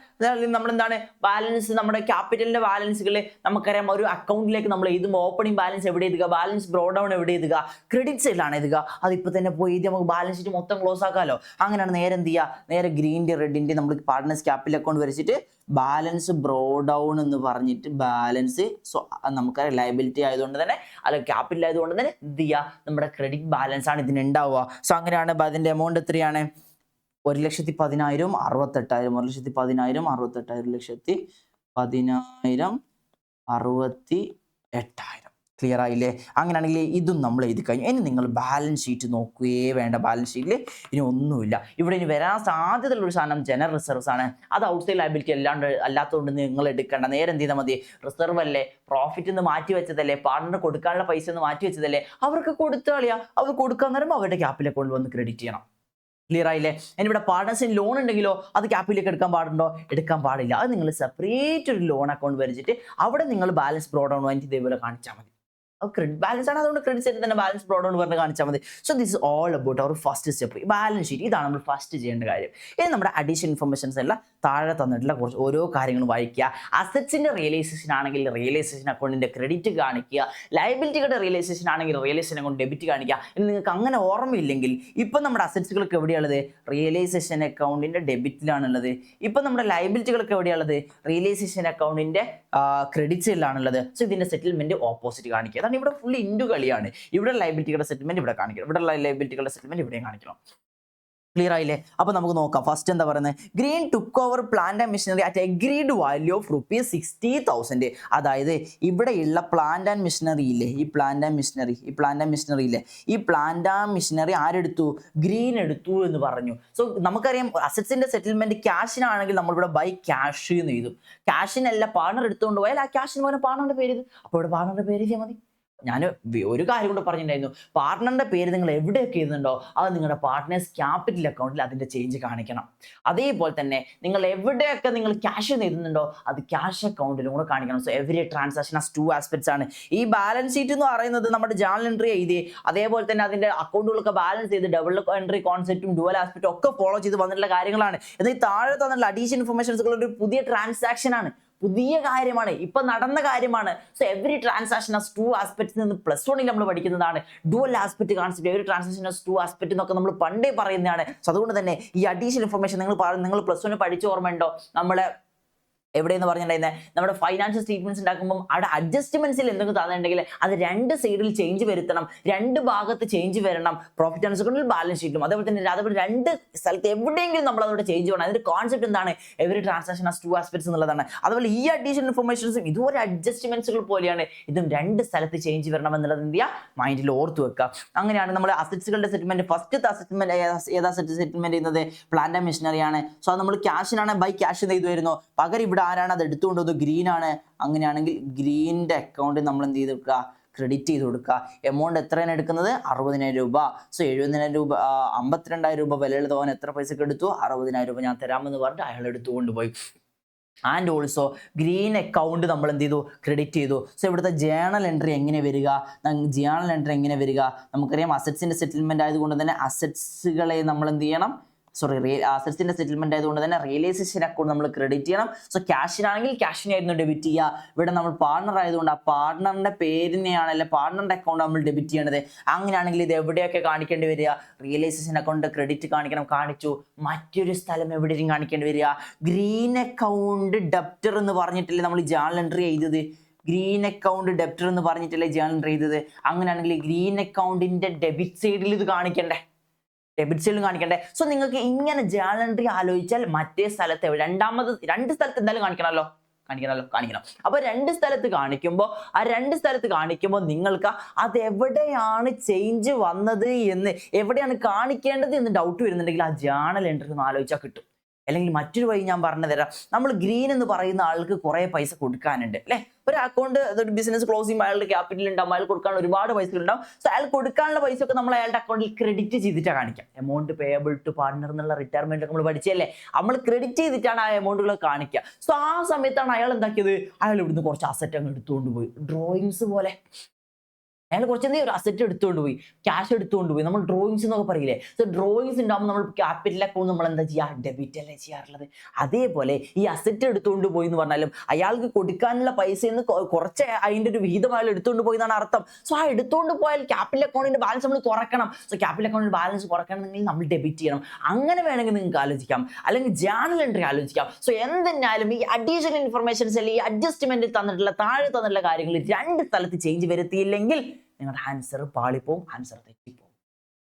നമ്മൾ എന്താണ് ബാലൻസ്? നമ്മുടെ ക്യാപിറ്റലിന്റെ ബാലൻസുകൾ നമുക്കറിയാം. ഒരു അക്കൗണ്ടിലേക്ക് നമ്മൾ എഴുതുമ്പോൾ ഓപ്പണിംഗ് ബാലൻസ് എവിടെ എഴുതുക? ബാലൻസ് ബ്രോ ഡൗൺ എവിടെ എഴുതുക? ക്രെഡിറ്റ് സൈഡിലാണ് എഴുതുക. അതിപ്പോൾ തന്നെ പോയി എഴുതി നമുക്ക് ബാലൻസ് ഷീറ്റ് മൊത്തം ക്ലോസ് ആക്കാമല്ലോ. അങ്ങനെയാണ് നേരെ എന്ത് ചെയ്യുക? നേരെ ഗ്രീൻ്റെ റെഡിൻ്റെ നമ്മൾ പാർട്ട്നേഴ്സ് ക്യാപിറ്റൽ അക്കൗണ്ട് വരച്ചിട്ട് ബാലൻസ് ബ്രോ ഡൗൺ എന്ന് പറഞ്ഞിട്ട് ബാലൻസ്. സോ നമുക്കറിയാം ലയബിലിറ്റി ആയതുകൊണ്ട് തന്നെ അല്ലെങ്കിൽ ക്യാപിറ്റൽ ആയതുകൊണ്ട് തന്നെ എന്ത് ചെയ്യുക? നമ്മുടെ ക്രെഡിറ്റ് ബാലൻസ് ആണ് ഇതിനുണ്ടാവുക. സോ അങ്ങനെയാണ് അതിൻ്റെ എമൗണ്ട് എത്രയാണ്? 1,10,000 68,000 1,10,000 68,000 1,10,000 68,000. ക്ലിയർ ആയില്ലേ? അങ്ങനെയാണെങ്കിൽ ഇതും നമ്മൾ എഴുതി കഴിഞ്ഞു. ഇനി നിങ്ങൾ ബാലൻസ് ഷീറ്റ് നോക്കുകയേ വേണ്ട. ബാലൻസ് ഷീറ്റിൽ ഇനി ഒന്നുമില്ല. ഇവിടെ ഇനി വരാൻ സാധ്യതയുള്ള ഒരു സാധനം ജനറൽ റിസർവ്സ് ആണ്. അത് ഔട്ട്സൈഡ് ലയബിലിറ്റി അല്ലാത്തതുകൊണ്ട് നിങ്ങൾ എടുക്കേണ്ട. നേരെ എന്ത് ചെയ്താൽ മതി? റിസർവ് അല്ലേ, പ്രോഫിറ്റ് എന്ന് മാറ്റി വെച്ചതല്ലേ, പാർട്ണർ കൊടുക്കാനുള്ള പൈസ എന്ന് മാറ്റി വെച്ചതല്ലേ, അവർക്ക് കൊടുത്താളിയാ. അവർ കൊടുക്കാൻ നേരം അവരുടെ ക്യാപിറ്റൽ അക്കൗണ്ടിൽ വന്ന് ക്രെഡിറ്റ് ചെയ്യണം. ക്ലിയർ ആയില്ലേ? ഇനി ഇവിടെ പാർട്ട്നേഴ്സിന് ലോൺ ഉണ്ടെങ്കിലോ അത് ക്യാപിറ്റലിലേക്ക് എടുക്കാൻ പാടുണ്ടോ? എടുക്കാൻ പാടില്ല. അത് നിങ്ങൾ സെപ്പറേറ്റ് ഒരു ലോൺ അക്കൗണ്ട് വരച്ചിട്ട് അവിടെ നിങ്ങൾ ബാലൻസ് ബ്രോ ഡൗൺ വാങ്ങിച്ച് ഇതേപോലെ കാണിച്ചാൽ മതി. ക്രെഡിറ്റ് ബാലൻസ് ആണ്, അതുകൊണ്ട് ക്രെഡിറ്റ് സൈഡിൽ തന്നെ ബാലൻസ് ബ്രോ ഡൗൺ പറഞ്ഞ് കാണിച്ചാൽ മതി. So this is all about our first step, balance sheet. ഇതാണ് നമ്മൾ ഫസ്റ്റ് ചെയ്യേണ്ട കാര്യം. ഇനി നമ്മുടെ അഡീഷണൽ ഇൻഫർമേഷൻസ് എല്ലാം താഴെ തന്നിട്ടുള്ള കുറച്ച് ഓരോ കാര്യങ്ങളും വായിക്കുക. അസറ്റ്സിന്റെ റിയലൈസേഷൻ ആണെങ്കിൽ റിയലൈസേഷൻ അക്കൗണ്ടിന്റെ ക്രെഡിറ്റ് കാണിക്കുക. ലയബിലിറ്റിയുടെ റിയലൈസേഷൻ ആണെങ്കിൽ റിയലൈസേഷൻ അക്കൗണ്ട് ഡെബിറ്റ് കാണിക്കുക. ഇനി നിങ്ങൾക്ക് അങ്ങനെ ഓർമ്മയില്ലെങ്കിൽ ഇപ്പം നമ്മുടെ അസറ്റ്സുകൾക്ക് എവിടെയുള്ളത്? റിയലൈസേഷൻ അക്കൗണ്ടിന്റെ ഡെബിറ്റിലാണുള്ളത്. ഇപ്പം നമ്മുടെ ലയബിലിറ്റികൾക്ക് എവിടെയുള്ളത്? റിയലൈസേഷൻ അക്കൗണ്ടിന്റെ ക്രെഡിറ്റ്സിലാണുള്ളത്. സോ ഇതിന്റെ സെറ്റിൽമെന്റ് ഓപ്പോസിറ്റ് കാണിക്കുക. അതാണ് ഇവിടെ ഫുൾ ഇൻഡു കളിയാണ്. ഇവിടെ ലയബിലിറ്റികളുടെ സെറ്റിൽമെന്റ് ഇവിടെ കാണിക്കണം, ഇവിടെ ലയബിലിറ്റികളുടെ സെറ്റിൽമെന്റ് ഇവിടെയും കാണിക്കണം. ക്ലിയർ ആയില്ലേ? അപ്പൊ നമുക്ക് നോക്കാം. ഫസ്റ്റ് എന്താ പറയുന്നത്? Green took over plant and machinery at agreed value of ₹60,000. അതായത് ഇവിടെയുള്ള പ്ലാന്റ് ആൻഡ് മെഷീനറി ഇല്ലേ, ഈ പ്ലാന്റ് ആൻഡ് മെഷീനറി ആരെടുത്തു? ഗ്രീൻ എടുത്തു എന്ന് പറഞ്ഞു. സോ നമുക്കറിയാം അസറ്റ്സിന്റെ സെറ്റിൽമെന്റ് ക്യാഷിനാണെങ്കിൽ നമ്മളിവിടെ ബൈ ക്യാഷ് എന്ന് എഴുതും. ക്യാഷിനല്ല പാർട്ണർ എടുത്തുകൊണ്ട് പോയാൽ ആ ക്യാഷിന് പകരം പാർട്ണറുടെ പേര് എഴുതും. അപ്പോൾ ഇവിടെ പാർട്ണറുടെ പേര് ചെയ്യാൻ മതി. ഞാൻ ഒരു കാര്യം കൂടെ പറഞ്ഞിട്ടുണ്ടായിരുന്നു, പാർട്ട്ണറിന്റെ പേര് നിങ്ങൾ എവിടെയൊക്കെ എഴുതുന്നുണ്ടോ അത് നിങ്ങളുടെ പാർട്ട്നേഴ്സ് ക്യാപിറ്റൽ അക്കൗണ്ടിൽ അതിന്റെ ചേഞ്ച് കാണിക്കണം. അതേപോലെ തന്നെ നിങ്ങൾ എവിടെയൊക്കെ നിങ്ങൾ ക്യാഷ് എഴുതുന്നുണ്ടോ അത് ക്യാഷ് അക്കൗണ്ടിലും കൂടെ കാണിക്കണം. So every transaction as 2 aspects ആണ്. ഈ ബാലൻസ് ഷീറ്റ് എന്ന് പറയുന്നത് നമ്മുടെ ജേർണൽ എൻട്രി എഴുതി അതേപോലെ തന്നെ അതിന്റെ അക്കൗണ്ടുകളൊക്കെ ബാലൻസ് ചെയ്ത് ഡബിൾ എൻട്രി കോൺസെപ്റ്റും ഡുവൽ ആസ്പെക്റ്റും ഒക്കെ ഫോളോ ചെയ്ത് വന്നിട്ടുള്ള കാര്യങ്ങളാണ്. എന്നാൽ താഴെ തന്നിട്ടുള്ള അഡീഷണൽ ഇൻഫർമേഷൻസുകൾ ഒരു പുതിയ ട്രാൻസാക്ഷൻ ആണ്, പുതിയ കാര്യമാണ്, ഇപ്പൊ നടന്ന കാര്യമാണ്. So every transaction as 2 aspects നിന്ന് +1 നമ്മൾ പഠിക്കുന്നതാണ്. Dual aspect concept, every transaction as 2 aspect എന്നൊക്കെ നമ്മൾ പണ്ടേ പറയുന്നതാണ്. സോ അതുകൊണ്ട് തന്നെ ഈ അഡീഷണൽ ഇൻഫർമേഷൻ നിങ്ങൾ +1 പഠിച്ച ഓർമ്മയുണ്ടോ? നമ്മളെ എവിടെയെന്ന് പറഞ്ഞിട്ടുണ്ടായിരുന്നത് നമ്മുടെ ഫൈനാൻഷ്യൽ സ്റ്റേറ്റ്മെന്റ്സ് ഉണ്ടാക്കുമ്പോൾ അവിടെ അഡ്ജസ്റ്റ്മെന്റ്സിൽ എന്തെങ്കിലും തന്നിട്ടുണ്ടെങ്കിൽ അത് രണ്ട് സൈഡിൽ ചേഞ്ച് വരുത്തണം, രണ്ട് ഭാഗത്ത് ചേഞ്ച് വരണം. പ്രോഫിറ്റ് ആൻഡ് ലോസ് അക്കൗണ്ടിൽ ബാലൻസ് ഷീറ്റും അതേപോലെ തന്നെ അതേപോലെ രണ്ട് സ്ഥലത്ത് എവിടെയെങ്കിലും നമ്മൾ അതോടെ ചേഞ്ച് വേണം. അതിന്റെ കോൺസെപ്റ്റ് എന്താണ്? എവറി ട്രാൻസാക്ഷൻ ആസ് 2 ആസ്പെക്ട്സ് എന്നുള്ളതാണ്. അതുപോലെ ഈ അഡീഷണൽ ഇൻഫർമേഷൻസും ഇതുപോലെ അഡ്ജസ്റ്റ്മെന്റ്സുകൾ പോലെയാണ്. ഇതും രണ്ട് സ്ഥലത്ത് ചേഞ്ച് വരണം എന്നുള്ളത് എന്ത് ചെയ്യുക? മൈൻഡിൽ ഓർത്ത് വെക്കുക. അങ്ങനെയാണ് നമ്മൾ അസറ്റ്സുകളുടെ സെറ്റിൽമെന്റ്. ഫസ്റ്റത്തെ അസറ്റ്മെന്റ് ഏതാ സെറ്റിൽമെന്റ് ചെയ്യുന്നത്? പ്ലാന്റ് ആൻഡ് മെഷീനറി ആണ്. സോ അത് നമ്മൾ ക്യാഷിനാണ് ബൈ ക്യാഷ് ചെയ്തു വരുന്നു. പകരം ഇവിടെ ആരാണ് അത് എടുത്തുകൊണ്ടത്? ഗ്രീൻ ആണ്. അങ്ങനെയാണെങ്കിൽ ഗ്രീനിന്റെ അക്കൗണ്ട് നമ്മൾ എന്ത് ചെയ്ത് കൊടുക്കുക? ക്രെഡിറ്റ് ചെയ്ത് കൊടുക്കുക. എമൗണ്ട് എത്രയാണ് എടുക്കുന്നത്? 60,000 രൂപ. സോ 70,000 രൂപ 52,000 രൂപ വിലയുള്ള തോൻ എത്ര പൈസക്ക് എടുത്തു? 60,000 രൂപ ഞാൻ തരാമെന്ന് പറഞ്ഞിട്ട് അയാൾ എടുത്തുകൊണ്ട് പോയി. ആൻഡ് ഓൾസോ ഗ്രീൻ അക്കൗണ്ട് നമ്മൾ എന്ത് ചെയ്തു? ക്രെഡിറ്റ് ചെയ്തു. സോ ഇവിടുത്തെ ജേണൽ എൻട്രി എങ്ങനെ വരിക? നമുക്കറിയാം അസറ്റ്സിന്റെ സെറ്റിൽമെന്റ് ആയതുകൊണ്ട് തന്നെ അസറ്റ്സുകളെ നമ്മൾ എന്ത് ചെയ്യണം? അസറ്റ്സിന്റെ സെറ്റിൽമെന്റ് ആയതുകൊണ്ട് തന്നെ റിയലൈസേഷൻ അക്കൗണ്ട് നമ്മൾ ക്രെഡിറ്റ് ചെയ്യണം. സോ ക്യാഷിനാണെങ്കിൽ ക്യാഷിനായിരുന്നു ഡെബിറ്റ് ചെയ്യുക. ഇവിടെ നമ്മൾ പാർട്ണർ ആയതുകൊണ്ട് ആ പാർട്ണറിന്റെ പേരിനെയാണ് അല്ലെ പാർട്ണറിന്റെ അക്കൗണ്ട് നമ്മൾ ഡെബിറ്റ് ചെയ്യണത്. അങ്ങനെയാണെങ്കിൽ ഇത് എവിടെയൊക്കെ കാണിക്കേണ്ടി വരിക? റിയലൈസേഷൻ അക്കൗണ്ട് ക്രെഡിറ്റ് കാണിക്കണം, കാണിച്ചു. മറ്റൊരു സ്ഥലം എവിടെയും കാണിക്കേണ്ടി വരിക? ഗ്രീൻ അക്കൗണ്ട് ഡെപ്റ്റർ എന്ന് പറഞ്ഞിട്ടല്ലേ നമ്മൾ ജേണൽ എൻട്രി ചെയ്തത്? ഗ്രീൻ അക്കൗണ്ട് ഡെപ്റ്റർ എന്ന് പറഞ്ഞിട്ടല്ലേ ജേണൽ എൻട്രി ചെയ്തത്? അങ്ങനെയാണെങ്കിൽ ഗ്രീൻ അക്കൗണ്ടിന്റെ ഡെബിറ്റ് സൈഡിൽ ഇത് കാണിക്കണ്ടേ? ഡെബിറ്റ് സൈഡിലും കാണിക്കണ്ടേ? സോ നിങ്ങൾക്ക് ഇങ്ങനെ ജേണൽ എൻട്രി ആലോചിച്ചാൽ മറ്റേ സ്ഥലത്ത് രണ്ട് സ്ഥലത്ത് എന്തായാലും കാണിക്കണം. അപ്പൊ രണ്ട് സ്ഥലത്ത് കാണിക്കുമ്പോൾ നിങ്ങൾക്ക് അത് എവിടെയാണ് ചേഞ്ച് വന്നത് എന്ന്, എവിടെയാണ് കാണിക്കേണ്ടത് എന്ന് ഡൗട്ട് വരുന്നുണ്ടെങ്കിൽ ആ ജേണൽ എൻട്രി ഒന്ന് ആലോചിച്ചാൽ കിട്ടും. അല്ലെങ്കിൽ മറ്റൊരു വഴി ഞാൻ പറഞ്ഞു തരാം. നമ്മൾ ഗ്രീൻ എന്ന് പറയുന്ന ആൾക്ക് കുറേ പൈസ കൊടുക്കാനുണ്ട് അല്ലെ. ഒരു അക്കൗണ്ട് ഒരു ബിസിനസ് ക്ലോസ് ചെയ്യുമ്പോൾ അയാളുടെ ക്യാപിറ്റൽ ഉണ്ടാവും, അയാൾ കൊടുക്കാനുള്ള ഒരുപാട് പൈസ ഉണ്ടാവും. സോ അയാൾ കൊടുക്കാനുള്ള പൈസ ഒക്കെ നമ്മൾ അയാളുടെ അക്കൗണ്ടിൽ ക്രെഡിറ്റ് ചെയ്തിട്ടാണ് കാണിക്കാം. എമൗണ്ട് പേയബിൾ ടു പാർട്ണർ എന്നുള്ള റിട്ടയർമെന്റ് നമ്മൾ പഠിച്ചല്ലേ, നമ്മൾ ക്രെഡിറ്റ് ചെയ്തിട്ടാണ് ആ എമൗണ്ടുകൾ കാണിക്കുക. സോ ആ സമയത്താണ് അയാൾ എന്താക്കിയത്, അയാൾ ഇവിടുന്ന് കുറച്ച് അസറ്റ് അങ്ങ് എടുത്തുകൊണ്ട് പോയി, ഡ്രോയിങ്സ് പോലെ. അയാൾ കുറച്ചെന്തെങ്കിലും ഒരു അസറ്റ് എടുത്തുകൊണ്ട് പോയി, ക്യാഷ് എടുത്തുകൊണ്ട് പോയി. നമ്മൾ ഡ്രോയിങ്സ് എന്നൊക്കെ പറയില്ലേ. സോ ഡ്രോയിങ്സ് ഉണ്ടാകുമ്പോൾ നമ്മൾ ക്യാപിറ്റൽ അക്കൗണ്ട് നമ്മൾ എന്താ ചെയ്യുക, ഡെബിറ്റ് അല്ലേ ചെയ്യാറുള്ളത്. അതേപോലെ ഈ അസറ്റ് എടുത്തുകൊണ്ട് പോയി എന്ന് പറഞ്ഞാലും അയാൾക്ക് കൊടുക്കാനുള്ള പൈസയിൽ നിന്ന് കുറച്ച് അതിൻ്റെ ഒരു വിഹിതം അയാൾ എടുത്തുകൊണ്ട് പോയി എന്നാണ് അർത്ഥം. സോ ആ എടുത്തുകൊണ്ട് പോയാൽ ക്യാപിറ്റൽ അക്കൗണ്ടിന്റെ ബാലൻസ് നമ്മൾ കുറക്കണം. സോ ക്യാപിറ്റൽ അക്കൗണ്ടിന്റെ ബാലൻസ് കുറക്കണമെങ്കിൽ നമ്മൾ ഡെബിറ്റ് ചെയ്യണം. അങ്ങനെ വേണമെങ്കിൽ നിങ്ങൾക്ക് ആലോചിക്കാം, അല്ലെങ്കിൽ ജേണൽ എൻട്രി ആലോചിക്കാം. സോ എന്തെന്നാലും ഈ അഡീഷണൽ ഇൻഫർമേഷൻസ് അല്ലെങ്കിൽ ഈ അഡ്ജസ്റ്റ്മെന്റിൽ തന്നിട്ടുള്ള താഴെ തന്നിട്ടുള്ള കാര്യങ്ങൾ 2 സ്ഥലത്ത് ചേഞ്ച് വരുത്തിയില്ലെങ്കിൽ നിങ്ങളുടെ ആൻസർ പാളിപ്പോവും, ആൻസർ തെറ്റിപ്പോവും.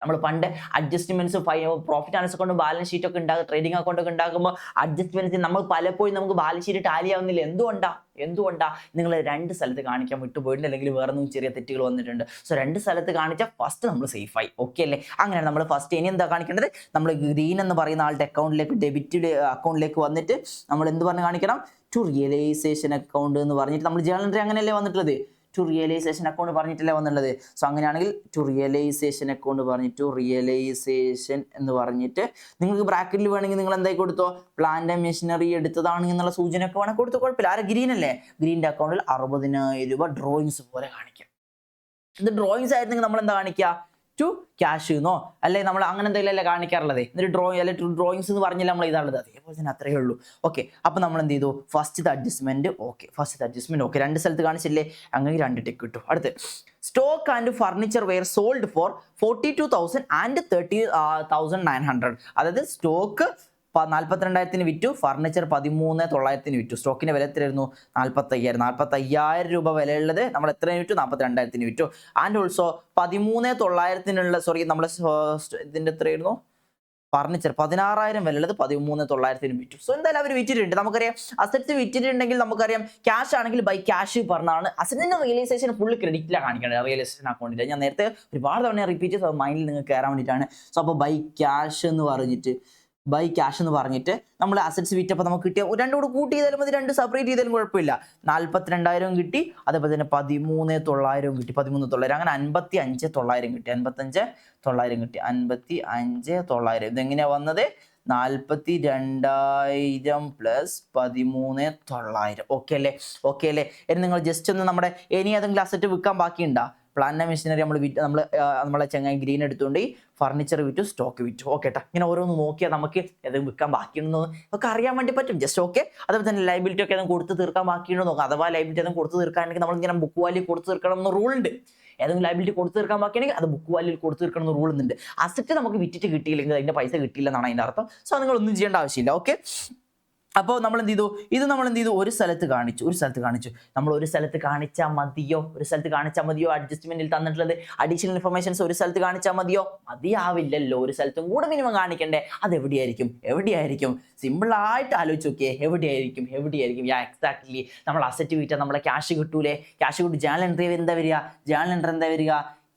നമ്മൾ പണ്ട് adjustments profit and loss account balance sheet ഒക്കെ ഉണ്ടാകും, ട്രേഡിംഗ് അക്കൗണ്ട് ഒക്കെ ഉണ്ടാക്കുമ്പോൾ അഡ്ജസ്റ്റ്മെന്റ്സ് നമ്മൾ പലപ്പോഴും നമുക്ക് ബാലൻസ് ഷീറ്റ് ടാലി ആവുന്നില്ല. എന്തുകൊണ്ടാ നിങ്ങൾ 2 സ്ഥലത്ത് കാണിക്കാൻ വിട്ടുപോയിട്ടുണ്ട്, അല്ലെങ്കിൽ വേറെ ഒന്നും ചെറിയ തെറ്റുകൾ വന്നിട്ടുണ്ട്. സോ 2 സ്ഥലത്ത് കാണിച്ചാൽ ഫസ്റ്റ് നമ്മൾ സേഫ് ആയി. ഓക്കെ അല്ലേ. അങ്ങനെ നമ്മൾ ഫസ്റ്റ് ഇനി എന്താ കാണിക്കേണ്ടത്, നമ്മൾ ഗ്രീൻ എന്ന് പറയുന്ന ആളുടെ അക്കൗണ്ടിലേക്ക് ഡെബിറ്റ് അക്കൗണ്ടിലേക്ക് വന്നിട്ട് നമ്മൾ എന്ത് പറഞ്ഞ് കാണിക്കണം, ടു റിയലൈസേഷൻ അക്കൗണ്ട് എന്ന് പറഞ്ഞിട്ട് നമ്മൾ ജേണൽ എൻട്രി അങ്ങനെയല്ലേ വന്നിട്ടുള്ളത്, ടു റിയലൈസേഷൻ അക്കൗണ്ട് പറഞ്ഞിട്ടല്ലേ വന്നുള്ളത്. സോ അങ്ങനെയാണെങ്കിൽ ടു റിയലൈസേഷൻ അക്കൗണ്ട് പറഞ്ഞിട്ട് റിയലൈസേഷൻ എന്ന് പറഞ്ഞിട്ട് നിങ്ങൾക്ക് ബ്രാക്കറ്റിൽ വേണമെങ്കിൽ നിങ്ങൾ എന്തായി കൊടുത്തോ, പ്ലാന്റ് ആൻഡ് മെഷീനറി എടുത്തതാണ് എന്നുള്ള സൂചന ഒക്കെ വേണം കൊടുത്തോ, കുഴപ്പമില്ല. ആരെ ഗ്രീൻ അല്ലേ, ഗ്രീൻ്റെ അക്കൗണ്ടിൽ 60,000 രൂപ ഡ്രോയിങ്സ് പോലെ കാണിക്കാം. ഇത് ഡ്രോയിങ്സ് ആയിരുന്നെങ്കിൽ നമ്മൾ എന്താ കാണിക്കുക, ടു ക്യാഷ് എന്നോ അല്ലെ നമ്മൾ അങ്ങനെ എന്തെങ്കിലും അല്ലേ കാണിക്കാറുള്ളത്. എന്നിട്ട് ഡ്രോയിങ്സ് എന്ന് പറഞ്ഞാൽ നമ്മൾ ഇതാണുള്ളത്, അതേപോലെ തന്നെ അത്രയേ ഉള്ളൂ. ഓക്കെ, അപ്പൊ നമ്മൾ എന്ത് ചെയ്തു, first adjustment okay, first adjustment okay, 2 സ്ഥലത്ത് കാണിച്ചില്ലേ, അങ്ങനെ 2 ടിക്ക് കിട്ടും. അടുത്ത് stock and furniture were sold for 42,000 and 30,900. അതായത് സ്റ്റോക്ക് 42,000 വിറ്റു, ഫർണിച്ചർ 13,900 വിറ്റു. സ്റ്റോക്കിന്റെ വില എത്രയായിരുന്നു, 45,000 രൂപ വിലയുള്ളത് നമ്മൾ എത്ര വിറ്റു, 42,000 വിറ്റു. ആൻഡ് ഓൾസോ 13,900 നമ്മളെ ഇതിന്റെ എത്രയായിരുന്നു, ഫർണിച്ചർ 16,000 വിലയുള്ളത് 13,900 വിറ്റു. സോ എന്തായാലും അവർ വിറ്റിട്ടുണ്ട്. നമുക്കറിയാം അസറ്റ്സ് വിറ്റിട്ടുണ്ടെങ്കിൽ നമുക്കറിയാം ക്യാഷ് ആണെങ്കിൽ ബൈ ക്യാഷ് പറഞ്ഞാണ് അസറ്റിന്റെ റിയലൈസേഷൻ ഫുൾ ക്രെഡിറ്റിലാണ് കാണിക്കേണ്ടത്, റിയലൈസേഷൻ അക്കൗണ്ടിൽ. ഞാൻ നേരത്തെ ഒരുപാട് തവണ റിപ്പീറ്റ് ചെയ്ത് മൈൻഡിൽ നിങ്ങൾക്ക് കയറാൻ വേണ്ടിയിട്ടാണ്. സോ അപ്പോൾ ബൈ ക്യാഷ് എന്ന് പറഞ്ഞിട്ട് നമ്മൾ അസറ്റ്സ് വിറ്റപ്പോൾ നമുക്ക് കിട്ടിയ 2 കൂടെ കൂട്ടി ചെയ്താലും മതി, 2 സെപ്പറേറ്റ് ചെയ്താലും കുഴപ്പമില്ല. 42,000 കിട്ടി, അതേപോലെ തന്നെ 13,900 കിട്ടി, 13,900 അങ്ങനെ 55,900 കിട്ടി, 55,900 കിട്ടി, 55,900. ഇതെങ്ങനെയാ വന്നത്, 42,000 പ്ലസ് 13,900. ഓക്കെ അല്ലേ. ഇനി നിങ്ങൾ ജസ്റ്റ് ഒന്ന് നമ്മുടെ ഇനി ഏതെങ്കിലും അസറ്റ് വിൽക്കാൻ ബാക്കിയുണ്ടോ, പ്ലാന്റ് മെഷീനറി നമ്മളെ ചങ്ങായി ഗ്രീൻ എടുത്തുകൊണ്ട് ഫർണിച്ചർ വിറ്റു, സ്റ്റോക്ക് വിറ്റു. ഓക്കെ ട്ടാ, ഇങ്ങനെ ഓരോന്ന് നോക്കിയാൽ നമുക്ക് ഏതെങ്കിലും വിൽക്കാൻ ബാക്കിയുണ്ടെന്ന് ഒക്കെ അറിയാൻ വേണ്ടി പറ്റും. Just okay. അതേപോലെ തന്നെ ലൈബിലിറ്റി ഒക്കെ കൊടുത്ത് തീർക്കാൻ ബാക്കിയുണ്ടോ നോക്കാം. അഥവാ ലൈബിലിറ്റി ഏതെങ്കിലും കൊടുത്ത് തീർക്കാണെങ്കിൽ നമ്മൾ ഇങ്ങനെ ബുക്ക് വാല്യൂ കൊടുത്ത് തീർക്കണം എന്ന് റൂൾ ഉണ്ട്. ഏതെങ്കിലും ലൈബിലിറ്റി കൊടുത്ത് തീർക്കാൻ ബാക്കിയാണെങ്കിൽ അത് ബുക്ക് വാല്യൂ കൊടുത്ത് തീർക്കണം എന്ന് റൂൾ ഉണ്ട്. അസറ്റ് നമുക്ക് വിറ്റിട്ട് കിട്ടിയില്ലെങ്കിൽ അതിന്റെ പൈസ കിട്ടിയില്ല എന്നാണ് അതിന്റെ അർത്ഥം. സോ നിങ്ങൾ ഒന്നും ചെയ്യേണ്ട ആവശ്യമില്ല. ഓക്കെ, അപ്പോൾ നമ്മൾ എന്ത് ചെയ്തു, ഇത് നമ്മൾ എന്ത് ചെയ്തു, ഒരു സ്ഥലത്ത് കാണിച്ചു. നമ്മൾ ഒരു സ്ഥലത്ത് കാണിച്ചാൽ മതിയോ, അഡ്ജസ്റ്റ്മെന്റിൽ തന്നിട്ടുള്ളത് അഡീഷണൽ ഇൻഫർമേഷൻസ് ഒരു സ്ഥലത്ത് കാണിച്ചാൽ മതിയാവില്ലല്ലോ, ഒരു സ്ഥലത്തും കൂടെ മിനിമം കാണിക്കണ്ടേ. അത് എവിടെയായിരിക്കും? സിമ്പിൾ ആയിട്ട് ആലോചിച്ച് നോക്കിയേ, എവിടെയായിരിക്കും? എക്സാക്ട്ലി നമ്മൾ അസറ്റ് വിറ്റാൽ നമ്മളെ ക്യാഷ് കിട്ടൂലേ, ക്യാഷ് കിട്ടും. ജേണൽ എൻട്രി എന്താ വരിക,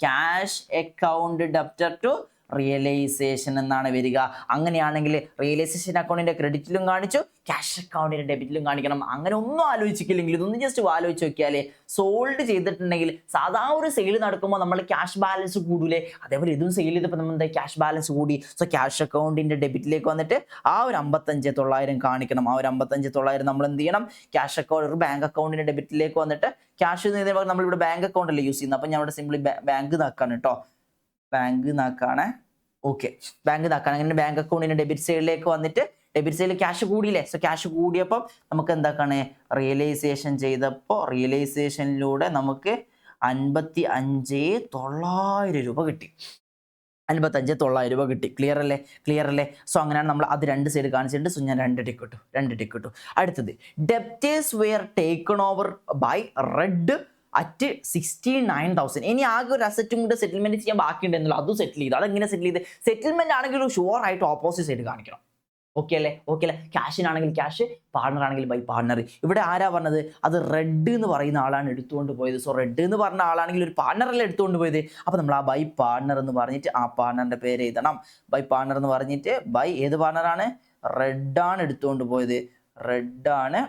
cash account debtor to realisation എന്നാണ് വരിക. അങ്ങനെയാണെങ്കിൽ റിയലൈസേഷൻ അക്കൗണ്ടിന്റെ ക്രെഡിറ്റിലും കാണിച്ചു, ക്യാഷ് അക്കൗണ്ടിന്റെ ഡെബിറ്റിലും കാണിക്കണം. അങ്ങനെ ഒന്നും ആലോചിക്കില്ലെങ്കിൽ ഇതൊന്നും ജസ്റ്റ് ആലോചിച്ച് നോക്കിയാലേ, സോൾഡ് ചെയ്തിട്ടുണ്ടെങ്കിൽ സാധാ ഒരു സെയിൽ നടക്കുമ്പോൾ നമ്മൾ ക്യാഷ് ബാലൻസ് കൂടൂലേ, അതേപോലെ ഇതും സെയിൽ ചെയ്തപ്പോൾ നമ്മൾ എന്താ ക്യാഷ് ബാലൻസ് കൂടി. സോ ക്യാഷ് അക്കൗണ്ടിന്റെ ഡെബിറ്റിലേക്ക് വന്നിട്ട് ആ ഒരു 55,900 കാണിക്കണം. ആ ഒരു 55,900 നമ്മൾ എന്ത് ചെയ്യണം, ക്യാഷ് അക്കൗണ്ട് ഒരു ബാങ്ക് അക്കൗണ്ടിന്റെ ഡെബിറ്റിലേക്ക് വന്നിട്ട് ക്യാഷ് നമ്മളിവിടെ ബാങ്ക് അക്കൗണ്ട് അല്ലേ യൂസ് ചെയ്യുന്നത്, അപ്പം ഞാൻ ഇവിടെ സിംപ്ലി ബാങ്ക് നാക്കാണ് കേട്ടോ, ബാങ്ക് നാക്കാണ്. ഓക്കെ, ബാങ്ക് നാക്കാണ്. അങ്ങനെ ബാങ്ക് അക്കൗണ്ടിന്റെ ഡെബിറ്റ് സൈഡിലേക്ക് വന്നിട്ട് ഡെബിറ്റ് സൈഡിൽ ക്യാഷ് കൂടിയില്ലേ. സോ ക്യാഷ് കൂടിയപ്പം നമുക്ക് എന്താക്കാണ്, റിയലൈസേഷൻ ചെയ്തപ്പോൾ റിയലൈസേഷനിലൂടെ നമുക്ക് 55,900 രൂപ കിട്ടി. 55,900 രൂപ കിട്ടി. ക്ലിയർ അല്ലേ. സോ അങ്ങനെയാണ് നമ്മൾ അത് 2 സൈഡ് കാണിച്ചിട്ടുണ്ട്. സോ ഞാൻ 2 ടിക്ക് കിട്ടും. അടുത്തത് debtors were taken over by red at 69,000. ഇനി ആകെ ഒരു അസറ്റും കൂടെ സെറ്റിൽമെന്റ് ചെയ്യാൻ ബാക്കിയുണ്ടെന്നല്ലോ, അതും സെറ്റിൽ ചെയ്തു. അതെങ്ങനെ സെറ്റിൽ ചെയ്ത്, സെറ്റിൽമെന്റ് ആണെങ്കിൽ ഷുവർ ആയിട്ട് ഓപ്പോസിറ്റ് സൈഡ് കാണിക്കണം. ഓക്കെ അല്ലേ. ക്യാഷിനാണെങ്കിൽ ക്യാഷ്, പാർട്ണർ ആണെങ്കിൽ ബൈ പാർട്ണർ. ഇവിടെ ആരാ പറഞ്ഞത്, അത് റെഡ് എന്ന് പറയുന്ന ആളാണ് എടുത്തുകൊണ്ട് പോയത്. സോ റെഡ് എന്ന് പറഞ്ഞ ആളാണെങ്കിൽ ഒരു പാർട്ണറല്ലേ എടുത്തുകൊണ്ട് പോയത്. അപ്പോൾ നമ്മൾ ആ ബൈ പാർട്ണർ എന്ന് പറഞ്ഞിട്ട് ആ പാർട്ണറിന്റെ പേര് എഴുതണം. ബൈ പാർട്ണർ എന്ന് പറഞ്ഞിട്ട് ബൈ ഏത് പാർട്ണറാണ്, റെഡാണ് എടുത്തുകൊണ്ട് പോയത്, റെഡാണ്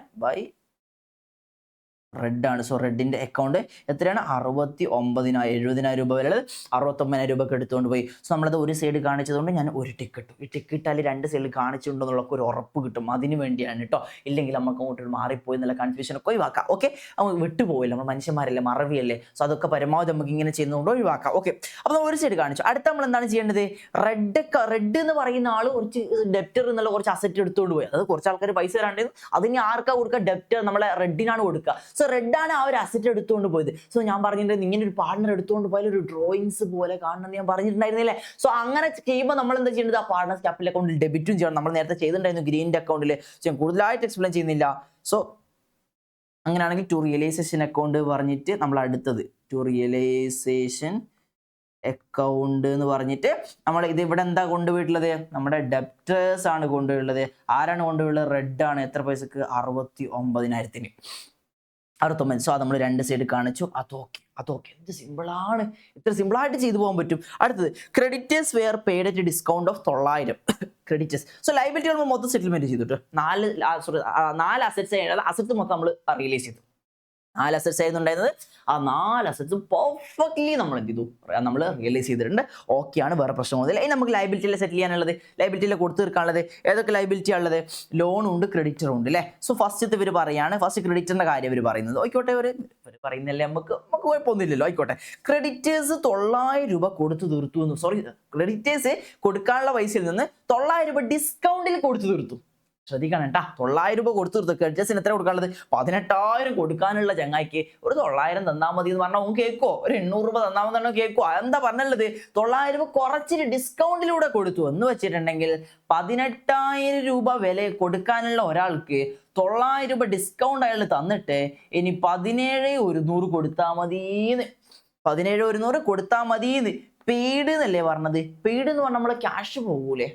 സോ റെഡിന്റെ അക്കൗണ്ട് എത്രയാണ് 69,000 70,000 രൂപ വരെ 69,000 രൂപക്ക് എടുത്തുകൊണ്ട് പോയി. സോ നമ്മളത് ഒരു സൈഡ് കാണിച്ചതുകൊണ്ട് ഞാൻ ഒരു ടിക്ക് ഇട്ടു. ഈ ടിക്ക് ഇട്ടാൽ രണ്ട് സൈഡിൽ കാണിച്ചിട്ടുണ്ടെന്നുള്ള ഒരു ഉറപ്പ് കിട്ടും, അതിന് വേണ്ടിയാണ് കേട്ടോ. ഇല്ലെങ്കിൽ നമുക്ക് അങ്ങോട്ട് മാറിപ്പോയി എന്നുള്ള കൺഫ്യൂഷനൊക്കെ ഒഴിവാക്കാം. ഓക്കെ, നമുക്ക് വിട്ടുപോയില്ല, നമ്മൾ മനുഷ്യന്മാരല്ലേ, മറവിയല്ലേ. സോ അതൊക്കെ പരമാവധി നമുക്ക് ഇങ്ങനെ ചെയ്യുന്നതുകൊണ്ട് ഒഴിവാക്കാം. ഓക്കെ, അപ്പോൾ നമ്മൾ ഒരു സൈഡ് കാണിച്ചു. അടുത്ത നമ്മൾ എന്താണ് ചെയ്യേണ്ടത്? റെഡ് എന്ന് പറയുന്ന ആൾ കുറച്ച് ഡെപ്റ്റർ എന്നുള്ള കുറച്ച് അസറ്റ് എടുത്തുകൊണ്ട് പോയി. അതായത് കുറച്ച് ആൾക്കാർ പൈസ തരാണ്ട് അതിന് ആർക്കാ കൊടുക്കുക? ഡെപ്റ്റർ, നമ്മളെ റെഡിനാണ് കൊടുക്കുക. സോ റെഡാണ് ആ ഒരു അസറ്റ് എടുത്തുകൊണ്ട് പോയത്. സോ ഞാൻ പറഞ്ഞിട്ടുണ്ടെങ്കിൽ ഇങ്ങനെ ഒരു പാർട്ണർ എടുത്തുകൊണ്ട് പോയാൽ ഒരു ഡ്രോയിങ്സ് പോലെ കാണണമെന്ന് ഞാൻ പറഞ്ഞിട്ടുണ്ടായിരുന്നില്ലേ. സോ അങ്ങനെ ചെയ്യുമ്പോൾ നമ്മൾ എന്താ ചെയ്യേണ്ടത്? ആ പാർട്ണർ ക്യാപിറ്റൽ അക്കൗണ്ടിൽ ഡെബിറ്റും ചെയ്യണം. നമ്മൾ നേരത്തെ ചെയ്തിട്ടുണ്ടായിരുന്നു ഗ്രീനിന്റെ അക്കൗണ്ടിൽ. ഞാൻ കൂടുതലായിട്ട് എക്സ്പ്ലെയിൻ ചെയ്യുന്നില്ല. സോ അങ്ങനെയാണെങ്കിൽ ടു റിയലൈസേഷൻ അക്കൗണ്ട് പറഞ്ഞിട്ട് നമ്മൾ അടുത്തത് ടു റിയലൈസേഷൻ അക്കൗണ്ട് എന്ന് പറഞ്ഞിട്ട് നമ്മൾ ഇത് ഇവിടെ എന്താ കൊണ്ടുപോയിട്ടുള്ളത്? നമ്മുടെ ഡെപ്റ്റേഴ്സ് ആണ് കൊണ്ടുപോയിട്ടുള്ളത്. ആരാണ് കൊണ്ടുപോയിട്ടുള്ളത്? റെഡാണ്. എത്ര പൈസക്ക്? 69,000. 69. സോ അത് നമ്മൾ രണ്ട് സൈഡ് കാണിച്ചു. അതൊക്കെ എന്ത് സിമ്പിളാണ്, ഇത്ര സിമ്പിളായിട്ട് ചെയ്തു പോകാൻ പറ്റും. അടുത്തത് creditors were paid at discount of 900. Creditors. So liability നമ്മൾ മൊത്തം സെറ്റിൽമെന്റ് ചെയ്തിട്ട് 4 അസറ്റ്സ് മൊത്തം നമ്മൾ റിയലൈസ് ചെയ്തു. 4 അസറ്റ്സ് ആയിരുന്നുണ്ടായിരുന്നത്. ആ 4 അസറ്റ്സും പെർഫെക്റ്റ്ലി നമ്മൾ എന്ത് ചെയ്തു? നമ്മൾ റിയലൈസ് ചെയ്തിട്ടുണ്ട്. ഓക്കെയാണ്, വേറെ പ്രശ്നമൊന്നുമില്ല. ഇനി നമുക്ക് ലൈബിലിറ്റിയിൽ സെറ്റിൽ ചെയ്യാനുള്ളത്, ലൈബിലിറ്റിയിൽ കൊടുത്തു തീർക്കാനുള്ളത് ഏതൊക്കെ ലൈബിലിറ്റി ഉള്ളത്? ലോണും ഉണ്ട്, ക്രെഡിറ്ററും ഉണ്ട് അല്ലേ. സോ ഫസ്റ്റ് ഇവർ പറയാണ്, ഫസ്റ്റ് ക്രെഡിറ്ററിന്റെ കാര്യം ഇവർ പറയുന്നത്. ആയിക്കോട്ടെ, ഇവർ പറയുന്നില്ലേ, നമുക്ക് കുഴപ്പമൊന്നുമില്ലല്ലോ, ആയിക്കോട്ടെ. ക്രെഡിറ്റേഴ്സ് 900 രൂപ കൊടുത്തു തീർത്തു എന്ന്. സോറി, ക്രെഡിറ്റേഴ്സ് കൊടുക്കാനുള്ള പൈസയിൽ നിന്ന് 900 രൂപ ഡിസ്കൗണ്ടിൽ കൊടുത്തു തീർത്തു. ശ്രദ്ധിക്കണം കേട്ടാ, 900 രൂപ കൊടുത്തു തീർത്തു. ക്രെഡിറ്റേഴ്സിന് എത്ര കൊടുക്കാനുള്ളത്? 18,000 കൊടുക്കാനുള്ള ചങ്ങായിക്ക് ഒരു 900 തന്നാൽ മതി എന്ന് പറഞ്ഞാൽ ഓൻ കേൾക്കോ? ഒരു 800 രൂപ തന്നാൽ മതി കേൾക്കോ? അതെന്താ പറഞ്ഞുള്ളത്? 900 രൂപ കുറച്ചിട്ട് ഡിസ്കൗണ്ടിലൂടെ കൊടുത്തു എന്ന് വെച്ചിട്ടുണ്ടെങ്കിൽ 18,000 രൂപ വില കൊടുക്കാനുള്ള ഒരാൾക്ക് 900 രൂപ ഡിസ്കൗണ്ട് അയാൾ തന്നിട്ട് ഇനി 17,100 കൊടുത്താൽ മതിന്ന്. 17,100 കൊടുത്താൽ മതിന്ന്. പെയ്ഡ് എന്നല്ലേ പറഞ്ഞത്? പെയ്ഡ് എന്ന് പറഞ്ഞാൽ നമ്മളെ ക്യാഷ് പോകൂലേ?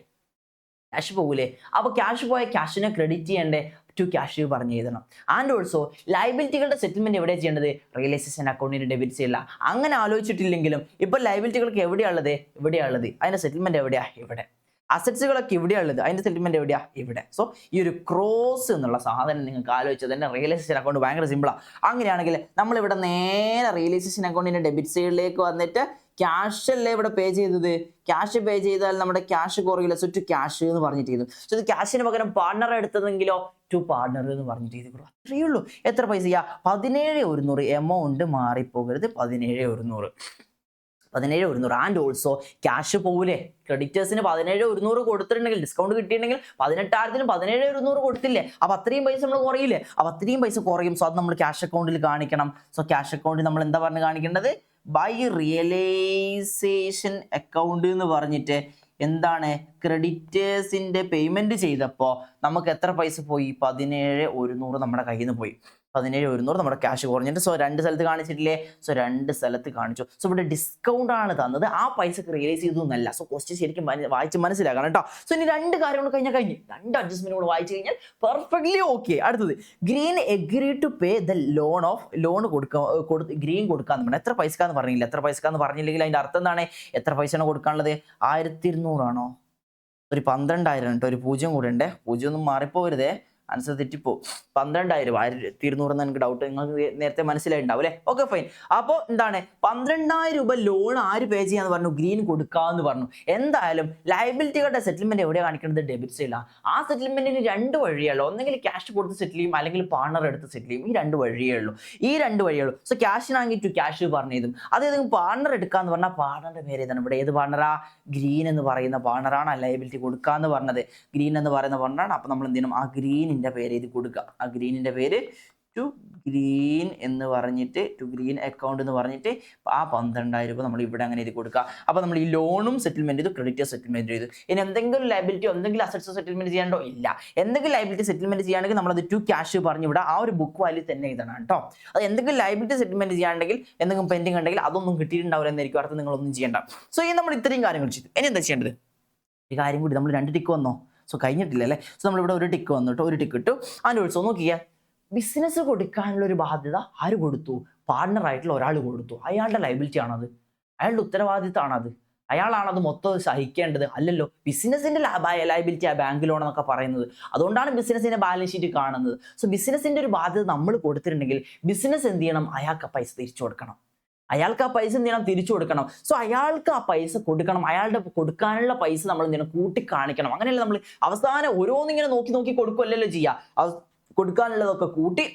അപ്പൊ ക്യാഷ് പോയ ക്യാഷിനെ ക്രെഡിറ്റ് ചെയ്യണ്ടേ? ടു ക്യാഷ് പറഞ്ഞു എഴുതണം. ആൻഡ് ഓൾസോ ലൈബിലിറ്റികളുടെ സെറ്റിൽമെന്റ് എവിടെ ചെയ്യേണ്ടത്? റിയലൈസേഷൻ അക്കൗണ്ടിന് ഡെബിറ്റ് ചെയ്യില്ല. അങ്ങനെ ആലോചിച്ചിട്ടില്ലെങ്കിലും ഇപ്പൊ ലൈബിലിറ്റികൾക്ക് എവിടെയുള്ളത്? ഇവിടെയുള്ളത്. അതിന്റെ സെറ്റിൽമെന്റ് എവിടെയാ? ഇവിടെ. അസറ്റ്സുകളൊക്കെ ഇവിടെയുള്ളത്, അതിന്റെ സെറ്റിൽമെന്റ് എവിടെയാ? ഇവിടെ. സോ ഈ ഒരു ക്രോസ് എന്നുള്ള സാധനം നിങ്ങൾക്ക് ആലോചിച്ചത് തന്നെ റിയലൈസേഷൻ അക്കൗണ്ട് ഭയങ്കര സിമ്പിളാണ്. അങ്ങനെയാണെങ്കിൽ നമ്മളിവിടെ നേരെ റിയലൈസേഷൻ അക്കൗണ്ടിന്റെ ഡെബിറ്റ് സൈഡിലേക്ക് വന്നിട്ട് ക്യാഷ് അല്ലേ ഇവിടെ പേ ചെയ്തത്? ക്യാഷ് പേ ചെയ്താൽ നമ്മുടെ ക്യാഷ് കുറയില്ല. സോ ടു ക്യാഷ് എന്ന് പറഞ്ഞിട്ട് ചെയ്തു. സോ ഇത് ക്യാഷിന് പകരം പാർട്ണർ എടുത്തതെങ്കിലോ ടു പാർട്ണർ എന്ന് പറഞ്ഞിട്ട് ചെയ്തു. അത്രയേ ഉള്ളൂ. എത്ര പൈസയാ? 17,100. എമൗണ്ട് മാറിപ്പോകരുത്, 17,100. 17,100. ആൻഡ് ഓൾസോ ക്യാഷ് പോകൂലേ? ക്രെഡിറ്റേഴ്സിന് 17,100 കൊടുത്തിട്ടുണ്ടെങ്കിൽ ഡിസ്കൗണ്ട് കിട്ടിയിട്ടുണ്ടെങ്കിൽ 18,000 17,100 കൊടുത്തില്ലേ? അപ്പൊ അത്രയും പൈസ നമ്മൾ കുറയില്ലേ? അപ്പൊ അത്രയും പൈസ കുറയും. സോ അത് നമ്മൾ ക്യാഷ് അക്കൗണ്ടിൽ കാണിക്കണം. സോ ക്യാഷ് അക്കൗണ്ടിൽ നമ്മൾ എന്താ പറഞ്ഞ് കാണിക്കേണ്ടത്? ബൈ റിയലൈസേഷൻ അക്കൗണ്ട് എന്ന് പറഞ്ഞിട്ട് എന്താണ്? ക്രെഡിറ്റേഴ്സിന്റെ പേയ്മെന്റ് ചെയ്തപ്പോൾ നമുക്ക് എത്ര പൈസ പോയി? 17,100 നമ്മുടെ കയ്യിൽ നിന്ന് പോയി. 17,100 നമ്മുടെ ക്യാഷ് കുറഞ്ഞിട്ട്. സോ 2 സ്ഥലത്ത് കാണിച്ചിട്ടില്ലേ? സോ 2 സ്ഥലത്ത് കാണിച്ചു. സോ ഇവിടെ ഡിസ്കൗണ്ട് ആണ് തന്നത്, ആ പൈസക്ക് റിയലൈസ് ചെയ്തു എന്നല്ല. സോ ക്വസ്റ്റ്യൻ ശരിക്കും വായിച്ച് മനസ്സിലാക്കണം കേട്ടോ. സോ ഇനി 2 കാര്യങ്ങൾ കഴിഞ്ഞ് 2 അഡ്ജസ്റ്റ്മെന്റ് കൂടെ വായിച്ചു കഴിഞ്ഞാൽ പെർഫെക്റ്റ്ലി ഓക്കെ. അടുത്തത് Green agree to pay the loan Green കൊടുക്കാന്ന് പറഞ്ഞു. എത്ര പൈസക്കാന്ന് പറഞ്ഞില്ല. എത്ര പൈസക്കാന്ന് പറഞ്ഞില്ലെങ്കിൽ അതിന്റെ അർത്ഥം എന്താണ്? എത്ര പൈസയാണ് കൊടുക്കാനുള്ളത്? 1,200 ആണോ? ഒരു 12,000 കേട്ടോ. ഒരു 0 കൂടെ ഉണ്ട്. 0 ഒന്നും മാറിപ്പോരുതേ, ആൻസർ തെറ്റിപ്പോ. 12,000 1,200 എന്ന് എനിക്ക് ഡൗട്ട്. നിങ്ങൾക്ക് നേരത്തെ മനസ്സിലായിട്ടുണ്ടാവും അല്ലേ? Okay fine. അപ്പോൾ എന്താണ്? 12,000 രൂപ ലോൺ ആര് പേ ചെയ്യാന്ന് പറഞ്ഞു? ഗ്രീൻ കൊടുക്കാന്ന് പറഞ്ഞു. എന്തായാലും ലയബിലിറ്റികളുടെ സെറ്റിൽമെന്റ് എവിടെയാണ് കാണിക്കുന്നത്? ഡെബിറ്റ് സൈഡിലാണ്. ആ സെറ്റിൽമെന്റിന് 2 വഴിയുള്ളൂ. ഒന്നെങ്കിൽ ക്യാഷ് കൊടുത്ത് സെറ്റിൽ ചെയ്യും, അല്ലെങ്കിൽ പാർട്ണർ എടുത്ത് സെറ്റിൽ ചെയ്യും. ഈ 2 വഴിയേ ഉള്ളൂ. സോ ക്യാഷിനാണെങ്കിൽ ടു ക്യാഷ് പറഞ്ഞതും അതേതെങ്കിലും പാർട്ണർ എടുക്കാന്ന് പറഞ്ഞാൽ പാർട്ണറിന്റെ പേര് ഏതാണ്? ഇവിടെ ഏത് പാർട്ണറാ? ഗ്രീൻ എന്ന് പറയുന്ന പാർട്ണറാണ് ലയബിലിറ്റി കൊടുക്കാന്ന് പറഞ്ഞത്. ഗ്രീൻ എന്ന് പറയുന്ന പാർട്ണറാണ്. അപ്പൊ നമ്മൾ എന്ത് ചെയ്യണം? ആ ഗ്രീനിന്റെ പേര് ഇത് കൊടുക്കുക. ആ ഗ്രീനിന്റെ പേര് ടു ഗ്രീൻ എന്ന് പറഞ്ഞിട്ട് ടു ഗ്രീൻ അക്കൗണ്ട് എന്ന് പറഞ്ഞിട്ട് ആ 12,000 രൂപ നമ്മൾ ഇവിടെ അങ്ങനെ എഴുതി കൊടുക്കുക. അപ്പോൾ നമ്മൾ ഈ ലോണും സെറ്റിൽമെന്റ് ചെയ്തു, ക്രെഡിറ്റ് സെറ്റിൽമെന്റ് ചെയ്തു. ഇനി എന്തെങ്കിലും ലയബിലിറ്റിയോ എന്തെങ്കിലും അസറ്റ്സോ സെറ്റിൽമെന്റ് ചെയ്യാണ്ടോ? ഇല്ല. എന്തെങ്കിലും ലയബിലിറ്റി സെറ്റിൽമെന്റ് ചെയ്യുകയാണെങ്കിൽ നമ്മളത് ടു ക്യാഷ് പറഞ്ഞു ഇവിടെ ആ ഒരു ബുക്ക് വാല്യൂ തന്നെ എഴുതണം കേട്ടോ. അത് എന്തെങ്കിലും ലയബിലിറ്റി സെറ്റിൽമെന്റ് ചെയ്യാണ്ടെങ്കിൽ എന്തെങ്കിലും പെൻഡിങ് ഉണ്ടെങ്കിൽ അതൊന്നും കിട്ടിയിട്ടുണ്ടാവില്ല എന്നായിരിക്കും അർത്ഥം. നിങ്ങളൊന്നും ചെയ്യേണ്ട. സോ ഈ നമ്മൾ ഇത്രയും കാര്യങ്ങൾ ചെയ്തു. ഇനി എന്താ ചെയ്യേണ്ടത്? ഈ കാര്യം കൂടി നമ്മൾ 2 ടിക്ക് വന്നോ? സോ കഴിഞ്ഞിട്ടില്ല അല്ലേ? സോ നമ്മളിവിടെ ഒരു ടിക്ക് വന്നിട്ട് ഒരു ടിക്ക് ഇട്ടു. അതിൻ്റെ ഓൾസോ നോക്കിയാൽ ബിസിനസ് കൊടുക്കാനുള്ള ഒരു ബാധ്യത ആര് കൊടുത്തു? പാർട്ണർ ആയിട്ടുള്ള ഒരാൾ കൊടുത്തു. അയാളുടെ ലയബിലിറ്റി ആണത്, അയാളുടെ ഉത്തരവാദിത്തമാണത്. അയാളാണ് അത് മൊത്തം സഹിക്കേണ്ടത്? അല്ലല്ലോ. ബിസിനസിന്റെ ലയബിലിറ്റി ആ ബാങ്ക് ലോൺ എന്നൊക്കെ പറയുന്നത്. അതുകൊണ്ടാണ് ബിസിനസിന്റെ ബാലൻസ് ഷീറ്റ് കാണുന്നത്. സോ ബിസിനസിന്റെ ഒരു ബാധ്യത നമ്മൾ കൊടുത്തിട്ടുണ്ടെങ്കിൽ ബിസിനസ് എന്ത് ചെയ്യണം? അയാൾക്ക് ആ പൈസ തിരിച്ചു കൊടുക്കണം. അയാൾക്ക് ആ പൈസ എന്ത് ചെയ്യണം? തിരിച്ചു കൊടുക്കണം. സോ അയാൾക്ക് ആ പൈസ കൊടുക്കണം. അയാളുടെ കൊടുക്കാനുള്ള പൈസ നമ്മൾ എന്ത് ചെയ്യണം? കൂട്ടി കാണിക്കണം. അങ്ങനെയല്ല നമ്മൾ അവസാനം ഓരോന്നിങ്ങനെ നോക്കി നോക്കി കൊടുക്കുമല്ലോ ചെയ്യുക. കൊടുക്കാനുള്ളതൊക്കെ കൂട്ടി,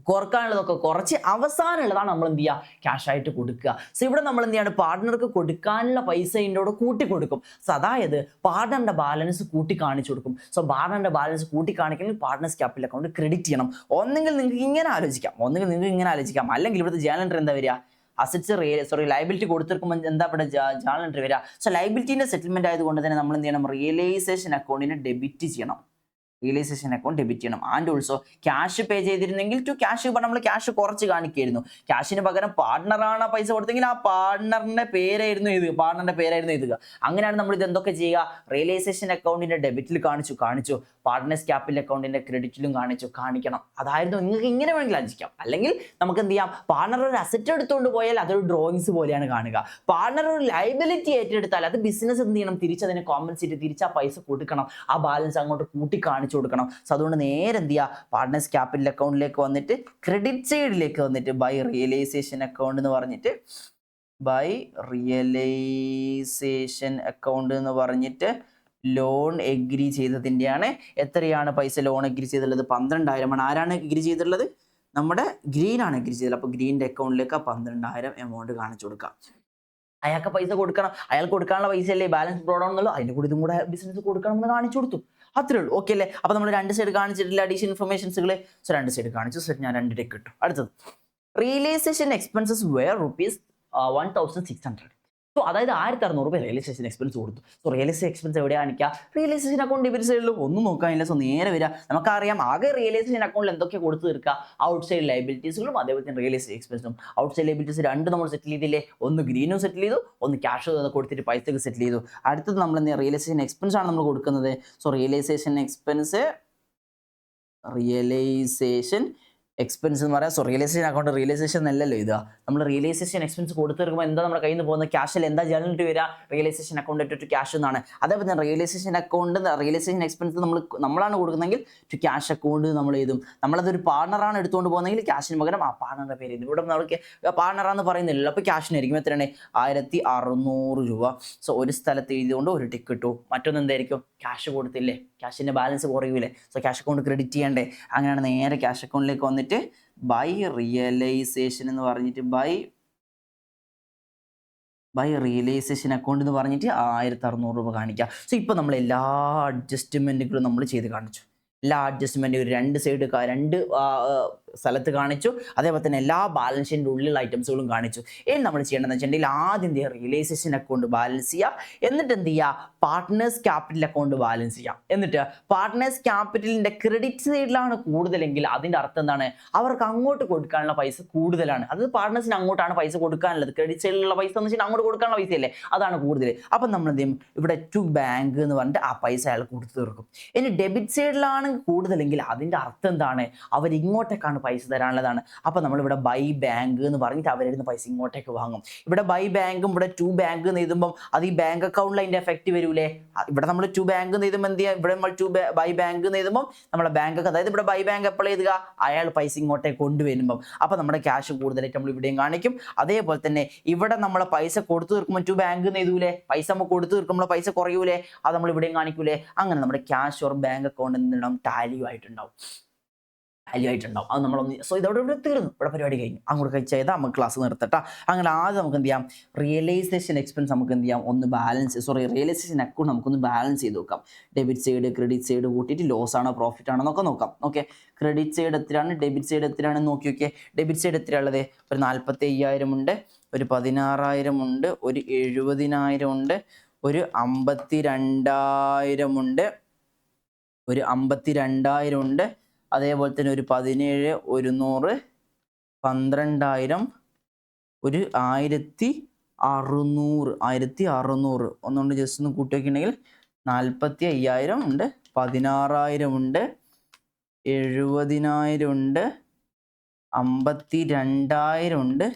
കുറക്കാനുള്ളതൊക്കെ കുറച്ച്, അവസാനമുള്ളതാണ് നമ്മൾ എന്ത് ചെയ്യുക? ക്യാഷ് ആയിട്ട് കൊടുക്കുക. സോ ഇവിടെ നമ്മൾ എന്ത് ചെയ്യാണ്? പാർട്ട്ണർക്ക് കൊടുക്കാനുള്ള പൈസ ഇതിൻ്റെ കൂടെ കൂട്ടി കൊടുക്കും. സോ അതായത് പാർട്ട്ണറിന്റെ ബാലൻസ് കൂട്ടി കാണിച്ചു കൊടുക്കും. സോ പാർട്ട്ണറിന്റെ ബാലൻസ് കൂട്ടി കാണിക്കണമെങ്കിൽ പാർട്ട്നേഴ്സ് ക്യാപിറ്റൽ അക്കൗണ്ട് ക്രെഡിറ്റ് ചെയ്യണം. ഒന്നെങ്കിൽ നിങ്ങൾക്ക് ഇങ്ങനെ ആലോചിക്കാം, അല്ലെങ്കിൽ ഇവിടുത്തെ ജേണൽ എൻട്രി എന്താ വരിക? അസറ്റ്സ് ലയബിലിറ്റി കൊടുത്തിരിക്കുമ്പോൾ എന്താ ഇവിടെ ജേണൽ എൻട്രി വരിക? സോ ലയബിലിറ്റിന്റെ സെറ്റിൽമെന്റ് ആയതുകൊണ്ട് തന്നെ നമ്മൾ എന്ത് ചെയ്യണം? റിയലൈസേഷൻ അക്കൗണ്ടിനെ ഡെബിറ്റ് ചെയ്യണം. റിയലൈസേഷൻ അക്കൗണ്ട് ഡെബിറ്റ് ചെയ്യണം. ആൻഡ് ഓൾസോ ക്യാഷ് പേ ചെയ്തിരുന്നെങ്കിൽ ടു ക്യാഷ് നമ്മൾ ക്യാഷ് കുറച്ച് കാണിക്കായിരുന്നു. ക്യാഷിന് പകരം പാർട്ട്ണറാണ് പൈസ കൊടുത്തെങ്കിൽ ആ പാർട്ട്ണറിന്റെ പേരായിരുന്നു എഴുതുക. അങ്ങനെയാണ് നമ്മൾ ഇത് എന്തൊക്കെ ചെയ്യുക? റിയലൈസേഷൻ അക്കൗണ്ടിന്റെ ഡെബിറ്റിൽ കാണിച്ചു, പാർട്ട്നേഴ്സ് ക്യാപിറ്റൽ അക്കൗണ്ടിന്റെ ക്രെഡിറ്റിലും കാണിക്കണം. അതായിരുന്നു. നിങ്ങൾക്ക് ഇങ്ങനെ വേണമെങ്കിൽ ആലോചിക്കാം. അല്ലെങ്കിൽ നമുക്ക് എന്ത് ചെയ്യാം? പാർട്ട്ണർ ഒരു അസറ്റ് എടുത്തുകൊണ്ട് പോയാൽ അതൊരു ഡ്രോയിങ്സ് പോലെയാണ് കാണുക. പാർട്ട്ണർ ഒരു ലയബിലിറ്റി ഏറ്റെടുത്താൽ അത് ബിസിനസ് എന്ത് ചെയ്യണം? തിരിച്ചതിനെ കോമ്പൻസേറ്റ്, തിരിച്ച് ആ പൈസ കൊടുക്കണം. ആ ബാലൻസ് അങ്ങോട്ട് കൂട്ടി കാണിച്ചു കൊടുക്കണം. സോ അതുകൊണ്ട് നേരെ എന്ത് ചെയ്യുക? പാർട്ട്നേഴ്സ് ക്യാപിറ്റൽ അക്കൗണ്ടിലേക്ക് വന്നിട്ട് ക്രെഡിറ്റ് സൈഡിലേക്ക് വന്നിട്ട് ബൈ റിയലൈസേഷൻ അക്കൗണ്ട് എന്ന് പറഞ്ഞിട്ട് ലോൺ എഗ്രി ചെയ്തതിൻ്റെയാണ്. എത്രയാണ് പൈസ ലോൺ എഗ്രി ചെയ്തിട്ടുള്ളത്? 12,000 ആരാണ് എഗ്രി ചെയ്തിട്ടുള്ളത്? നമ്മുടെ ഗ്രീനാണ് എഗ്രി ചെയ്തത്. അപ്പോൾ ഗ്രീൻ്റെ അക്കൗണ്ടിലേക്ക് 12,000 എമൗണ്ട് കാണിച്ചു കൊടുക്കാം. അയാൾക്ക് പൈസ കൊടുക്കണം. അയാൾ കൊടുക്കാനുള്ള പൈസ അല്ലേ ബാലൻസ് ബ്രോഡ് ആണെന്നുള്ളൂ. അതിൻ്റെ കൂടി ഇതും കൂടെ ബിസിനസ് കൊടുക്കണം എന്ന് കാണിച്ചു കൊടുത്തു. അത്രേ ഉള്ളൂ. ഓക്കെ അല്ലേ? അപ്പോൾ നമ്മൾ 2 സൈഡ് കാണിച്ചിട്ടില്ല അഡീഷണൽ ഇൻഫർമേഷൻസുകൾ. സോ 2 സൈഡ് കാണിച്ചു. സോ ഞാൻ 2 ടിക്ക് ഇട്ടു. അടുത്തത് റിയലൈസേഷൻ എക്സ്പെൻസസ് വേർ ₹1,600. സോ അതായത് ₹1,600 റിയലൈസേഷൻ എക്സ്പെൻസ് കൊടുത്തു. സോ റിയലൈസേഷൻ എക്സ്പെൻസ് എവിടെ കാണിക്കുക? റിയലൈസേഷൻ അക്കൗണ്ട് ഡെബിറ്റ് സൈഡിലും ഒന്നും നോക്കാനില്ല. സോ നേരെ വരിക. നമുക്കറിയാം ആകെ റിയലൈസേഷൻ അക്കൗണ്ടിൽ എന്തൊക്കെ കൊടുത്തു തീർക്കുക? ഔട്ട് സൈഡ് ലയബിലിറ്റീസുകളും അതേപോലെ തന്നെ റിയലൈസേഷൻ എക്സ്പെൻസും. ഔട്ട് സൈഡ് ലയബിലിറ്റീസ് 2 നമ്മൾ സെറ്റിൽ ചെയ്തില്ലേ? ഒന്ന് ഗ്രീനും സെറ്റിൽ ചെയ്തു, ഒന്ന് ക്യാഷ് കൊടുത്തിട്ട് പൈസക്ക് സെറ്റിൽ ചെയ്തു. അടുത്തത് നമ്മൾ എന്ത് ചെയ്യുക? റിയലൈസേഷൻ എക്സ്പെൻസ് ആണ് നമ്മൾ കൊടുക്കുന്നത്. സോ റിയലൈസേഷൻ എക്സ്പെൻസ് എന്ന് പറയാം. സോ റിയലൈസേഷൻ അക്കൗണ്ട് റിയലൈസേഷൻ അല്ലല്ലോ ഇത്. നമ്മൾ റിയലൈസേഷൻ എക്സ്പെൻസ് കൊടുത്തിരിക്കുമ്പോൾ എന്താ നമ്മുടെ കയ്യിൽ നിന്ന് പോകുന്ന ക്യാഷിൽ എന്താ ജേണൽ വരിക? റിയലൈസേഷൻ അക്കൗണ്ട് ടു ക്യാഷ് എന്നാണ്. അതേപോലെ തന്നെ റിയലൈസേഷൻ എക്സ്പെൻസ് നമ്മളാണ് കൊടുക്കുന്നതെങ്കിൽ ടു ക്യാഷ് അക്കൗണ്ട് നമ്മൾ എഴുതും. നമ്മളതൊരു പാർട്ണറാണ് എടുത്തുകൊണ്ട് പോകുന്നതെങ്കിൽ ക്യാഷിന് പകരം ആ പാർട്ണറുടെ പേര് എഴുതും. ഇവിടെ നമ്മൾ പാർട്ണറാന്ന് പറയുന്നില്ലല്ലോ. അപ്പോൾ ക്യാഷിനായിരിക്കും എത്രയാണ്? ₹1,600. സോ ഒരു സ്ഥലത്ത് എഴുതിയതുകൊണ്ട് ഒരു ടിക്ക് ഇട്ടു. മറ്റൊന്ന് എന്തായിരിക്കും? ക്യാഷ് കൊടുത്തില്ലേ? ക്യാഷിൻ്റെ ബാലൻസ് കുറയൂലേ? സോ ക്യാഷ് അക്കൗണ്ട് ക്രെഡിറ്റ് ചെയ്യണ്ടേ? അങ്ങനെയാണ് നേരെ ക്യാഷ് അക്കൗണ്ടിലേക്ക് വന്നിട്ട് ബൈ റിയലൈസേഷൻ എന്ന് പറഞ്ഞിട്ട് ബൈ റിയലൈസേഷൻ അക്കൗണ്ട് എന്ന് പറഞ്ഞിട്ട് ₹1,600 കാണിക്കുക. സോ ഇപ്പോൾ നമ്മൾ എല്ലാ അഡ്ജസ്റ്റ്മെൻറ്റുകളും നമ്മൾ ചെയ്ത് കാണിച്ചു. എല്ലാ അഡ്ജസ്റ്റ്മെൻറ്റും 2 സൈഡ് 2 സ്ഥലത്ത് കാണിച്ചു. അതേപോലെ തന്നെ എല്ലാ ബാലൻസ് ഷീറ്റിൻ്റെ ഉള്ളിലുള്ള ഐറ്റംസുകളും കാണിച്ചു. ഇനി നമ്മൾ ചെയ്യേണ്ടതെന്ന് വെച്ചിട്ടുണ്ടെങ്കിൽ ആദ്യം എന്ത് ചെയ്യുക? റിയലൈസേഷൻ അക്കൗണ്ട് ബാലൻസ് ചെയ്യുക. എന്നിട്ട് എന്ത് ചെയ്യുക? പാർട്ട്നേഴ്സ് ക്യാപിറ്റൽ അക്കൗണ്ട് ബാലൻസ് ചെയ്യാം. എന്നിട്ട് പാർട്ട്നേഴ്സ് ക്യാപിറ്റലിൻ്റെ ക്രെഡിറ്റ് സൈഡിലാണ് കൂടുതലെങ്കിൽ അതിൻ്റെ അർത്ഥം എന്താണ്? അവർക്ക് അങ്ങോട്ട് കൊടുക്കാനുള്ള പൈസ കൂടുതലാണ്. അത് പാർട്ട്നേഴ്സിന് അങ്ങോട്ടാണ് പൈസ കൊടുക്കാനുള്ളത്. ക്രെഡിറ്റ് സൈഡിലുള്ള പൈസ എന്ന് വെച്ചാൽ അങ്ങോട്ട് കൊടുക്കാനുള്ള പൈസയല്ലേ? അതാണ് കൂടുതൽ. അപ്പം നമ്മൾ എന്ത് ചെയ്യും? ഇവിടെ ടു ബാങ്ക് എന്ന് പറഞ്ഞിട്ട് ആ പൈസ അയാൾ കൊടുത്തു തീർക്കും. ഇനി ഡെബിറ്റ് സൈഡിലാണ് കൂടുതലെങ്കിൽ അതിൻ്റെ അർത്ഥം എന്താണ്? അവർ ഇങ്ങോട്ടേക്കാണ് പൈസ തരാനുള്ളതാണ്. അപ്പോൾ നമ്മളിവിടെ ബൈ ബാങ്ക് എന്ന് പറഞ്ഞിട്ട് അവരിടുന്ന പൈസ ഇങ്ങോട്ടേക്ക് വാങ്ങും. ഇവിടെ ബൈ ബാങ്കും ഇവിടെ ടു ബാങ്ക് എന്ന് എഴുതുമ്പം അത് ഈ ബാങ്ക് അക്കൗണ്ടിൽ അതിൻ്റെ എഫക്റ്റ് വരൂലേ? ഇവിടെ നമ്മൾ ടു ബാങ്ക് എന്ന് എഴുതുമ്പോൾ എന്ത് ചെയ്യുക? ഇവിടെ നമ്മൾ ബൈ ബാങ്ക് എന്ന് എഴുതുമ്പോൾ നമ്മുടെ ബാങ്ക്, അതായത് ഇവിടെ ബൈ ബാങ്ക് എപ്പോൾ എഴുതുക? അയാൾ പൈസ ഇങ്ങോട്ടേക്ക് കൊണ്ടുവരുമ്പം അപ്പോൾ നമ്മുടെ ക്യാഷ് കൂടുതലായിട്ട് നമ്മൾ ഇവിടെയും കാണിക്കും. അതേപോലെ തന്നെ ഇവിടെ നമ്മളെ പൈസ കൊടുത്തു തീർക്കുമ്പോൾ ടു ബാങ്ക് എന്ന് എഴുതൂലേ? പൈസ നമ്മൾ കൊടുത്തു തീർക്കുമ്പോൾ പൈസ കുറയൂലേ? അത് നമ്മൾ ഇവിടെയും കാണിക്കൂലേ? അങ്ങനെ നമ്മുടെ ക്യാഷ് ഓർ ബാങ്ക് അക്കൗണ്ടിൽ നിന്നും ടാലി ആയിട്ടുണ്ടാവും. അത് നമ്മളൊന്ന്. സോ ഇതോടെ ഇവിടെ തീർന്നു. ഇവിടെ പരിപാടി കഴിഞ്ഞു. അങ്ങോട്ട് ചെയ്താൽ നമുക്ക് ക്ലാസ് നിർത്തട്ടാ. അങ്ങനെ ആദ്യം നമുക്ക് എന്ത് ചെയ്യാം? റിയലൈസേഷൻ എക്സ്പെൻസ് നമുക്ക് എന്ത് ചെയ്യാം? ഒന്ന് റിയലൈസേഷൻ അക്കൗണ്ട് നമുക്കൊന്ന് ബാലൻസ് ചെയ്ത് നോക്കാം. ഡെബിറ്റ് സൈഡ് ക്രെഡിറ്റ് സൈഡ് കൂട്ടിയിട്ട് ലോസ് ആണോ പ്രോഫിറ്റ് ആണോ എന്നൊക്കെ നോക്കാം. ഓക്കെ, ക്രെഡിറ്റ് സൈഡ് എത്രയാണ്, ഡെബിറ്റ് സൈഡ് എത്രയാണെന്ന് നോക്കി നോക്കിയേ. ഡെബിറ്റ് സൈഡ് എത്രയുള്ളത്? ഒരു 45,000 ഉണ്ട്, ഒരു 16,000 ഉണ്ട്, ഒരു 70,000 ഉണ്ട്, ഒരു 52,000 ഉണ്ട്, ഒരു 52,000 ഉണ്ട്. അതേപോലെ തന്നെ ഒരു 17, ഒരു 100, 12,000, ഒരു 1,600. ഒന്നുകൊണ്ട് ജസ്റ്റ് ഒന്ന് കൂട്ടി വയ്ക്കുന്നുണ്ടെങ്കിൽ 45,000 ഉണ്ട്, 16,000 ഉണ്ട്, 70,000 ഉണ്ട്, 52,000 ഉണ്ട്,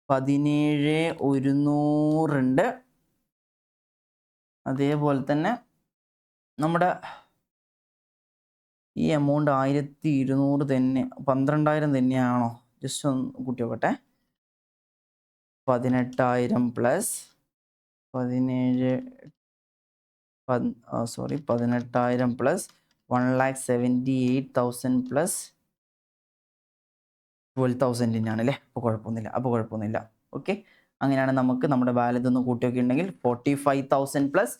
17,100 ഉണ്ട്, അതേപോലെ തന്നെ നമ്മുടെ ഈ എമൗണ്ട് 1200 തന്നെ 12000 തന്നെയാണോ? ജസ്റ്റ് ഒന്ന് കൂട്ടി നോക്കട്ടെ. 18,000 പ്ലസ് 17 18,000 പ്ലസ് 1,78,000 പ്ലസ് 12,000 തന്നെയാണ് അല്ലേ? അപ്പോൾ കുഴപ്പമൊന്നുമില്ല. ഓക്കെ, അങ്ങനെയാണ് നമുക്ക് നമ്മുടെ ബാലൻസ് ഒന്ന് കൂട്ടി നോക്കിയിട്ടുണ്ടെങ്കിൽ 45,000 plus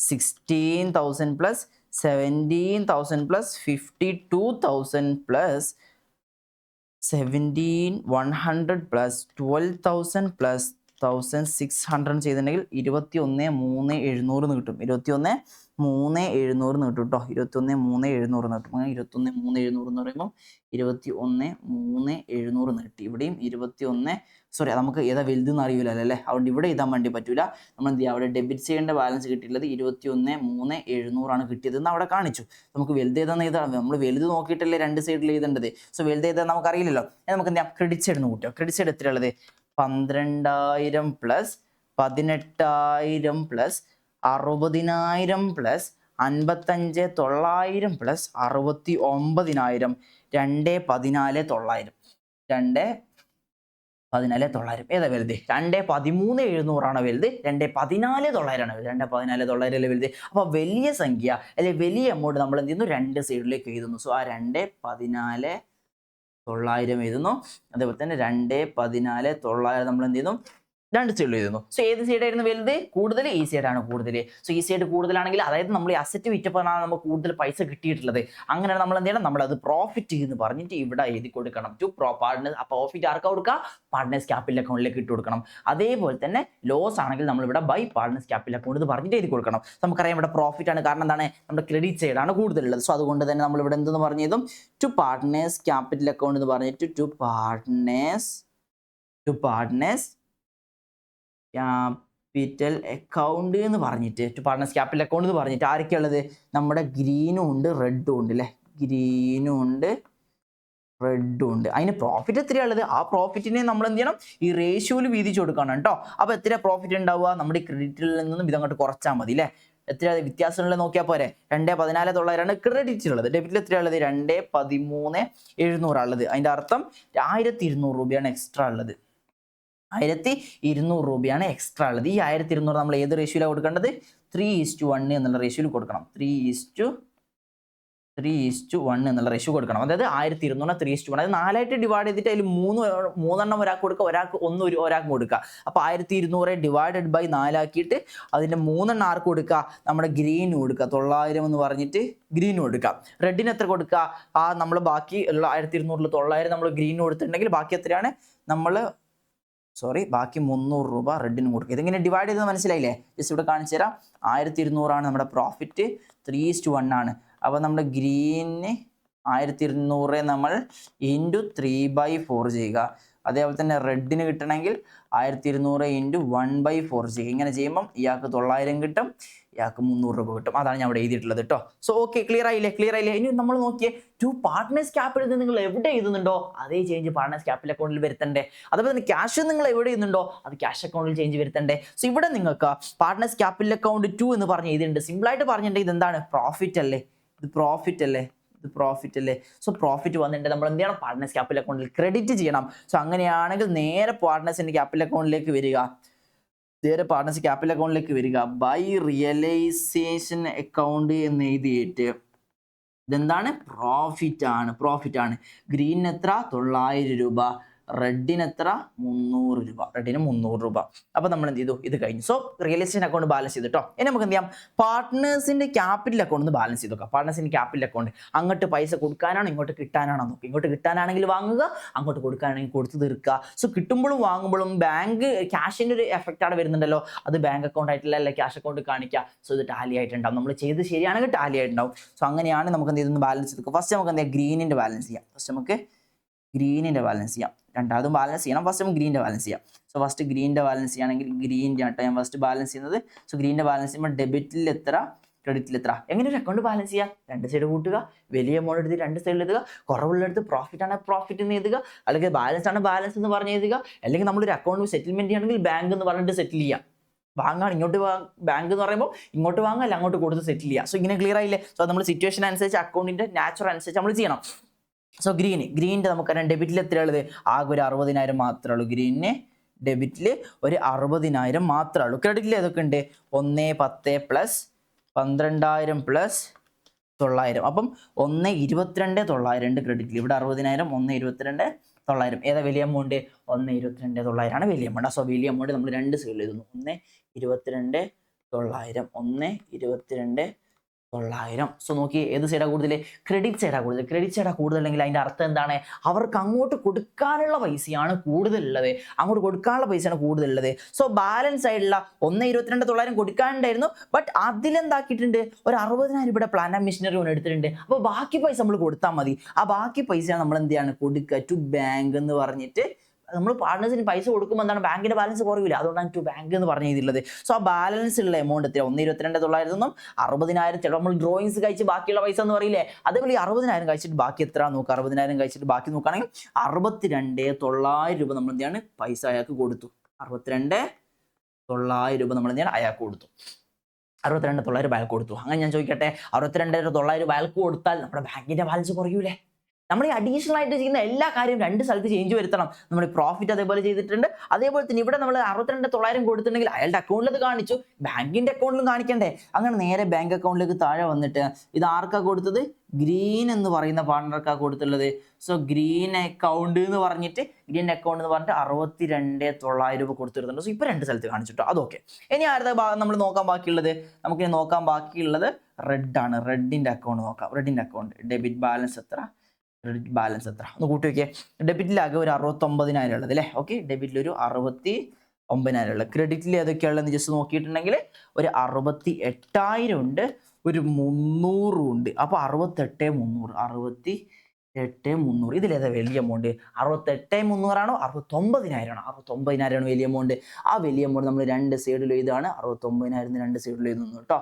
16,000 plus 17,000 plus 52,000 plus 1,100 plus 12,000 plus 1,600 ചെയ്തിട്ടുണ്ടെങ്കിൽ 21,3,700 എന്ന് കിട്ടും. 21,3,700 എന്ന് കിട്ടും കേട്ടോ. 21,3,700 എന്ന് കിട്ടും. അങ്ങനെ 21,3,700 എന്ന് പറയുമ്പോൾ 21,3,700 എന്ന് കിട്ടി. ഇവിടെയും നമുക്ക് ഏതാ വലുതെന്ന് അറിയില്ലല്ലോ അല്ലേ? അതുകൊണ്ട് ഇവിടെ എഴുതാൻ വേണ്ടി പറ്റൂല. നമ്മൾ എന്ത് ചെയ്യുക, അവിടെ ഡെബിറ്റ് ചെയ്യേണ്ട ബാലൻസ് കിട്ടിയിട്ടുള്ളത് 21,3,700 കിട്ടിയതെന്ന് അവിടെ കാണിച്ചു. നമുക്ക് വലുത് ഏതാന്ന് എഴുതാം. നമ്മൾ വലുത് നോക്കിയിട്ടല്ലേ രണ്ട് സൈഡിൽ എഴുതേണ്ടത്. സോ വലുത് ഏതാ നമുക്ക് അറിയില്ലല്ലോ. നമുക്ക് എന്ത് ചെയ്യാം, ക്രെഡിറ്റ് സൈഡ് കൂട്ടിയോ. ക്രെഡിറ്റ് സൈഡ് എത്രയുള്ളത്? 12,000 പ്ലസ് 18,000 പ്ലസ് 60,000 പ്ലസ് 55,900 പ്ലസ് 69,000 2,14,900 2,14,900 ഏതാ വലുത്? 2,13,700 ആണ് വലുത്. 2,14,900 ആണ് വലുത്. 2,14,900 അല്ലേ വലുത്. അപ്പോൾ വലിയ സംഖ്യ അല്ലെ വലിയ എമൗണ്ട് നമ്മൾ എന്ത് ചെയ്യുന്നു, രണ്ട് സൈഡിലേക്ക് എഴുതുന്നു. സോ ആ 2,14,900 എഴുതുന്നു. അതേപോലെ തന്നെ 2,14,900 നമ്മൾ എന്ത് ചെയ്യുന്നു, രണ്ട് സൈഡിൽ എഴുതുന്നു. സോ ഏത് സൈഡായിരുന്നു വലുത്? കൂടുതൽ ഈ സൈഡാണ് കൂടുതൽ. സോ ഈ സൈഡ് കൂടുതലാണെങ്കിൽ, അതായത് നമ്മൾ ഈ അസറ്റ് വിറ്റപ്പോഴാണ് നമുക്ക് കൂടുതൽ പൈസ കിട്ടിയിട്ടുള്ളത്. അങ്ങനെ നമ്മൾ എന്ത് ചെയ്യണം, നമ്മളത് പ്രോഫിറ്റ് എന്ന് പറഞ്ഞിട്ട് ഇവിടെ എഴുതി കൊടുക്കണം. To partners. ആ പ്രോഫിറ്റ് ആർക്കാ കൊടുക്കുക? പാർട്ട്നേഴ്സ് ക്യാപിറ്റൽ അക്കൗണ്ടിലേക്ക് ഇട്ട് കൊടുക്കണം. അതേപോലെ തന്നെ ലോസ് ആണെങ്കിൽ നമ്മൾ ഇവിടെ ബൈ പാർട്ട്നേഴ്സ് ക്യാപിറ്റൽ അക്കൗണ്ട് എന്ന് പറഞ്ഞിട്ട് എഴുതി കൊടുക്കണം. നമുക്കറിയാം ഇവിടെ പ്രോഫിറ്റ് ആണ്, കാരണം എന്താണ്, നമ്മുടെ ക്രെഡിറ്റ് സൈഡാണ് കൂടുതലുള്ളത്. സോ അതുകൊണ്ട് തന്നെ നമ്മൾ ഇവിടെ എന്തെന്ന് പറഞ്ഞതും ടു പാർട്ട്നേഴ്സ് ക്യാപിറ്റൽ അക്കൗണ്ട് എന്ന് പറഞ്ഞിട്ട് ടു പാർട്ട്നേഴ്സ് ക്യാപിറ്റൽ അക്കൗണ്ട് എന്ന് പറഞ്ഞിട്ട് ടു പാർട്ട്നേഴ്സ് ക്യാപിറ്റൽ അക്കൗണ്ട് എന്ന് പറഞ്ഞിട്ട് ആരൊക്കെയുള്ളത്? നമ്മുടെ ഗ്രീനും ഉണ്ട് റെഡും ഉണ്ട് അല്ലേ? ഗ്രീനും ഉണ്ട് റെഡും ഉണ്ട്. അതിന് പ്രോഫിറ്റ് എത്രയുള്ളത്? ആ പ്രോഫിറ്റിനെ നമ്മൾ എന്ത് ചെയ്യണം, ഈ റേഷ്യോയിൽ വീതിച്ചു കൊടുക്കണം കേട്ടോ. അപ്പോൾ എത്ര പ്രോഫിറ്റ് ഉണ്ടാവുക? നമ്മുടെ ഈ ക്രെഡിറ്റിൽ നിന്നും ഇതങ്ങോട്ട് കുറച്ചാൽ മതി അല്ലേ? എത്ര വ്യത്യാസമുള്ളത് നോക്കിയാൽ പോരെ. 2,14,900 ക്രെഡിറ്റ് ഉള്ളത്. ഡെബിറ്റിൽ എത്രയുള്ളത്? 2,13,700 ഉള്ളത്. അതിൻ്റെ അർത്ഥം 1,200 രൂപയാണ് എക്സ്ട്രാ ഉള്ളത്. 1,200 രൂപയാണ് എക്സ്ട്രാ ഉള്ളത്. ഈ 1,200 നമ്മൾ ഏത് റേഷ്യോയിലാണ് കൊടുക്കേണ്ടത്? 3:1 എന്നുള്ള റേഷ്യോയിൽ കൊടുക്കണം. 3:1 എന്നുള്ള റേഷ്യോ കൊടുക്കണം. അതായത് 1,200 3:1, അതായത് 4ആയിട്ട് ഡിവൈഡ് ചെയ്തിട്ട് അതിൽ മൂന്നെണ്ണം ഒരാൾക്ക് കൊടുക്കുക, ഒരാൾക്ക് ഒരാൾക്ക് കൊടുക്കുക. അപ്പോൾ 1,200 ഡിവൈഡഡ് ബൈ 4 ആക്കിയിട്ട് അതിൻ്റെ 3 ആർക്ക് കൊടുക്കുക? നമ്മുടെ ഗ്രീന് കൊടുക്കുക. 900 എന്ന് പറഞ്ഞിട്ട് ഗ്രീന് കൊടുക്കുക. റെഡിന് എത്ര കൊടുക്കുക? ആ നമ്മൾ ബാക്കി ഉള്ള 1,200 900 നമ്മൾ ഗ്രീന് കൊടുത്തിട്ടുണ്ടെങ്കിൽ ബാക്കി എത്രയാണ്? ബാക്കി 300 രൂപ റെഡിന് കൊടുക്കുക. ഇതെങ്ങനെ ഡിവൈഡ് ചെയ്തത് മനസ്സിലായില്ലേ? ജസ്റ്റ് ഇവിടെ കാണിച്ചു തരാം. 1,200 ആണ് നമ്മുടെ പ്രോഫിറ്റ്, 3:1 ആണ്. അപ്പോൾ നമ്മുടെ ഗ്രീന് 1,200 നമ്മൾ ഇൻറ്റു 3/4 ചെയ്യുക. അതേപോലെ തന്നെ റെഡിന് കിട്ടണമെങ്കിൽ 1,200 ഇൻറ്റു 1/4 ചെയ്യുക. ഇങ്ങനെ ചെയ്യുമ്പം ഇയാൾക്ക് 900 കിട്ടും, ഇയാൾക്ക് 300 രൂപ കിട്ടും. അതാണ് ഞാൻ ഇവിടെ എഴുതിയിട്ടുള്ളത് കേട്ടോ. സോ ഓക്കെ, ക്ലിയർ ആയില്ലേ? ഇനി നമ്മൾ നോക്കിയേ, ടു പാർട്ട്നേഴ്സ് ക്യാപിറ്റൽ നിങ്ങൾ എവിടെ എഴുതുന്നുണ്ടോ അതേ ചേഞ്ച് പാർട്ട്നേഴ്സ് ക്യാപിറ്റൽ അക്കൗണ്ടിൽ വരുത്തണ്ടേ. അതുപോലെ തന്നെ ക്യാഷ് നിങ്ങൾ എവിടെ എഴുതുന്നുണ്ടോ അത് ക്യാഷ് അക്കൗണ്ടിൽ ചേഞ്ച് വരുത്തണ്ടേ. സോ ഇവിടെ നിങ്ങൾക്ക് പാർട്ട്നേഴ്സ് ക്യാപിറ്റൽ അക്കൗണ്ട് 2 എന്ന് പറഞ്ഞ് എഴുതിയിട്ടുണ്ട്. സിമ്പിളായിട്ട് പറഞ്ഞിട്ടുണ്ടെങ്കിൽ ഇതെന്താണ്? പ്രോഫിറ്റ് അല്ലേ? ഇത് പ്രോഫിറ്റ് അല്ലേ? സോ പ്രോഫിറ്റ് വന്നിട്ടുണ്ടെങ്കിൽ നമ്മൾ എന്ത് ചെയ്യണം? പാർട്ട്നേഴ്സ് ക്യാപിറ്റൽ അക്കൗണ്ടിൽ ക്രെഡിറ്റ് ചെയ്യണം. സോ അങ്ങനെയാണെങ്കിൽ നേരെ പാർട്ട്നേഴ്സിന്റെ ക്യാപിറ്റൽ അക്കൗണ്ടിലേക്ക് വരിക. ബൈ റിയലൈസേഷൻ അക്കൗണ്ട് എന്ന് എഴുതിയിട്ട് ഇതെന്താണ്? പ്രോഫിറ്റ് ആണ്. ഗ്രീനിന് എത്ര? 900 രൂപ. റെഡിന് എത്ര? 300 രൂപ. റെഡിന് 300 രൂപ. അപ്പോൾ നമ്മൾ എന്ത് ചെയ്തു? ഇത് കഴിഞ്ഞു. സോ റിയലൈസേഷൻ അക്കൗണ്ട് ബാലൻസ് ചെയ്തിട്ടോ. ഇനി നമുക്ക് എന്ത് ചെയ്യാം? പാർട്ട്നേഴ്സിന്റെ ക്യാപിറ്റൽ അക്കൗണ്ട് ബാലൻസ് ചെയ്ത് നോക്കാം. പാർട്ട്നേഴ്സിന്റെ ക്യാപിറ്റൽ അക്കൗണ്ട് അങ്ങോട്ട് പൈസ കൊടുക്കാനാണോ ഇങ്ങോട്ട് കിട്ടാനാണോ നോക്കുക. ഇങ്ങോട്ട് കിട്ടാനാണെങ്കിൽ വാങ്ങുക, അങ്ങോട്ട് കൊടുക്കാനാണെങ്കിൽ കൊടുത്ത് തീർക്കുക. സോ കിട്ടുമ്പോഴും വാങ്ങുമ്പോഴും ബാങ്ക് ക്യാഷിൻ്റെ ഒരു എഫക്റ്റ് അവിടെ വരുന്നുണ്ടല്ലോ. അത് ബാങ്ക് അക്കൗണ്ട് ആയിട്ടില്ല ക്യാഷ് അക്കൗണ്ട് കാണിക്കുക. സോ ഇത് ടാലി ആയിട്ടുണ്ടാവും. നമ്മൾ ചെയ്ത് ശരിയാണെങ്കിൽ ടാലി ആയിട്ടുണ്ടാവും. സോ അങ്ങനെയാണ് നമുക്ക് എന്ത് ചെയ്തൊന്ന് ബാലൻസ് ചെയ്ത്. ഫസ്റ്റ് നമുക്ക് എന്താ ഗ്രീനിൻ്റെ ബാലൻസ് ചെയ്യാം. രണ്ടാമതും ബാലൻസ് ചെയ്യണം. ഫസ്റ്റ് നമുക്ക് ഗ്രീൻ്റെ ബാലൻസ് ചെയ്യാം. സോ ഫസ്റ്റ് ഗ്രീൻ്റെ ബാലൻസ് ചെയ്യുകയാണെങ്കിൽ ഗ്രീൻ്റെ ആട്ടോ ഞാൻ ഫസ്റ്റ് ബാലൻസ് ചെയ്യുന്നത്. സോ ഗ്രീൻ്റെ ബാലൻസ് ചെയ്യുമ്പോൾ ഡെബിറ്റിൽ എത്ര, ക്രെഡിറ്റിൽ എത്ര, എങ്ങനെ ഒരു അക്കൗണ്ട് ബാലൻസ് ചെയ്യാം? രണ്ട് സൈഡ് കൂട്ടുക, വലിയ എമൗണ്ട് എടുത്ത് രണ്ട് സൈഡിൽ എഴുതുക, കുറവുള്ളടുത്ത് പ്രോഫിറ്റ് ആണ് പ്രോഫിറ്റ് എന്ന് എഴുതുക, അല്ലെങ്കിൽ ബാലൻസ് ആണ് ബാലൻസ് എന്ന് പറഞ്ഞ് എഴുതുക, അല്ലെങ്കിൽ നമ്മളൊരു അക്കൗണ്ട് സെറ്റിൽമെന്റ് ചെയ്യണമെങ്കിൽ ബാങ്ക് എന്ന് പറഞ്ഞിട്ട് സെറ്റിൽ ചെയ്യാം. വാങ്ങാണ് ഇങ്ങോട്ട് ബാങ്ക് എന്ന് പറയുമ്പോൾ ഇങ്ങോട്ട് വാങ്ങാം അല്ല അങ്ങോട്ട് കൊടുത്ത് സെറ്റിൽ ചെയ്യുക. സോ ഇങ്ങനെ ക്ലിയർ ആയില്ലേ? സോ നമ്മൾ സിറ്റുവേഷൻ അനുസരിച്ച് അക്കൗണ്ടിന്റെ നാച്ചുറൽ അനുസരിച്ച് നമ്മൾ ചെയ്യണം. സോ ഗ്രീനിൻ്റെ നമുക്കറിയാം ഡെബിറ്റിൽ എത്രയുള്ളത്? ആകെ ഒരു 60,000 മാത്രമേ ഉള്ളൂ. ഗ്രീനിന് ഡെബിറ്റിൽ ഒരു 60,000 മാത്രമേ ഉള്ളൂ. ക്രെഡിറ്റിൽ ഏതൊക്കെ ഉണ്ട്? 1, 10 പ്ലസ് 12,000 പ്ലസ് 900. അപ്പം 1,22,900 ഉണ്ട് ക്രെഡിറ്റിൽ. ഇവിടെ 60,000, 1,22,900. ഏതാ വലിയ എമൗണ്ട്? 1,22,900 ആണ് വലിയ എമൗണ്ട്. സോ വലിയ എമൗണ്ട് നമ്മൾ രണ്ട് സൈഡിൽ എഴുതുന്നു. 1,22,900, 1,22,900. സോ നോക്കി ഏത് സൈഡാ കൂടുതൽ? ക്രെഡിറ്റ് സൈഡാ കൂടുതൽ. ക്രെഡിറ്റ് സൈഡാ കൂടുതലുണ്ടെങ്കിൽ അതിന്റെ അർത്ഥം എന്താണ്? അവർക്ക് അങ്ങോട്ട് കൊടുക്കാനുള്ള പൈസയാണ് കൂടുതലുള്ളത്. അങ്ങോട്ട് കൊടുക്കാനുള്ള പൈസയാണ് കൂടുതലുള്ളത്. സോ ബാലൻസ് ആയിട്ടുള്ള 1,22,900 കൊടുക്കാനുണ്ടായിരുന്നു. ബട്ട് അതിലെന്താക്കിയിട്ടുണ്ട്? ഒരു 60,000 ഇവിടെ പ്ലാന്റ് ആൻഡ് മെഷീനറി ഒന്ന് എടുത്തിട്ടുണ്ട്. അപ്പോൾ ബാക്കി പൈസ നമ്മൾ കൊടുത്താൽ മതി. ആ ബാക്കി പൈസ നമ്മൾ എന്ത് ചെയ്യാണ്? കൊടുക്കുക ടു ബാങ്ക് എന്ന് പറഞ്ഞിട്ട്. നമ്മൾ പാർട്ട്നേഴ്സിന് പൈസ കൊടുക്കുമ്പോൾ എന്താണ്? ബാങ്കിന്റെ ബാലൻസ് കുറയില്ല. അതുകൊണ്ടാണ് ടു ബാങ്ക് എന്ന് പറഞ്ഞു ചെയ്തിട്ടുള്ളത്. സോ ആ ബാലൻസ് ഉള്ള എമൗണ്ട് എത്ര? 1,22,900 നിന്നും 60,000. ചിലപ്പോൾ നമ്മൾ ഡ്രോയിങ്സ് കഴിച്ച് ബാക്കിയുള്ള പൈസ എന്ന് പറയില്ലേ, അതേപോലെ 60,000 കഴിച്ചിട്ട് ബാക്കി എത്ര നോക്കുക? 60,000 കഴിച്ചിട്ട് ബാക്കി നോക്കുകയാണെങ്കിൽ 62,900 രൂപ നമ്മൾ എന്താണ് പൈസ അയാൾക്ക് കൊടുത്തു. 62,900 രൂപ നമ്മൾ എന്താണ് അയാൾക്ക് കൊടുത്തു. 62,900 അയാൾക്ക് കൊടുത്തു. അങ്ങനെ ഞാൻ ചോദിക്കട്ടെ, 62,900 അയാൾക്ക് കൊടുത്താൽ നമ്മുടെ ബാങ്കിന്റെ ബാലൻസ് കുറയൂലേ? നമ്മൾ ഈ അഡീഷണൽ ആയിട്ട് ചെയ്യുന്ന എല്ലാ കാര്യവും രണ്ട് സ്ഥലത്ത് ചേഞ്ച് വരുത്തണം. നമ്മൾ പ്രോഫിറ്റ് അതേപോലെ ചെയ്തിട്ടുണ്ട്. അതേപോലെ തന്നെ ഇവിടെ നമ്മൾ 62,900 കൊടുത്തിട്ടുണ്ടെങ്കിൽ അയാളുടെ അക്കൗണ്ടിൽ അത് കാണിച്ചു, ബാങ്കിന്റെ അക്കൗണ്ടിലും കാണിക്കണ്ടേ? അങ്ങനെ നേരെ ബാങ്ക് അക്കൗണ്ടിലേക്ക് താഴെ വന്നിട്ട് ഇത് ആർക്കാ കൊടുത്തത്? ഗ്രീൻ എന്ന് പറയുന്ന പാർട്ണർക്കാ കൊടുത്തുള്ളത്. സോ ഗ്രീൻ അക്കൗണ്ട് എന്ന് പറഞ്ഞിട്ട് 62,900 രൂപ കൊടുത്തിരുന്നുണ്ട്. സോ ഇപ്പൊ രണ്ട് സ്ഥലത്ത് കാണിച്ചിട്ടോ, അതൊക്കെ. ഇനി ആരുടെ നമ്മൾ നോക്കാൻ ബാക്കിയുള്ളത്? നമുക്കിനി നോക്കാൻ ബാക്കിയുള്ളത് റെഡ് ആണ്. റെഡിന്റെ അക്കൗണ്ട് നോക്കാം. റെഡിന്റെ അക്കൗണ്ട് ഡെബിറ്റ് ബാലൻസ് എത്ര? ക്രെഡിറ്റ് ബാലൻസ് എത്ര? ഒന്ന് കൂട്ടി വയ്ക്കുക. ഡെബിറ്റിലാകെ ഒരു 69,000 ഉള്ളത് അല്ലേ? ഓക്കെ, ഡെബിറ്റിൽ ഒരു 69,000 ഉള്ളത്. ക്രെഡിറ്റിൽ ഏതൊക്കെയുള്ളതെന്ന് ജസ്റ്റ് നോക്കിയിട്ടുണ്ടെങ്കിൽ ഒരു 68,000 ഉണ്ട്, ഒരു 300 ഉണ്ട്. അപ്പോൾ 68,300, 68,300. ഇതിലേതാ വലിയ എമൗണ്ട്? 68,300 ആണോ 69,000 ആണോ? 69,000 ആണ് വലിയ എമൗണ്ട്. ആ വലിയ എമൗണ്ട് നമ്മൾ രണ്ട് സൈഡിൽ എഴുതാണ്. 69,000 രണ്ട് സൈഡിൽ എഴുതുന്നു കേട്ടോ.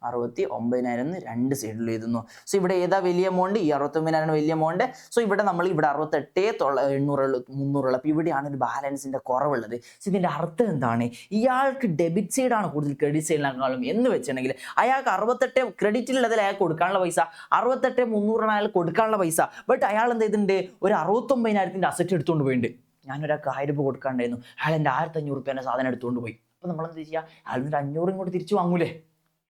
69,000 രണ്ട് സൈഡിൽ എഴുതുന്നു. സോ ഇവിടെ ഏതാ വലിയ എമൗണ്ട്? ഈ 69,000 വലിയ എമൗണ്ട്. സോ ഇവിടെ നമ്മൾ ഇവിടെ 68,800 അപ്പോൾ ഇവിടെയാണ് ഒരു ബാലൻസിന്റെ കുറവുള്ളത്. സോ ഇതിന്റെ അർത്ഥം എന്താണ്? ഇയാൾക്ക് ഡെബിറ്റ് സൈഡാണ് കൂടുതൽ ക്രെഡിറ്റ് സൈഡിനേക്കാളും എന്ന് വെച്ചിട്ടുണ്ടെങ്കിൽ അയാൾക്ക് 68 ക്രെഡിറ്റിലുള്ളതിൽ അയാൾക്ക് കൊടുക്കാനുള്ള പൈസ 68,300 അയാൾ കൊടുക്കാനുള്ള പൈസ. ബട്ട് അയാൾ എന്ത് ചെയ്തിട്ടുണ്ട്? ഒരു 69,000 അസറ്റ് എടുത്തുകൊണ്ട് പോയിട്ടുണ്ട്. ഞാനൊരാൾക്ക് 1,000 രൂപ കൊടുക്കാണ്ടായിരുന്നു, അയാൾ എൻ്റെ 1,500 സാധനം എടുത്തുകൊണ്ട് പോയി. അപ്പോൾ നമ്മളെന്ത് ചെയ്യുക? അയാൾ 500 ഇങ്ങോട്ട് തിരിച്ചു വാങ്ങൂലേ?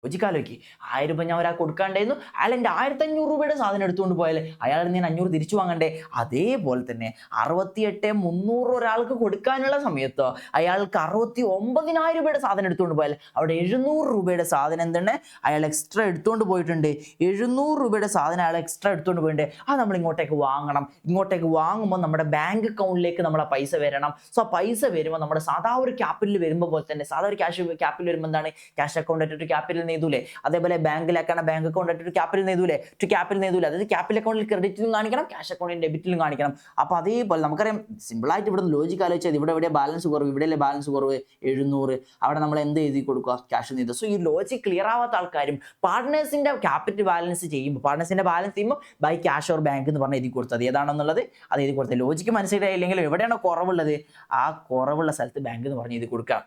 ലോജിക്കാലോക്ക് 1,000 രൂപ ഞാൻ ഒരാൾ കൊടുക്കാണ്ടായിരുന്നു, അയാൾ എൻ്റെ 1,500 സാധനം എടുത്തുകൊണ്ട് പോയാൽ അയാൾ ഞാൻ 500 തിരിച്ചു വാങ്ങണ്ടേ? അതേപോലെ തന്നെ 68,300 ഒരാൾക്ക് കൊടുക്കാനുള്ള സമയത്ത് അയാൾക്ക് 69,000 സാധനം എടുത്തുകൊണ്ട് പോയാൽ അവിടെ 700 സാധനം എന്താണ് അയാൾ എക്സ്ട്രാ എടുത്തുകൊണ്ട് പോയിട്ടുണ്ട്. 700 സാധനം അയാൾ എക്സ്ട്രാ എടുത്തുകൊണ്ട് പോയിട്ടുണ്ട്. അത് നമ്മൾ ഇങ്ങോട്ടേക്ക് വാങ്ങണം. ഇങ്ങോട്ടേക്ക് വാങ്ങുമ്പോൾ നമ്മുടെ ബാങ്ക് അക്കൗണ്ടിലേക്ക് നമ്മളെ പൈസ വരണം. സോ പൈസ വരുമ്പോൾ നമ്മുടെ സാധാ ഒരു ക്യാപിറ്റൽ വരുമ്പോൾ പോലെ തന്നെ സാധാ ഒരു ക്യാപിറ്റൽ വരുമ്പോൾ എന്താണ്? ക്യാഷ് അക്കൗണ്ട് ആയിട്ട് ക്യാപിറ്റൽ നെയ്തൂലേ? അതേപോലെ ബാങ്കിലേക്കാണ് ബാങ്ക് അക്കൗണ്ട് ആയിട്ട് ക്യാപിറ്റൽ നെയ്തൂലേ? ക്യാപിറ്റൽ നെയ്തൂലേ? അതായത് ക്യാപിറ്റൽ അക്കൗണ്ടിൽ ക്രെഡിറ്റിലും കാണിക്കണം, ക്യാഷ് അക്കൗണ്ടിൽ ഡെബിറ്റിലും കാണിക്കണം. അപ്പോൾ അതേപോലെ നമുക്കറിയാം സിമ്പിൾ ആയിട്ട് ഇവിടെ ലോജിക്ക് ആലോചിച്ചത് ഇവിടെ എവിടെ ബാലൻസ് കുറവ്, ഇവിടെയല്ലേ ബാലൻസ് കുറവ് 700. അവിടെ നമ്മൾ എന്ത് എഴുതി കൊടുക്കുക? ക്യാഷ് നെയ്ത്. സോ ഈ ലോജിക് ക്ലിയർ ആവാത്ത ആൾക്കാരും പാർട്ട്നേഴ്സിന്റെ ക്യാപിറ്റൽ ബാലൻസ് ചെയ്യുമ്പോൾ പാർട്ട്നേഴ്സിന്റെ ബാലൻസ് ചെയ്യുമ്പോൾ ബൈ ക്യാഷ് ഓർ ബാങ്ക് എന്ന് പറഞ്ഞ് എഴുതി കൊടുത്തത് ഏതാണെന്നുള്ളത് അത് എഴുതി കൊടുത്തത്. ലോജിക്ക് മനസ്സിലായില്ലെങ്കിൽ എവിടെയാണോ കുറവുള്ളത് ആ കുറവുള്ള സ്ഥലത്ത് ബാങ്ക് എന്ന് പറഞ്ഞ് എഴുതി കൊടുക്കുക.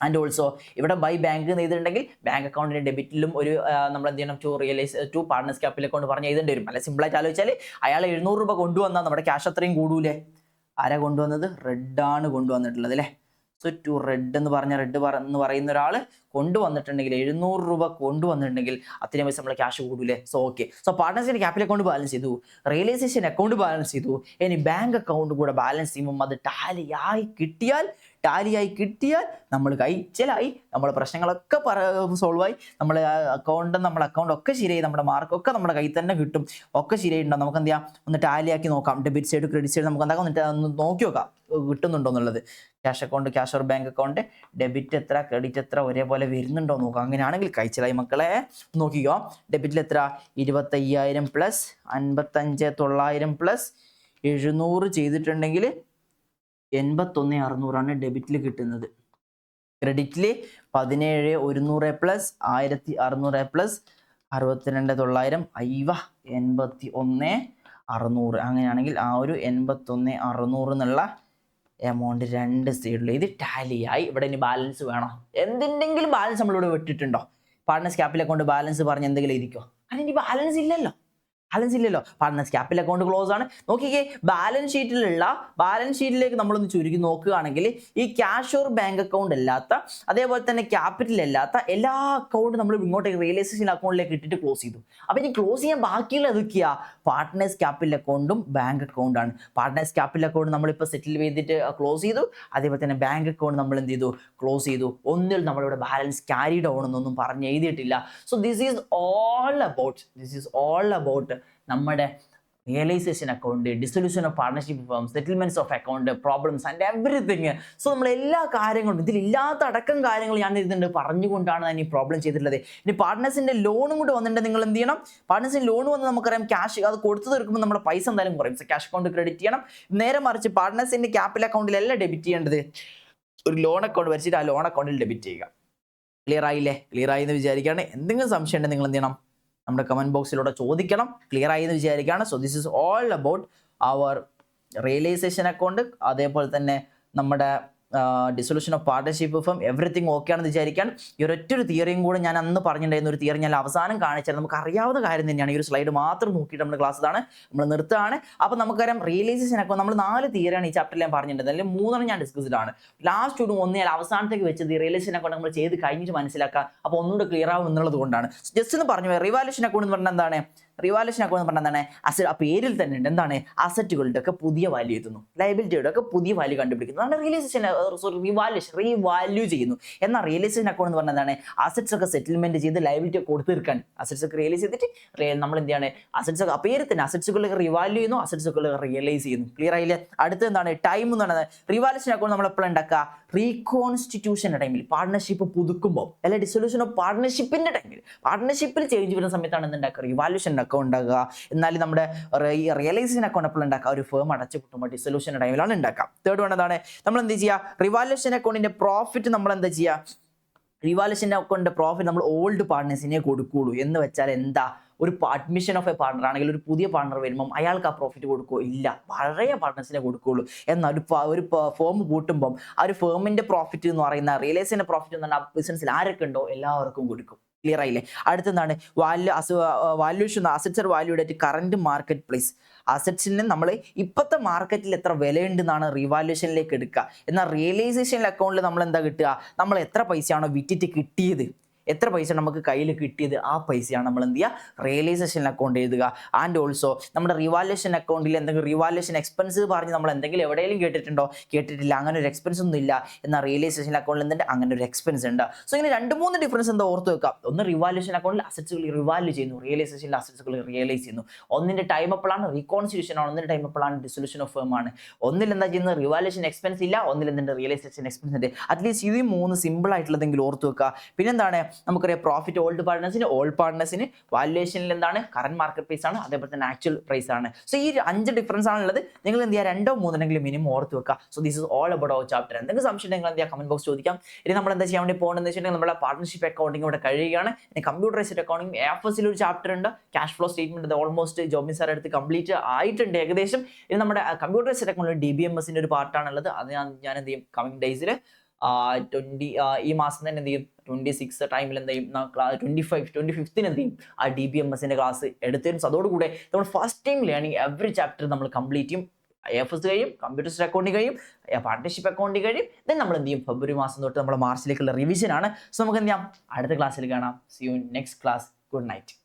ആൻഡ് ഓൾസോ ഇവിടെ ബൈ ബാങ്ക് ചെയ്തിട്ടുണ്ടെങ്കിൽ ബാങ്ക് അക്കൗണ്ടിന്റെ ഡെബിറ്റിലും ഒരു നമ്മൾ എന്ത് ചെയ്യണം? ടു പാർട്ട്നേഴ്സ് ക്യാപിറ്റൽ അക്കൗണ്ട് പറഞ്ഞ് എഴുതേണ്ടി വരും. അല്ല സിമ്പിളായിട്ട് ആലോചിച്ചാൽ അയാൾ 700 രൂപ കൊണ്ടുവന്നാൽ നമ്മുടെ ക്യാഷ് അത്രയും കൂടൂലേ? ആരാ കൊണ്ടുവന്നത്? റെഡാണ് കൊണ്ടുവന്നിട്ടുള്ളത് അല്ലേ? സോ ടു റെഡ് എന്ന് പറയുന്ന ഒരാൾ കൊണ്ടുവന്നിട്ടുണ്ടെങ്കിൽ 700 രൂപ കൊണ്ടുവന്നിട്ടുണ്ടെങ്കിൽ അത്രയും പൈസ നമ്മൾ ക്യാഷ് കൂടൂലേ? So okay. സോ പാർട്ട്നേഴ്സിന്റെ ക്യാപിറ്റൽ അക്കൗണ്ട് ബാലൻസ് ചെയ്തു, റിയലൈസേഷൻ അക്കൗണ്ട് ബാലൻസ് ചെയ്തു, ഇനി ബാങ്ക് അക്കൗണ്ട് കൂടെ ബാലൻസ് ചെയ്യുമ്പോൾ അത് ടാലിയായി കിട്ടിയാൽ നമ്മൾ കഴിച്ചലായി, നമ്മുടെ പ്രശ്നങ്ങളൊക്കെ സോൾവ് ആയി, നമ്മളെ അക്കൗണ്ട് ഒക്കെ ശരിയായി, നമ്മുടെ മാർക്കൊക്കെ നമ്മുടെ കയ്യിൽ തന്നെ കിട്ടും. ഒക്കെ ശരിയായിട്ടുണ്ടാവും. നമുക്ക് എന്ത് ചെയ്യാം? ഒന്ന് ടാലിയാക്കി നോക്കാം. ഡെബിറ്റ് സൈഡ് ക്രെഡിറ്റ് സൈഡ് നമുക്ക് എന്താക്കാം? എന്നിട്ട് ഒന്ന് നോക്കി നോക്കാം കിട്ടുന്നുണ്ടോ എന്നുള്ളത്. Cash account, cash or bank account debit എത്ര ക്രെഡിറ്റ് എത്ര ഒരേപോലെ വരുന്നുണ്ടോ നോക്കാം. അങ്ങനെയാണെങ്കിൽ കഴിച്ചലായി മക്കളെ. നോക്കിക്കോ, ഡെബിറ്റിൽ എത്ര? 25,000 പ്ലസ് 55,900 പ്ലസ് 700 ചെയ്തിട്ടുണ്ടെങ്കിൽ 81,600 ഡെബിറ്റിൽ കിട്ടുന്നത്. ക്രെഡിറ്റിൽ 17,100 പ്ലസ് 1,600 പ്ലസ് 62,900 81,600. അങ്ങനെയാണെങ്കിൽ ആ ഒരു 81,600 എന്നുള്ള എമൗണ്ട് രണ്ട് സൈഡിലും ഇത് ടാലിയായി. ഇവിടെ ഇനി ബാലൻസ് വേണോ? എന്തിൻ്റെങ്കിലും ബാലൻസ് നമ്മളിവിടെ വിട്ടിട്ടുണ്ടോ? പാർട്ട്നേഴ്സ് ക്യാപിറ്റൽ അക്കൗണ്ട് ബാലൻസ് പറഞ്ഞ് എന്തെങ്കിലും ഇരിക്കോ? അതിന് ബാലൻസ് ഇല്ലല്ലോ. പാർട്ട്നേഴ്സ് ക്യാപിറ്റൽ അക്കൗണ്ട് ക്ലോസ് ആണ്. നോക്കിക്കേ, ബാലൻസ് ഷീറ്റിലേക്ക് നമ്മളൊന്ന് ചുരുക്കി നോക്കുകയാണെങ്കിൽ ഈ ക്യാഷ് ഓർ ബാങ്ക് അക്കൗണ്ട് അല്ലാത്ത, അതേപോലെ തന്നെ ക്യാപിറ്റൽ അല്ലാത്ത എല്ലാ അക്കൗണ്ടും നമ്മൾ ഇങ്ങോട്ടേക്ക് റിയലൈസേഷൻ അക്കൗണ്ടിലേക്ക് ഇട്ടിട്ട് ക്ലോസ് ചെയ്തു. അപ്പോൾ ഇനി ക്ലോസ് ചെയ്യാൻ ബാക്കിയുള്ള ഏതൊക്കെയാ? പാർട്ട്നേഴ്സ് ക്യാപിറ്റൽ അക്കൗണ്ടും ബാങ്ക് അക്കൗണ്ടാണ്. പാർട്ട്നേഴ്സ് ക്യാപിറ്റൽ അക്കൗണ്ട് നമ്മളിപ്പോൾ സെറ്റിൽ ചെയ്തിട്ട് ക്ലോസ് ചെയ്തു. അതേപോലെ തന്നെ ബാങ്ക് അക്കൗണ്ട് നമ്മൾ എന്ത് ചെയ്തു? ക്ലോസ് ചെയ്തു. ഒന്നിൽ നമ്മളിവിടെ ബാലൻസ് ക്യാരി ഡൗൺ എന്നൊന്നും പറഞ്ഞ് എഴുതിയിട്ടില്ല. So this is all about നമ്മുടെ realisation account, dissolution of partnership firm, settlements of account, problems and everything. So നമ്മൾ എല്ലാ കാര്യങ്ങളും ഇതിലില്ലാത്ത അടക്കം കാര്യങ്ങൾ ഞാൻ ഇതിൻ്റെ പറഞ്ഞുകൊണ്ടാണ് ഞാൻ ഈ പ്രോബ്ലം ചെയ്തിട്ടുള്ളത്. ഇനി പാർട്ട്നേഴ്സിന്റെ ലോണും കൂടി വന്നിട്ട് നിങ്ങൾ എന്ത് ചെയ്യണം? പാർട്ട്നേഴ്സിന് ലോൺ വന്ന് നമുക്കറിയാം ക്യാഷ് അത് കൊടുത്തു തീർക്കുമ്പോൾ നമ്മുടെ പൈസ എന്തായാലും കുറയും. ക്യാഷ് അക്കൗണ്ട് ക്രെഡിറ്റ് ചെയ്യണം. നേരെ മറിച്ച് പാർട്ട്നേഴ്സിന്റെ ക്യാപിറ്റൽ അക്കൗണ്ടിലല്ല ഡെബിറ്റ് ചെയ്യേണ്ടത്, ഒരു ലോൺ അക്കൗണ്ട് വരച്ചിട്ട് ആ ലോൺ അക്കൗണ്ടിൽ ഡെബിറ്റ് ചെയ്യുക. ക്ലിയർ ആയി എന്ന് വിചാരിക്കുകയാണ്. എന്തെങ്കിലും സംശയം ഉണ്ടെങ്കിൽ നിങ്ങൾ എന്ത് ചെയ്യണം? നമ്മുടെ കമന്റ് ബോക്സിലൂടെ ചോദിക്കണം. ക്ലിയർ ആയി എന്ന് വിചാരിക്കുകയാണ്. So this is all about our realisation account, അതേപോലെ തന്നെ നമ്മുടെ dissolution of partnership firm, everything okay ആണെന്ന് വിചാരിക്കുകയാണ്. ഈ ഒരൊറ്റൊരു തിയറിയും കൂടെ ഞാൻ അന്ന് പറഞ്ഞിട്ടുണ്ടായിരുന്ന ഒരു തിയറി ഞാൻ അവസാനം കാണിച്ചാൽ നമുക്ക് അറിയാവുന്ന കാര്യം തന്നെയാണ്. ഈ ഒരു സ്ലൈഡ് മാത്രം നോക്കിയിട്ട് നമ്മുടെ ക്ലാസ് ഇതാണ്, നമ്മൾ നിർത്തുകയാണ്. അപ്പോൾ നമുക്കറിയാം റിയലൈസേഷൻ അക്കൗണ്ട് നമ്മൾ 4 തിയറിയാണ് ഈ ചാപ്റ്ററിൽ ഞാൻ പറഞ്ഞിട്ടുണ്ട്. അല്ലെങ്കിൽ 3 ഞാൻ ഡിസ്കസ്ഡ് ആണ്. ലാസ്റ്റ് ഒരു ഒന്നേ അവസാനത്തേക്ക് വെച്ചത് ഈ റിയലൈസേഷൻ അക്കൗണ്ട് നമ്മൾ ചെയ്ത് കഴിഞ്ഞിട്ട് മനസ്സിലാക്കാം. അപ്പോൾ ഒന്നുകൂടെ ക്ലിയർ ആവും എന്നുള്ളത് കൊണ്ടാണ് ജസ്റ്റ് ഒന്ന് പറഞ്ഞു. റിവാലുവേഷൻ അക്കൗണ്ട് എന്ന് പറഞ്ഞാൽ എന്താണ്? റിവാലുവേഷൻ അക്കൗണ്ട് എന്ന് പറഞ്ഞാൽ എന്താണ്? ആ പേരിൽ തന്നെ ഉണ്ട്. എന്താണ്? അസറ്റുകളുടെ ഒക്കെ പുതിയ വാല്യൂ എത്തുന്നു, ലയബിലിറ്റിയുടെ ഒക്കെ പുതിയ വാല്യൂ കണ്ടുപിടിക്കുന്നു. അതാണ് റിയലൈസേഷൻ, റീവാല്യൂ ചെയ്യുന്നു. എന്നാൽ റിയലൈസേഷൻ അക്കൗണ്ട് എന്ന് പറഞ്ഞാൽ എന്താണ്? അസറ്റ്സ് ഒക്കെ സെറ്റിൽമെന്റ് ചെയ്ത് ലയബിലിറ്റി ഒക്കെ കൊടുത്തു തീർക്കാൻ, അസറ്റ്സ് ഒക്കെ റിയലൈസ് ചെയ്തിട്ട് നമ്മൾ എന്ത് ചെയ്യാണ്? അസറ്റ്സ് ഒക്കെ പേര് തന്നെ അസറ്റ്സുകളൊക്കെ റിവാല്യൂ ചെയ്യുന്നു, അസറ്റ്സ് ഒക്കെ റിയലൈസ് ചെയ്യുന്നു. ക്ലിയർ ആയില്ലേ? അടുത്ത എന്താണ്? ടൈം എന്ന് പറയുന്നത്. റിവാലുവേഷൻ അക്കൗണ്ട് നമ്മൾ എപ്പോഴും ഉണ്ടാക്കുക? റീകോൺസ്റ്റിറ്റ്യൂഷന്റെ ടൈമിൽ, പാർട്ണർഷിപ്പ് പുതുക്കുമ്പോൾ, അല്ലെ ഡിസൊല്യൂഷൻ ഓഫ് പാർട്ണർഷിപ്പിന്റെ ടൈമിൽ, പാർട്ണർഷിപ്പിൽ ചേഞ്ച് വരുന്ന സമയത്താണ് എന്തുണ്ടാക്കുക? റിവാലുവേഷൻ അക്കൗണ്ട് ഉണ്ടാക്കുക. എന്നാൽ നമ്മുടെ റിയലൈസേഷൻ അക്കൗണ്ട് എപ്പോഴും ഉണ്ടാക്കുക? ഒരു ഫേം അടച്ചു കിട്ടുമ്പോൾ ഡിസൊല്യൂഷൻ ടൈമിലാണ് ഉണ്ടാക്കുക. തേർഡ് വൺ എന്താണ്? നമ്മൾ എന്ത് ചെയ്യുക? റിവാലുവേഷൻ അക്കൗണ്ടിന്റെ പ്രോഫിറ്റ് നമ്മൾ എന്താ ചെയ്യുക? റിവാലുവേഷൻ അക്കൗണ്ടിന്റെ പ്രോഫിറ്റ് നമ്മൾ ഓൾഡ് പാർട്ട്നേഴ്സിനെ കൊടുക്കുകയുള്ളൂ. എന്ന് വെച്ചാൽ എന്താ? ഒരു അഡ്മിഷൻ ഓഫ് എ പാർട്ണർ ആണെങ്കിൽ ഒരു പുതിയ പാർട്ണർ വരുമ്പം അയാൾക്ക് ആ പ്രോഫിറ്റ് കൊടുക്കുകയോ ഇല്ല, പഴയ പാർട്ട്നേഴ്സിനെ കൊടുക്കുകയുള്ളൂ. എന്നാൽ ഒരു ഫേം കൂട്ടുമ്പം ആ ഒരു ഫേമിന്റെ പ്രോഫിറ്റ് എന്ന് പറയുന്ന റിയലൈസേഷന്റെ പ്രോഫിറ്റ് എന്ന് പറഞ്ഞാൽ ബിസിനസ്സിൽ ആരൊക്കെ ഉണ്ടോ എല്ലാവർക്കും കൊടുക്കും. ക്ലിയർ ആയില്ലേ? അടുത്തെന്താണ്? Valuation, assets are valued at current market place. അസറ്റ്സിന് നമ്മൾ ഇപ്പോഴത്തെ മാർക്കറ്റിൽ എത്ര വിലയുണ്ടെന്നാണ് റിവാലുവേഷനിലേക്ക് എടുക്കുക. എന്നാൽ റിയലൈസേഷൻ അക്കൗണ്ടിൽ നമ്മൾ എന്താ കിട്ടുക? നമ്മൾ എത്ര പൈസയാണോ വിറ്റിട്ട് കിട്ടിയത്, എത്ര പൈസ നമുക്ക് കയ്യിൽ കിട്ടിയത്, ആ പൈസയാണ് നമ്മൾ എന്ത് ചെയ്യുക? റിയലൈസേഷൻ അക്കൗണ്ട് എഴുതുക. ആൻഡ് ഓൾസോ നമ്മുടെ റിവാലുവേഷൻ അക്കൗണ്ടിൽ എന്തെങ്കിലും റിവാലുവേഷൻ എക്സ്പെൻസ് പറഞ്ഞ് നമ്മൾ എന്തെങ്കിലും എവിടെയെങ്കിലും കേട്ടിട്ടുണ്ടോ? കേട്ടിട്ടില്ല. അങ്ങനെ ഒരു എക്സ്പെൻസ് ഒന്നും ഇല്ല. എന്നാൽ റിയലൈസേഷൻ അക്കൗണ്ടിൽ എന്തുണ്ട്? അങ്ങനെ ഒരു എക്സ്പെൻസ് ഉണ്ട്. സോ ഇങ്ങനെ 2-3 ഡിഫറൻസ് എന്താ ഓർത്ത് വെക്കാം. ഒന്ന് റിവാലുവേഷൻ അക്കൗണ്ടിൽ അസറ്റ്സുകൾ റിവാല്യൂ ചെയ്യുന്നു, റിയലൈസേഷനിൽ അസറ്റ്സുകൾ റിയലൈസ് ചെയ്യുന്നു. ഒന്നിന്റെ ടൈം എപ്പോഴാണ്? റീകോൺസ്റ്റിറ്റ്യൂഷൻ ആണ്. ഒന്നിന്റെ ടൈം എപ്പോഴാണ്? ഡിസൊല്യൂഷൻ ഓഫ് ഫേം ആണ്. ഒന്നിൽ എന്താ ചെയ്യുന്നത്? റിവാലുവേഷൻ എക്സ്പെൻസ് ഇല്ല, ഒന്നിൽ എന്തുണ്ട്? റിയലൈസേഷൻ എക്സ്പെൻസ് ഉണ്ട്. അറ്റ്ലീസ്റ്റ് ഈ 3 സിമ്പിൾ ആയിട്ടുള്ളതെങ്കിലും ഓർത്ത് വെക്കുക. പിന്നെന്താണ്? നമുക്കറിയാം പ്രോഫിറ്റ് ഓൾഡ് പാർട്ട്നേഴ്സിന് വാല്യുവേഷനിൽ എന്താണ്? കറന്റ് മാർക്കറ്റ് പ്രൈസ് ആണ്, അതേപോലെ തന്നെ ആക്ച്വൽ പ്രൈസ് ആണ്. സോ ഈ 5 ഡിഫറൻസ് ആണുള്ളത്. നിങ്ങൾ എന്ത് ചെയ്യുക? 2-3 മിനിമം ഓർത്ത് വെക്കുക. So this is all about our chapter. എന്തെങ്കിലും സംശയം നിങ്ങൾ എന്ത് ചെയ്യുക? കമന്റ് ബോക്സ് ചോദിക്കാം. ഇനി നമ്മൾ എന്താ ചെയ്യാൻ വേണ്ടി പോകുന്നത് വെച്ചിട്ടുണ്ടെങ്കിൽ നമ്മുടെ പാർട്ണർഷിപ്പ് അക്കൗണ്ടിംഗ് ഇവിടെ കഴിയുകയാണ്. ഇനി കമ്പ്യൂട്ടറൈസ്ഡ് അക്കൗണ്ടിംഗ് AFS ഒരു ചാപ്റ്റർ ഉണ്ട്. Cash flow statement almost Jobin sir എടുത്ത് കംപ്ലീറ്റ് ആയിട്ടുണ്ട് ഏകദേശം. ഇനി നമ്മുടെ കമ്പ്യൂട്ടറൈസ്ഡ് അക്കൗണ്ടിൽ DBMSന്റെ ഒരു പാർട്ടാണുള്ളത്. അത് ഞാൻ എന്ത് ചെയ്യും? കമ്മിങ് ഡേയ്സിൽ ഈ മാസം തന്നെ എന്ത് ചെയ്യും? 26 ടൈമിൽ എന്ത് ചെയ്യും? 25th എന്ത് ചെയ്യും? ആ DBMSന്റെ ക്ലാസ് എടുത്തരും. അതോടുകൂടെ നമ്മൾ first time learning every chapter നമ്മൾ കംപ്ലീറ്റ് ചെയ്യും. AFS കഴിയും, കമ്പ്യൂട്ടർ അക്കൗണ്ടിങ് കഴിയും, പാർട്ണർഷിപ്പ് അക്കൗണ്ടിങ് കഴിയും. ദെൻ നമ്മൾ എന്ത് ചെയ്യും? ഫെബ്രുവരി മാസം തൊട്ട് നമ്മുടെ മാർച്ചിലേക്കുള്ള റിവിഷൻ ആണ്. സോ നമുക്ക് എന്ത് ചെയ്യാം? അടുത്ത ക്ലാസ്സിൽ കാണാം. See you next class. Good night.